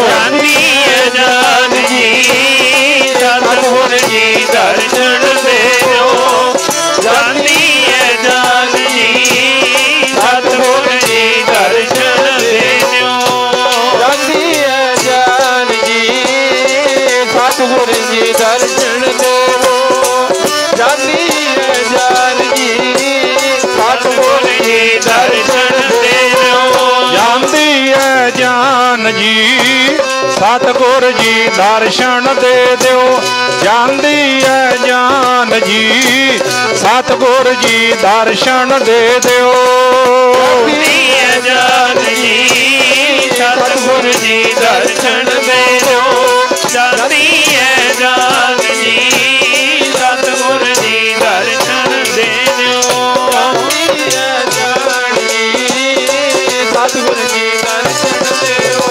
ਜਾਂਦੀ ਐ ਜਾਨ ਜੀ, ਸਤਿਗੁਰ ਜੀ ਦਰਸ਼ਨ ਦੇ ਦਿਓ। ਜਾਂਦੀ ਐ ਜਾਨ ਜੀ, ਸਤਿਗੁਰ ਜੀ ਦਰਸ਼ਨ ਦੇ ਦਿਓ। ਜਾਂਦੀ ਐ ਜਾਨ ਜੀ, ਸਤਿਗੁਰ ਜੀ ਦਰਸ਼ਨ ਦੇਵੋ। ਜਾਂਦੀ ਐ ਜਾਨ ਜੀ, ਸਤਿਗੁਰ ਜੀ ਦਰਸ਼ਨ ਦੇਵੋ। ਜਾਂਦੀ ਐ ਜਾਨ ਜੀ, ਸਤਿਗੁਰ ਜੀ ਦਰਸ਼ਨ ਦੇ ਦਿਓ। ਜਾਂਦੀ ਐ ਜਾਨ ਜੀ, ਸਤਿਗੁਰ ਜੀ ਦਰਸ਼ਨ ਦੇ ਦਿਓ। ਜਾਂਦੀ ਐ ਜਾਨ ਜੀ, ਸਤਿਗੁਰ ਜੀ ਦਰਸ਼ਨ ਦੇ ਦਿਓ। ਜਾਂਦੀ ਐ ਜਾਨ ਜੀ, ਸਤਿਗੁਰ ਜੀ ਦਰਸ਼ਨ ਦੇ ਦਿਓ। ਜਾਂਦੀ ਐ ਜਾਨ ਜੀ, ਸਤਿਗੁਰ ਜੀ ਦਰਸ਼ਨ ਦੇਵੋ।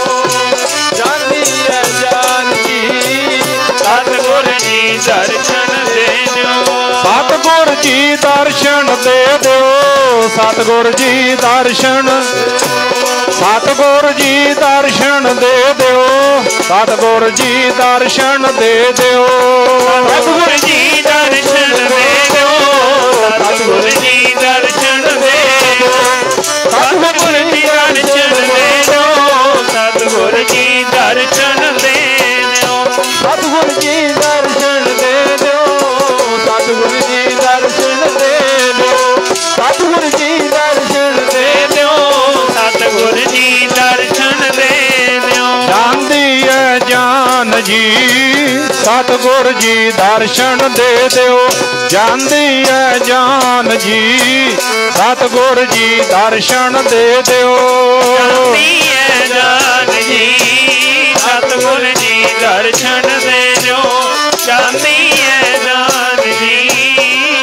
ਜਾਂਦੀ ਐ ਜਾਨ ਜੀ, ਸਤਿਗੁਰ ਜੀ ਦਰਸ਼ਨ ਦੇ ਦਿਓ। ਸਤਿਗੁਰ ਜੀ ਦਰਸ਼ਨ ਦੇ ਦਿਓ। ਸਤਿਗੁਰ ਜੀ ਦਰਸ਼ਨ, ਸਤਿਗੁਰ ਜੀ ਦਰਸ਼ਨ ਦੇ ਦਿਓ। ਸਤਿਗੁਰ ਜੀ ਦਰਸ਼ਨ ਦੇ ਦਿਓ। ਸਤਿਗੁਰ ਜੀ ਦਰਸ਼ਨ ਦੇ ਦਿਓ। ਸਤਿਗੁਰ ਜੀ ਦਰਸ਼ਨ ਦੇ ਦਿਓ। ਸਤਿਗੁਰ ਜੀ ਦਰਸ਼ਨ ਦੇ ਦਿਓ। ਸਤਿਗੁਰ ਜੀ ਦਰਸ਼ਨ ਦੇ ਦਿਓ। ਸਤਿਗੁਰ ਜੀ ਦਰਸ਼ਨ ਦੇ ਦਿਓ। ਸਤਿਗੁਰ ਜੀ ਦਰਸ਼ਨ ਦੇ ਦਿਓ। ਸਤਿਗੁਰ ਜੀ ਦਰਸ਼ਨ ਦੇ ਦਿਓ। ਸਤਿਗੁਰ ਜੀ ਦਰਸ਼ਨ ਦੇ ਦਿਓ। ਜਾਂਦੀ ਐ ਜਾਨ ਜੀ, ਸਤਿਗੁਰ ਜੀ ਦਰਸ਼ਨ ਦੇ ਦਿਓ। ਜਾਂਦੀ ਐ ਜਾਨ ਜੀ, ਸਤਿਗੁਰ ਜੀ ਦਰਸ਼ਨ ਦੇ ਦਿਓ। ਜਾਂਦੀ ਐ ਜਾਨ ਜੀ, ਸਤਿਗੁਰ ਜੀ ਦਰਸ਼ਨ ਦੇ ਦਿਓ। ਜਾਂਦੀ ਐ ਜਾਨ ਜੀ,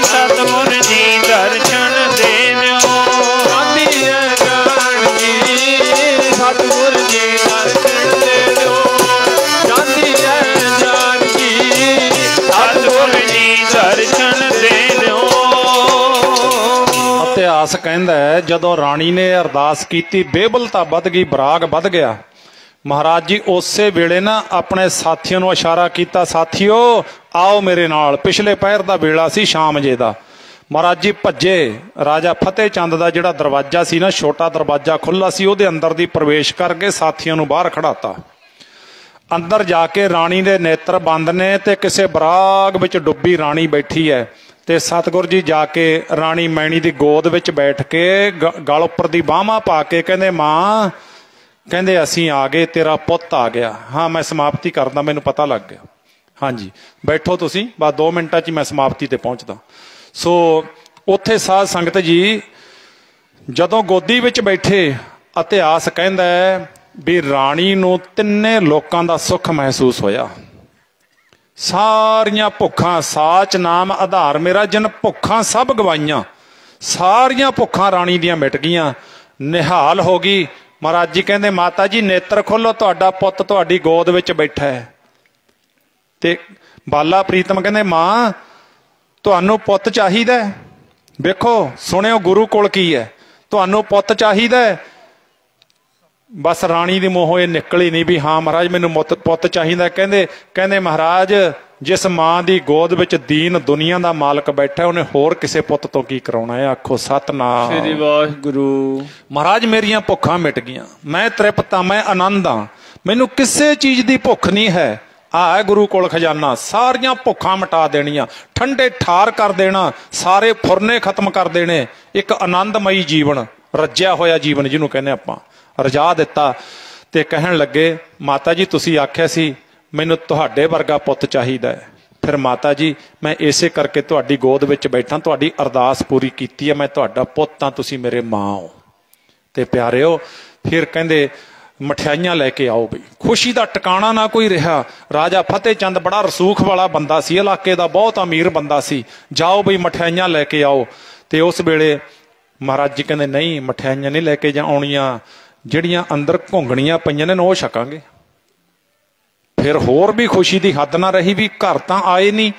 ਸਤਿਗੁਰ ਜੀ ਦਰਸ਼ਨ ਦੇ ਦਿਓ। ਜਾਂਦੀ ਐ ਜਾਨ ਜੀ, ਸਤਿਗੁਰ ਜੀ ਦਰਸ਼ਨ ਦੇ ਦਿਓ। ਜਾਂਦੀ ਐ ਜਾਨ ਜੀ, ਸਤਿਗੁਰ ਜੀ ਦਰਸ਼ਨ ਦੇ ਦਿਓ। ਇਤਿਹਾਸ ਕਹਿੰਦਾ ਹੈ ਜਦੋਂ ਰਾਣੀ ਨੇ ਅਰਦਾਸ ਕੀਤੀ, ਬੇਬਲਤਾ ਵੱਧ ਗਈ, ਬਰਾਗ ਵੱਧ ਗਿਆ। ਮਹਾਰਾਜ ਜੀ ਉਸੇ ਵੇਲੇ ਨਾ ਆਪਣੇ ਸਾਥੀਆਂ ਨੂੰ ਇਸ਼ਾਰਾ ਕੀਤਾ, ਸਾਥੀਓ ਆਓ ਮੇਰੇ ਨਾਲ। ਪਿਛਲੇ ਪਹਿਰ ਦਾ ਵੇਲਾ ਸੀ, ਸ਼ਾਮ ਜੇ ਦਾ। ਮਹਾਰਾਜ ਜੀ ਭੱਜੇ। ਰਾਜਾ ਫਤਿਹ ਚੰਦ ਦਾ ਜਿਹੜਾ ਦਰਵਾਜ਼ਾ ਸੀ ਨਾ, ਛੋਟਾ ਦਰਵਾਜ਼ਾ ਖੁੱਲਾ ਸੀ, ਉਹਦੇ ਅੰਦਰ ਦੀ ਪ੍ਰਵੇਸ਼ ਕਰਕੇ ਸਾਥੀਆਂ ਨੂੰ ਬਾਹਰ ਖੜਾਤਾ। ਅੰਦਰ ਜਾ ਕੇ ਰਾਣੀ ਦੇ ਨੇਤਰ ਬੰਦ ਨੇ ਤੇ ਕਿਸੇ ਬਰਾਗ ਵਿੱਚ ਡੁੱਬੀ ਰਾਣੀ ਬੈਠੀ ਹੈ। ਤੇ ਸਤਿਗੁਰ ਜੀ ਜਾ ਕੇ ਰਾਣੀ ਮੈਣੀ ਦੀ ਗੋਦ ਵਿੱਚ ਬੈਠ ਕੇ ਗਲ ਉੱਪਰ ਦੀ ਬਾਹਾਂ ਪਾ ਕੇ ਕਹਿੰਦੇ, ਮਾਂ ਕਹਿੰਦੇ ਅਸੀਂ ਆ ਗਏ, ਤੇਰਾ ਪੁੱਤ ਆ ਗਿਆ। ਹਾਂ ਮੈਂ ਸਮਾਪਤੀ ਕਰਦਾ, ਮੈਨੂੰ ਪਤਾ ਲੱਗ ਗਿਆ। ਹਾਂਜੀ ਬੈਠੋ ਤੁਸੀਂ, ਬਸ 2 ਮਿੰਟਾਂ 'ਚ ਹੀ ਮੈਂ ਸਮਾਪਤੀ ਤੇ ਪਹੁੰਚਦਾ। ਸੋ ਉੱਥੇ ਸਾਧ ਸੰਗਤ ਜੀ ਜਦੋਂ ਗੋਦੀ ਵਿੱਚ ਬੈਠੇ ਇਤਿਹਾਸ ਕਹਿੰਦਾ ਹੈ ਵੀ ਰਾਣੀ ਨੂੰ ਤਿੰਨੇ ਲੋਕਾਂ ਦਾ ਸੁੱਖ ਮਹਿਸੂਸ ਹੋਇਆ। ਸਾਰੀਆਂ ਭੁੱਖਾਂ, ਸਾਚ ਨਾਮ ਆਧਾਰ ਮੇਰਾ ਜਿਨ ਭੁੱਖਾਂ ਸਭ ਗਵਾਈਆਂ, ਸਾਰੀਆਂ ਭੁੱਖਾਂ ਰਾਣੀ ਦੀਆਂ ਮਿਟ ਗਈਆਂ, ਨਿਹਾਲ ਹੋ ਗਈ। ਮਹਾਰਾਜ ਜੀ ਕਹਿੰਦੇ ਮਾਤਾ ਜੀ ਨੇਤਰ ਖੋਲੋ, ਤੁਹਾਡਾ ਪੁੱਤ ਤੁਹਾਡੀ ਗੋਦ ਵਿੱਚ ਬੈਠਾ ਹੈ। ਤੇ ਬਾਲਾ ਪ੍ਰੀਤਮ ਕਹਿੰਦੇ ਮਾਂ ਤੁਹਾਨੂੰ ਪੁੱਤ ਚਾਹੀਦਾ? ਵੇਖੋ ਸੁਣਿਓ ਗੁਰੂ ਕੋਲ ਕੀ ਹੈ, ਤੁਹਾਨੂੰ ਪੁੱਤ ਚਾਹੀਦਾ? ਬਸ ਰਾਣੀ ਦੀ ਮੂੰਹੋਂ ਇਹ ਨਿਕਲੀ ਨਹੀਂ ਵੀ ਹਾਂ ਮਹਾਰਾਜ ਮੈਨੂੰ ਪੁੱਤ ਚਾਹੀਦਾ। ਕਹਿੰਦੇ ਮਹਾਰਾਜ ਜਿਸ ਮਾਂ ਦੀ ਗੋਦ ਵਿੱਚ ਦੀਨ ਦੁਨੀਆ ਦਾ ਮਾਲਕ ਬੈਠਾ ਉਹਨੇ ਹੋਰ ਕਿਸੇ ਪੁੱਤ ਤੋਂ ਕੀ ਕਰਾਉਣਾ ਹੈ। ਆਖੋ ਸਤਨਾਮ ਸ੍ਰੀ ਵਾਹਿਗੁਰੂ। ਮਹਾਰਾਜ ਮੇਰੀਆਂ ਭੁੱਖਾਂ ਮਿਟ ਗਈਆਂ, ਮੈਂ ਤ੍ਰਿਪਤ ਹਾਂ, ਮੈਂ ਆਨੰਦ ਹਾਂ, ਮੈਨੂੰ ਕਿਸੇ ਚੀਜ਼ ਦੀ ਭੁੱਖ ਨਹੀਂ ਹੈ। ਆਹ ਹੈ ਗੁਰੂ ਕੋਲ ਖਜ਼ਾਨਾ, ਸਾਰੀਆਂ ਭੁੱਖਾਂ ਮਿਟਾ ਦੇਣੀਆਂ, ਠੰਡੇ ਠਾਰ ਕਰ ਦੇਣਾ, ਸਾਰੇ ਫੁਰਨੇ ਖਤਮ ਕਰ ਦੇਣੇ, ਇੱਕ ਆਨੰਦਮਈ ਜੀਵਨ, ਰੱਜਿਆ ਹੋਇਆ ਜੀਵਨ ਜਿਹਨੂੰ ਕਹਿੰਦੇ ਆਪਾਂ, ਰਜਾ ਦਿੱਤਾ। ਤੇ ਕਹਿਣ ਲੱਗੇ ਮਾਤਾ ਜੀ ਤੁਸੀਂ ਆਖਿਆ ਸੀ ਮੈਨੂੰ ਤੁਹਾਡੇ ਵਰਗਾ ਪੁੱਤ ਚਾਹੀਦਾ ਹੈ। ਫਿਰ ਮਾਤਾ ਜੀ ਮੈਂ ਇਸੇ ਕਰਕੇ ਤੁਹਾਡੀ ਗੋਦ ਵਿੱਚ ਬੈਠਾ, ਤੁਹਾਡੀ ਅਰਦਾਸ ਪੂਰੀ ਕੀਤੀ ਹੈ, ਮੈਂ ਤੁਹਾਡਾ ਪੁੱਤ ਹਾਂ, ਤੁਸੀਂ ਮੇਰੇ ਮਾਂ ਹੋ। ਤੇ ਪਿਆਰਿਓ ਫਿਰ ਕਹਿੰਦੇ ਮਠਿਆਈਆਂ ਲੈ ਕੇ ਆਓ ਬਈ। ਖੁਸ਼ੀ ਦਾ ਟਿਕਾਣਾ ਨਾ ਕੋਈ ਰਿਹਾ। ਰਾਜਾ ਫਤਿਹ ਚੰਦ ਬੜਾ ਰਸੂਖ ਵਾਲਾ ਬੰਦਾ ਸੀ, ਇਲਾਕੇ ਦਾ ਬਹੁਤ ਅਮੀਰ ਬੰਦਾ ਸੀ। ਜਾਓ ਬਈ ਮਠਿਆਈਆਂ ਲੈ ਕੇ ਆਓ। ਤੇ ਉਸ ਵੇਲੇ ਮਹਾਰਾਜ ਜੀ ਕਹਿੰਦੇ ਨਹੀਂ ਮਠਿਆਈਆਂ ਨਹੀਂ ਲੈ ਕੇ ਆਉਣੀਆਂ, ਜਿਹੜੀਆਂ ਅੰਦਰ ਘੁੰਗਣੀਆਂ ਪਈਆਂ ਨੇ ਉਹ ਛਕਾਂਗੇ। ਫਿਰ ਹੋਰ ਵੀ ਖੁਸ਼ੀ ਦੀ ਹੱਦ ਨਾ ਰਹੀ ਵੀ ਘਰ ਤਾਂ ਆਏ ਨਹੀਂ,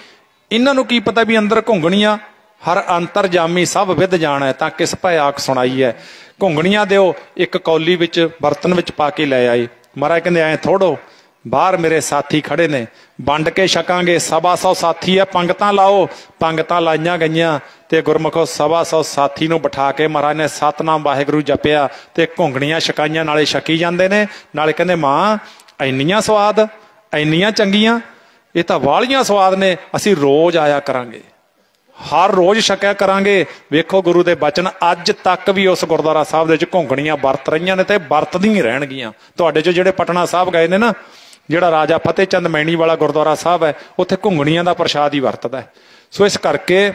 ਇਹਨਾਂ ਨੂੰ ਕੀ ਪਤਾ ਵੀ ਅੰਦਰ ਘੁੰਗਣੀਆਂ। ਹਰ ਅੰਤਰਜਾਮੀ ਸਭ ਵਿਦ ਜਾਣਾ ਤਾਂ ਕਿਸ ਭੈ ਆਖ ਸੁਣਾਈ ਹੈ। ਘੁੰਗਣੀਆਂ ਦਿਓ, ਇੱਕ ਕੌਲੀ ਵਿੱਚ ਬਰਤਨ ਵਿੱਚ ਪਾ ਕੇ ਲੈ ਆਏ। ਮਹਾਰਾਜ ਕਹਿੰਦੇ ਐਂ ਥੋੜੋ, ਬਾਹਰ ਮੇਰੇ ਸਾਥੀ ਖੜੇ ਨੇ, ਵੰਡ ਕੇ ਛਕਾਂਗੇ। 125 ਸਾਥੀ ਹੈ, ਪੰਗਤਾਂ ਲਾਓ। ਪੰਗਤਾਂ ਲਾਈਆਂ ਗਈਆਂ ਤੇ ਗੁਰਮੁਖੋ 125 ਸਾਥੀ ਨੂੰ ਬਿਠਾ ਕੇ ਮਹਾਰਾਜ ਨੇ ਸਤਨਾਮ ਵਾਹਿਗੁਰੂ ਜਪਿਆ ਤੇ ਘੁੰਗਣੀਆਂ ਛਕਾਈਆਂ, ਨਾਲੇ ਛਕੀ ਜਾਂਦੇ ਨੇ, ਨਾਲੇ ਕਹਿੰਦੇ ਮਾਂ ਇੰਨੀਆਂ ਸਵਾਦ, ਇੰਨੀਆਂ ਚੰਗੀਆਂ, ਇਹ ਤਾਂ ਵਾਲੀਆਂ ਸਵਾਦ ਨੇ, ਅਸੀਂ ਰੋਜ਼ ਆਇਆ ਕਰਾਂਗੇ, ਹਰ ਰੋਜ਼ ਛਕਿਆ ਕਰਾਂਗੇ। ਵੇਖੋ ਗੁਰੂ ਦੇ ਬਚਨ ਅੱਜ ਤੱਕ ਵੀ ਉਸ ਗੁਰਦੁਆਰਾ ਸਾਹਿਬ ਦੇ ਵਿੱਚ ਘੁੰਗਣੀਆਂ ਵਰਤ ਰਹੀਆਂ ਨੇ ਤੇ ਵਰਤਦੀਆਂ ਰਹਿਣਗੀਆਂ। ਤੁਹਾਡੇ ਚੋਂ ਜਿਹੜੇ ਪਟਨਾ ਸਾਹਿਬ ਗਏ ਨੇ ਨਾ, ਜਿਹੜਾ ਰਾਜਾ ਫਤਿਹ ਚੰਦ ਮੈਣੀ ਵਾਲਾ ਗੁਰਦੁਆਰਾ ਸਾਹਿਬ ਹੈ, ਉੱਥੇ ਘੁੰਗਣੀਆਂ ਦਾ ਪ੍ਰਸ਼ਾਦ ਹੀ ਵਰਤਦਾ ਹੈ। ਸੋ ਇਸ ਕਰਕੇ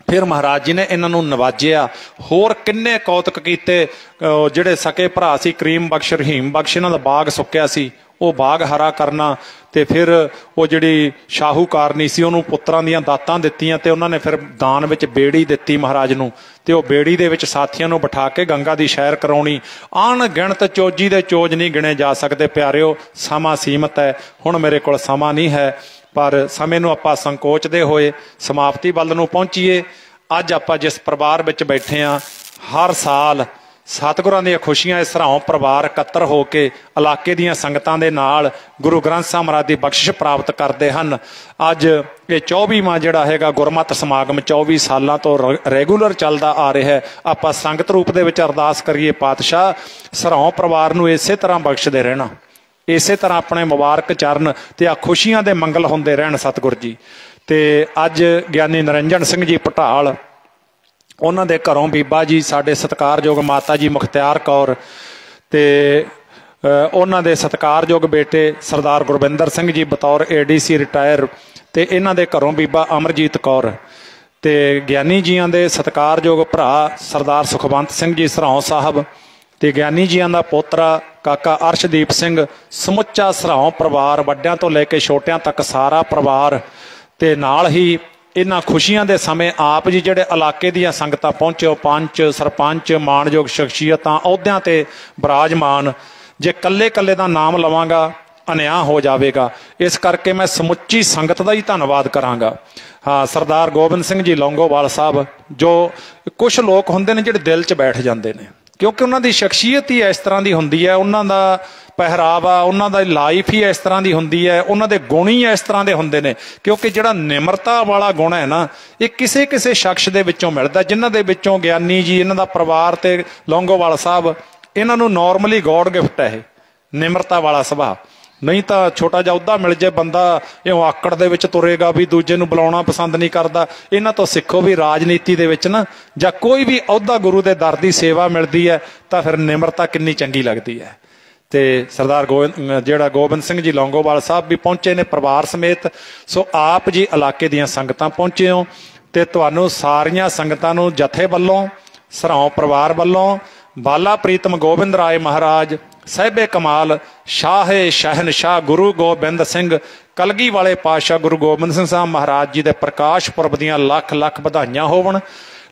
ਫਿਰ ਮਹਾਰਾਜ ਜੀ ਨੇ ਇਹਨਾਂ ਨੂੰ ਨਵਾਜਿਆ। ਹੋਰ ਕਿੰਨੇ ਕੌਤਕ ਕੀਤੇ। ਜਿਹੜੇ ਸਕੇ ਭਰਾ ਸੀ ਕਰੀਮ ਬਖਸ਼, ਰਹੀਮ ਬਖਸ਼, ਇਹਨਾਂ ਦਾ ਬਾਗ ਸੁੱਕਿਆ ਸੀ, ਉਹ ਬਾਗ ਹਰਾ ਕਰਨਾ। ਤੇ ਫਿਰ ਉਹ ਜਿਹੜੀ ਸ਼ਾਹੂਕਾਰਨੀ ਸੀ ਉਹਨੂੰ ਪੁੱਤਰਾਂ ਦੀਆਂ ਦਾਤਾਂ ਦਿੱਤੀਆਂ ਤੇ ਉਹਨਾਂ ਨੇ ਫਿਰ ਦਾਨ ਵਿੱਚ ਬੇੜੀ ਦਿੱਤੀ ਮਹਾਰਾਜ ਨੂੰ। ਤੇ ਉਹ ਬੇੜੀ ਦੇ ਵਿੱਚ ਸਾਥੀਆਂ ਨੂੰ ਬਿਠਾ ਕੇ ਗੰਗਾ ਦੀ ਸੈਰ ਕਰਾਉਣੀ। ਅਣਗਿਣਤ ਚੋਜੀ ਦੇ ਚੋਜ ਨਹੀਂ ਗਿਣੇ ਜਾ ਸਕਦੇ ਪਿਆਰਿਓ, ਸਮਾਂ ਸੀਮਤ ਹੈ। ਹੁਣ ਮੇਰੇ ਕੋਲ ਸਮਾਂ ਨਹੀਂ ਹੈ, ਪਰ ਸਮੇਂ ਨੂੰ ਆਪਾਂ ਸੰਕੋਚਦੇ ਹੋਏ ਸਮਾਪਤੀ ਵੱਲ ਨੂੰ ਪਹੁੰਚੀਏ। ਅੱਜ ਆਪਾਂ ਜਿਸ ਪਰਿਵਾਰ ਵਿੱਚ ਬੈਠੇ ਹਾਂ, ਹਰ ਸਾਲ ਸਤਿਗੁਰਾਂ ਦੀਆਂ ਖੁਸ਼ੀਆਂ ਇਸ ਸਰਾਉਂ ਪਰਿਵਾਰ ਇਕੱਤਰ ਹੋ ਕੇ ਇਲਾਕੇ ਦੀਆਂ ਸੰਗਤਾਂ ਦੇ ਨਾਲ ਗੁਰੂ ਗ੍ਰੰਥ ਸਾਹਿਬ ਮਹਾਰਾਜ ਦੀ ਬਖਸ਼ਿਸ਼ ਪ੍ਰਾਪਤ ਕਰਦੇ ਹਨ। ਅੱਜ ਇਹ 24ਵਾਂ ਜਿਹੜਾ ਹੈਗਾ ਗੁਰਮਤਿ ਸਮਾਗਮ 24 ਸਾਲਾਂ ਤੋਂ ਰੈਗੂਲਰ ਚੱਲਦਾ ਆ ਰਿਹਾ ਹੈ। ਆਪਾਂ ਸੰਗਤ ਰੂਪ ਦੇ ਵਿੱਚ ਅਰਦਾਸ ਕਰੀਏ ਪਾਤਸ਼ਾਹ ਸਰਾਉਂ ਪਰਿਵਾਰ ਨੂੰ ਇਸੇ ਤਰ੍ਹਾਂ ਬਖਸ਼ਦੇ ਰਹਿਣਾ, ਇਸੇ ਤਰ੍ਹਾਂ ਆਪਣੇ ਮੁਬਾਰਕ ਚਰਨ ਤੇ ਆ ਖੁਸ਼ੀਆਂ ਦੇ ਮੰਗਲ ਹੁੰਦੇ ਰਹਿਣ ਸਤਿਗੁਰ ਜੀ। ਤੇ ਅੱਜ ਗਿਆਨੀ ਨਰਿੰਜਨ ਸਿੰਘ ਜੀ ਪਟਾਲ, ਉਹਨਾਂ ਦੇ ਘਰੋਂ ਬੀਬਾ ਜੀ ਸਾਡੇ ਸਤਿਕਾਰਯੋਗ ਮਾਤਾ ਜੀ ਮੁਖਤਿਆਰ ਕੌਰ ਤੇ ਉਹਨਾਂ ਦੇ ਸਤਿਕਾਰਯੋਗ ਬੇਟੇ ਸਰਦਾਰ ਗੁਰਵਿੰਦਰ ਸਿੰਘ ਜੀ ਬਤੌਰ ADC ਰਿਟਾਇਰ, ਤੇ ਇਹਨਾਂ ਦੇ ਘਰੋਂ ਬੀਬਾ ਅਮਰਜੀਤ ਕੌਰ, ਤੇ ਗਿਆਨੀ ਜੀਆਂ ਦੇ ਸਤਿਕਾਰਯੋਗ ਭਰਾ ਸਰਦਾਰ ਸੁਖਵੰਤ ਸਿੰਘ ਜੀ ਸਰਾਉਂ ਸਾਹਿਬ, ਤੇ ਗਿਆਨੀ ਜੀਆਂ ਦਾ ਪੋਤਰਾ ਕਾਕਾ ਅਰਸ਼ਦੀਪ ਸਿੰਘ, ਸਮੁੱਚਾ ਸਰਾਉਂ ਪਰਿਵਾਰ ਵੱਡਿਆਂ ਤੋਂ ਲੈ ਕੇ ਛੋਟਿਆਂ ਤੱਕ ਸਾਰਾ ਪਰਿਵਾਰ। ਤੇ ਨਾਲ ਹੀ ਇਹਨਾਂ ਖੁਸ਼ੀਆਂ ਦੇ ਸਮੇਂ ਆਪ ਜੀ ਜਿਹੜੇ ਇਲਾਕੇ ਦੀਆਂ ਸੰਗਤਾਂ ਪਹੁੰਚੇ, ਪੰਚ ਸਰਪੰਚ ਮਾਣਯੋਗ ਸ਼ਖਸੀਅਤਾਂ ਅਹੁਦਿਆਂ ਤੇ ਬਿਰਾਜਮਾਨ, ਜੇ ਕੱਲੇ ਕੱਲੇ ਦਾ ਨਾਮ ਲਵਾਂਗਾ ਅਨਿਆਂ ਹੋ ਜਾਵੇਗਾ। ਇਸ ਕਰਕੇ ਮੈਂ ਸਮੁੱਚੀ ਸੰਗਤ ਦਾ ਹੀ ਧੰਨਵਾਦ ਕਰਾਂਗਾ। ਹਾਂ, ਸਰਦਾਰ ਗੋਬਿੰਦ ਸਿੰਘ ਜੀ ਲੌਂਗੋਵਾਲ ਸਾਹਿਬ, ਜੋ ਕੁਝ ਲੋਕ ਹੁੰਦੇ ਨੇ ਜਿਹੜੇ ਦਿਲ 'ਚ ਬੈਠ ਜਾਂਦੇ ਨੇ, ਕਿਉਂਕਿ ਉਹਨਾਂ ਦੀ ਸ਼ਖਸੀਅਤ ਹੀ ਇਸ ਤਰ੍ਹਾਂ ਦੀ ਹੁੰਦੀ ਹੈ, ਉਹਨਾਂ ਦਾ ਪਹਿਰਾਵਾ, ਉਹਨਾਂ ਦਾ ਲਾਈਫ ਹੀ ਇਸ ਤਰ੍ਹਾਂ ਦੀ ਹੁੰਦੀ ਹੈ, ਉਹਨਾਂ ਦੇ ਗੁਣ ਹੀ ਇਸ ਤਰ੍ਹਾਂ ਦੇ ਹੁੰਦੇ ਨੇ। ਕਿਉਂਕਿ ਜਿਹੜਾ ਨਿਮਰਤਾ ਵਾਲਾ ਗੁਣ ਹੈ ਨਾ, ਇਹ ਕਿਸੇ ਕਿਸੇ ਸ਼ਖਸ ਦੇ ਵਿੱਚੋਂ ਮਿਲਦਾ, ਜਿਨ੍ਹਾਂ ਦੇ ਵਿੱਚੋਂ ਗਿਆਨੀ ਜੀ, ਇਹਨਾਂ ਦਾ ਪਰਿਵਾਰ ਤੇ ਲੌਂਗੋਵਾਲ ਸਾਹਿਬ, ਇਹਨਾਂ ਨੂੰ ਨੋਰਮਲੀ ਗੋਡ ਗਿਫਟ ਹੈ ਇਹ ਨਿਮਰਤਾ ਵਾਲਾ ਸੁਭਾਅ। ਨਹੀਂ ਤਾਂ ਛੋਟਾ ਜਿਹਾ ਅਹੁਦਾ ਮਿਲ ਜੇ ਬੰਦਾ ਇਉਂ ਆਕੜ ਦੇ ਵਿੱਚ ਤੁਰੇਗਾ ਵੀ ਦੂਜੇ ਨੂੰ ਬੁਲਾਉਣਾ ਪਸੰਦ ਨਹੀਂ ਕਰਦਾ। ਇਹਨਾਂ ਤੋਂ ਸਿੱਖੋ ਵੀ ਰਾਜਨੀਤੀ ਦੇ ਵਿੱਚ ਨਾ, ਜਾਂ ਕੋਈ ਵੀ ਅਹੁਦਾ ਗੁਰੂ ਦੇ ਦਰ ਦੀ ਸੇਵਾ ਮਿਲਦੀ ਹੈ ਤਾਂ ਫਿਰ ਨਿਮਰਤਾ ਕਿੰਨੀ ਚੰਗੀ ਲੱਗਦੀ ਹੈ। ਤੇ ਸਰਦਾਰ ਗੋਬਿੰਦ ਸਿੰਘ ਜੀ ਲੌਂਗੋਵਾਲ ਸਾਹਿਬ ਵੀ ਪਹੁੰਚੇ ਨੇ ਪਰਿਵਾਰ ਸਮੇਤ। ਸੋ ਆਪ ਜੀ ਇਲਾਕੇ ਦੀਆਂ ਸੰਗਤਾਂ ਪਹੁੰਚੇ ਹੋ, ਤੇ ਤੁਹਾਨੂੰ ਸਾਰੀਆਂ ਸੰਗਤਾਂ ਨੂੰ ਜਥੇ ਵੱਲੋਂ ਸਰਾਉਂ ਪਰਿਵਾਰ ਵੱਲੋਂ ਬਾਲਾ ਪ੍ਰੀਤਮ ਗੋਬਿੰਦ ਰਾਏ ਮਹਾਰਾਜ ਸਾਹਿਬੇ ਕਮਾਲ ਸ਼ਾਹੇ ਸ਼ਹਿਨਸ਼ਾਹ ਗੁਰੂ ਗੋਬਿੰਦ ਸਿੰਘ ਕਲਗੀ ਵਾਲੇ ਪਾਤਸ਼ਾਹ ਗੁਰੂ ਗੋਬਿੰਦ ਸਿੰਘ ਸਾਹਿਬ ਮਹਾਰਾਜ ਜੀ ਦੇ ਪ੍ਰਕਾਸ਼ ਪੁਰਬ ਦੀਆਂ ਲੱਖ ਲੱਖ ਵਧਾਈਆਂ ਹੋਵਣ,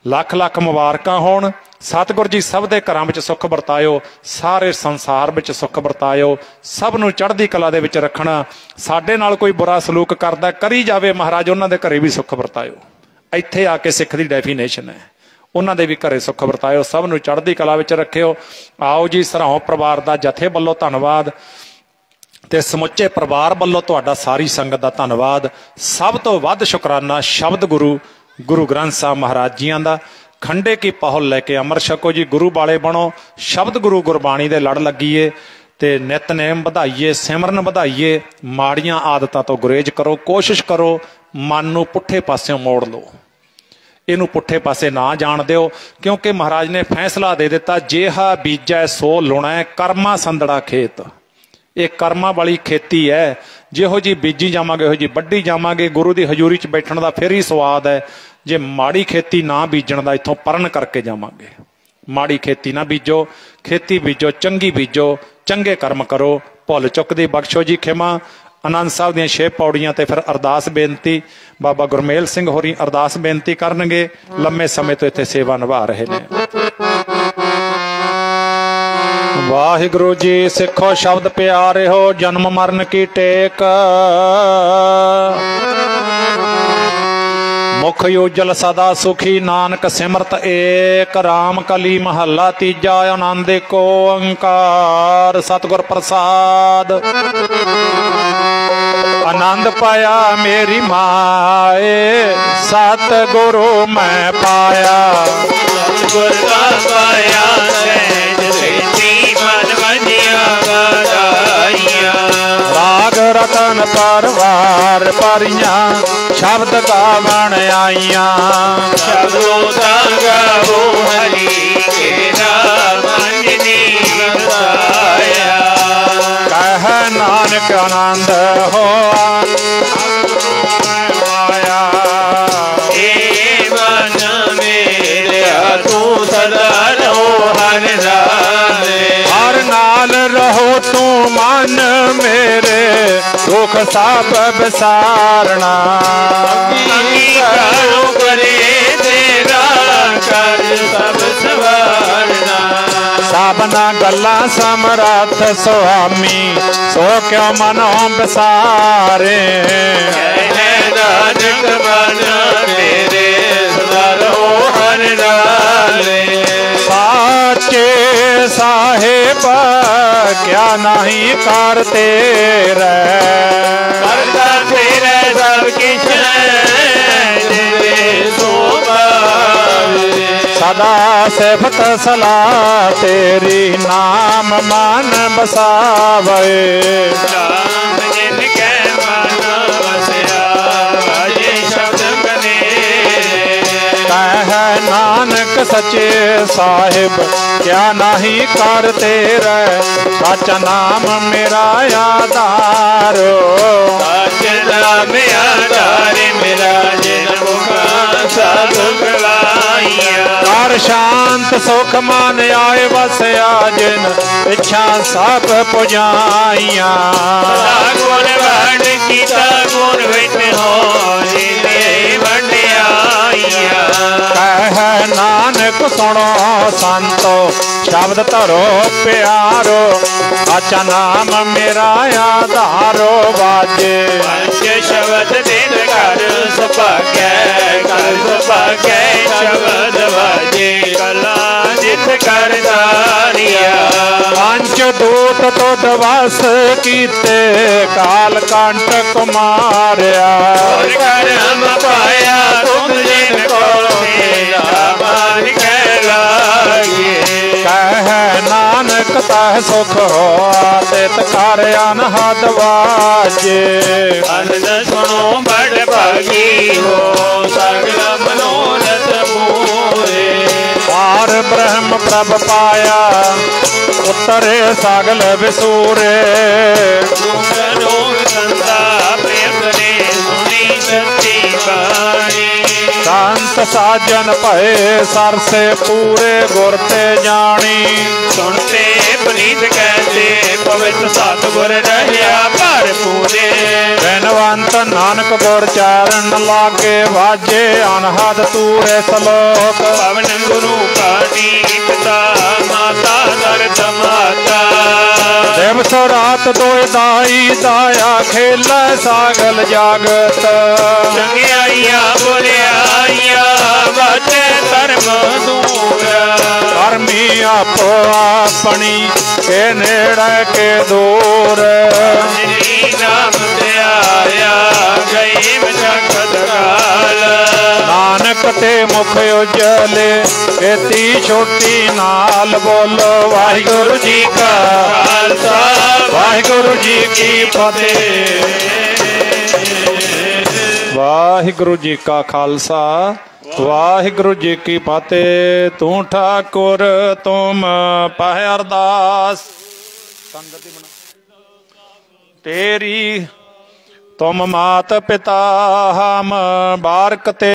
ਲੱਖ ਲੱਖ ਮੁਬਾਰਕਾਂ ਹੋਣ। ਸਤਿਗੁਰ ਜੀ ਸਭ ਦੇ ਘਰਾਂ ਵਿੱਚ ਸੁੱਖ ਵਰਤਾਇਓ, ਸਾਰੇ ਸੰਸਾਰ ਵਿੱਚ ਸੁੱਖ ਵਰਤਾਇਓ, ਸਭ ਨੂੰ ਚੜ੍ਹਦੀ ਕਲਾ ਦੇ ਵਿੱਚ ਰੱਖਣਾ। ਸਾਡੇ ਨਾਲ ਕੋਈ ਬੁਰਾ ਸਲੂਕ ਕਰਦਾ ਕਰੀ ਜਾਵੇ ਮਹਾਰਾਜ, ਉਹਨਾਂ ਦੇ ਘਰੇ ਵੀ ਸੁੱਖ ਵਰਤਾਇਓ। ਇੱਥੇ ਆ ਕੇ ਸਿੱਖ ਦੀ ਡੈਫੀਨੇਸ਼ਨ ਹੈ, ਉਹਨਾਂ ਦੇ ਵੀ ਘਰੇ ਸੁੱਖ ਵਰਤਾਇਓ, ਸਭ ਨੂੰ ਚੜ੍ਹਦੀ ਕਲਾ ਵਿੱਚ ਰੱਖਿਓ। ਆਓ ਜੀ, ਸਰਾਉਂ ਪਰਿਵਾਰ ਦਾ ਜਥੇ ਵੱਲੋਂ ਧੰਨਵਾਦ ਤੇ ਸਮੁੱਚੇ ਪਰਿਵਾਰ ਵੱਲੋਂ ਤੁਹਾਡਾ ਸਾਰੀ ਸੰਗਤ ਦਾ ਧੰਨਵਾਦ। ਸਭ ਤੋਂ ਵੱਧ ਸ਼ੁਕਰਾਨਾ ਸ਼ਬਦ ਗੁਰੂ ਗੁਰੂ ਗ੍ਰੰਥ ਸਾਹਿਬ ਮਹਾਰਾਜ ਜੀਆਂ ਦਾ। ਖੰਡੇ ਕੀ ਪਹੁਲ ਲੈ ਕੇ ਅੰਮ੍ਰਿਤ ਛਕੋ ਜੀ, ਗੁਰੂ ਵਾਲੇ ਬਣੋ, ਸ਼ਬਦ ਗੁਰੂ ਗੁਰਬਾਣੀ ਦੇ ਲੜ ਲੱਗੀਏ ਤੇ ਨਿਤਨੇਮ ਵਧਾਈਏ, ਸਿਮਰਨ ਵਧਾਈਏ, ਮਾੜੀਆਂ ਆਦਤਾਂ ਤੋਂ ਗੁਰੇਜ਼ ਕਰੋ। ਕੋਸ਼ਿਸ਼ ਕਰੋ ਮਨ ਨੂੰ ਪੁੱਠੇ ਪਾਸਿਓਂ ਮੋੜ ਲਓ, ਇਹਨੂੰ ਪੁੱਠੇ ਪਾਸੇ ਨਾ ਜਾਣ ਦਿਓ, ਕਿਉਂਕਿ ਮਹਾਰਾਜ ਨੇ ਫੈਸਲਾ ਦੇ ਦਿੱਤਾ, ਜੇਹਾ ਬੀਜੈ ਸੋ ਲੁਣੈ, ਕਰਮਾ ਸੰਦੜਾ ਖੇਤ। ਇਹ ਕਰਮਾਂ ਵਾਲੀ ਖੇਤੀ ਹੈ, ਜਿਹੋ ਜੀ ਬੀਜੀ ਜਾਵਾਂਗੇ ਉਹੋ ਜੀ ਵੱਢੀ ਜਾਵਾਂਗੇ। ਗੁਰੂ ਦੀ ਹਜ਼ੂਰੀ 'ਚ ਬੈਠਣ ਦਾ ਫਿਰ ਹੀ ਸਵਾਦ ਹੈ। ਜੇ ਮਾੜੀ ਖੇਤੀ ਨਾ ਬੀਜਣ ਦਾ, ਇੱਥੋਂ ਪਰਨ ਕਰਕੇ ਜਾਵਾਂਗੇ। ਮਾੜੀ ਖੇਤੀ ਨਾ ਬੀਜੋ, ਖੇਤੀ ਬੀਜੋ, ਚੰਗੀ ਬੀਜੋ, ਚੰਗੇ ਕਰਮ ਕਰੋ। ਭੁੱਲ ਚੁੱਕ ਦੀ ਬਖਸ਼ੋ ਜੀ ਖਿਮਾ। ਆਨੰਦ ਸਾਹਿਬ ਦੀਆਂ 6 ਪੌੜੀਆਂ ਤੇ ਫਿਰ ਅਰਦਾਸ ਬੇਨਤੀ ਬਾਬਾ ਗੁਰਮੇਲ ਸਿੰਘ ਹੋਰੀ ਅਰਦਾਸ ਬੇਨਤੀ ਕਰਨਗੇ, ਲੰਮੇ ਸਮੇਂ ਤੋਂ ਇੱਥੇ ਸੇਵਾ ਨਿਭਾ ਰਹੇ ਨੇ। ਵਾਹਿਗੁਰੂ ਜੀ, ਸਿੱਖੋ ਸ਼ਬਦ ਪਿਆਰੇ ਹੋ, ਜਨਮ ਮਰਨ ਕੀ ਟੇਕ। ਮੁਖ ਉਜਲ ਸਦਾ ਸੁਖੀ, ਨਾਨਕ ਸਿਮਰਤ ਏਕ। ਰਾਮ ਕਲੀ ਮਹੱਲਾ ਤੀਜਾ, ਆਨੰਦ ਏਕੋ ਓੰਕਾਰ। ਸਤਿਗੁਰ ਪ੍ਰਸਾਦ। ਆਨੰਦ ਪਾਇਆ ਮੇਰੀ ਮਾਏ, ਸਤਿਗੁਰੂ ਮੈਂ ਪਾਇਆ। ਸਤਿਗੁਰ ਦਾ ਪਾਇਆ ਸਹਿਜ ਸੇਤੀ, ਮਨ ਵਜਿਆ ਵਧਾਈਆਂ। ਰਾਗ ਰਤਨ ਪਰਵਾਰ ਭਰੀਆਂ, ਸ਼ਬਦ ਗਾਵਣ ਆਈਆਂ। ਸ਼ਬਦੋ ਦਾ ਗਾਵੋ ਹਰੀ ਕੇ ਨਾਮ, ਮੰਜਨੀ ਵਧਾਇਆ। ਕਹਿ ਨਾਨਕ ਆਨੰਦ ਹੋਆ, ਮਾਇਆ। ਏ ਮਨ ਮੇਰਿਆ ਤੂੰ ਸਦਾ ਰਹੋ ਹਰ ਨਾਲੇ। ਹਰ ਨਾਲ ਰਹੋ ਤੂੰ ਮਨ ਮੇਰੇ, ਦੁਖ ਸਭ ਵਿਸਾਰਨਾ। ਅੰਗੀਕਾਰੋ ਕਰੇ ਤੇਰਾ, ਕਰ ਸਭ ਸਵਾਰਨਾ। ਸਭਨਾ ਗੱਲਾਂ ਸਮਰੱਥ ਸੁਆਮੀ, ਸੋ ਕਿਉ ਮਨੋਂ ਵਿਸਾਰੇ। ਕਹਿ ਨਾਨਕ ਮਨ ਮੇਰੇ, ਸਦਾ ਰਹੋ ਹਰ ਨਾਲੇ। ਸਾਚੇ ਸਾਹਿਬ ਕਿਆ ਨਹੀਂ ਕਰ ਤੇਰੇ। ਕਰਤਾ ਤੇਰੇ ਸਭ ਕਿਛ ਤੇਰੇ ਸੋਭਾਵੇ। ਸਦਾ ਸਿਫਤ ਸਲਾਹ ਤੇਰੀ, ਨਾਮ ਮਨ ਬਸਾਵੇ। ਨਾਮ ਜਿਨ ਕੈ ਮਨ ਵਸਿਆ, ਵਾਜੇ ਸ਼ਬਦ ਕਨੇ। ਕਹਿ ਨਾਨਕ ਸੱਚੇ ਸਾਹਿਬ ਕਿਆ ਨਹੀਂ ਕਰ ਤੇਰੇ। ਸੱਚ ਨਾਮ ਮੇਰਾ ਆਧਾਰੋ। ਸੱਚ ਨਾਮ ਆਧਾਰ ਮੇਰਾ, ਜਿਨ ਮੁਖਾਂ ਸਭ ਗਵਾਈਆਂ। ਕਰ ਸ਼ਾਂਤ ਸੁਖ ਮਨ ਆਏ ਵਸਿਆ, ਜਿਨ ਇੱਛਾ ਸਭ ਪੁਜਾਈਆਂ। ਗੁਣ ਵੰਡ ਕੀਤਾ ਗੁਣ ਵਿੱਚ ਹੋ, ਜਿਨੇ ਵੰਡਿਆਈਆਂ। ਕਹਿ ਨਾਨਕ ਸੁਣੋ ਸੰਤੋ, ਸ਼ਬਦ ਧਰੋ ਪਿਆਰੋ। ਸੱਚ ਨਾਮ ਮੇਰਾ ਆਧਾਰੋ ਵਾਜੇ। ਪੰਜ ਸ਼ਬਦ ਦਿਨ ਕਰ ਸੁਭਾਗੈ, ਕਰ ਸੁਭਾਗੈ ਸ਼ਬਦ ਵਾਜੇ। ਕਲਾ ਜਿਤ ਕਰ ਧਾਰਿਆ। ਪੰਜ ਦੂਤ ਤੁਧ ਵਸ ਕੀਤੇ, ਕਾਲ ਕੰਟਕ ਮਾਰਿਆ। ਔਰ ਕਰਮ ਪਾਇਆ ਤੁਮ ਜਿਨ ਕੋ, ਤੇਰਾ ਮਾਨ ਕਹਿ ਲਾਗੇ। ਕਹਿ ਨਾਨਕ ਤਹ ਸੁਖ ਹੋਆ, ਤਿਤ ਕਰ ਅਨਹਦ ਵਾਜੇ। ਅਨੰਦ ਸੁਣੋ ਬੜ ਭਾਗੀ ਹੋ, ਸਗਲ ਮਨੋਰਥ ਪੂਰੇ। ਪਾਰ ਬ੍ਰਹਮ ਪ੍ਰਭ ਪਾਇਆ, ਉਤਰੇ ਸਗਲ ਵਿਸੂਰੇ। ਲੋਕ ਸੰਤਾ ਪ੍ਰੇਮ ਨੇ ਸੁਣੀ ਸੱਚੀ ਬਾਣੀ। ਸੰਤ पवित्र साजन भये सरसे पूरे गुर ते जानी। सुनते पुनीत कहते पवित्र सतगुर रहया भर पूरे। बेनवंत नानक गुर चरण लागे वाजे अनहद तूरे सलोक। पवन गुरु पानी पिता माता दर्द माता। दिवस रात दोए दाई दाया खेल सागल जागत। चंगियाइया बुराइया बाटे धर्म दूर। धर्मी आपो अपनी के नेड़े के दूर। श्री नाम ते आया गई मशक्कत काल। नानक ते मुख उजले एती छोटी नाल बोलो वाहिगुरु जी का खालसा वाहिगुरु जी की फतेह। वाहिगुरु जी का खालसा वाहिगुरु जी की फतेह। तू ठाकुर तुम पाहे अरदास तेरी तुम मात पिता हम बारक ते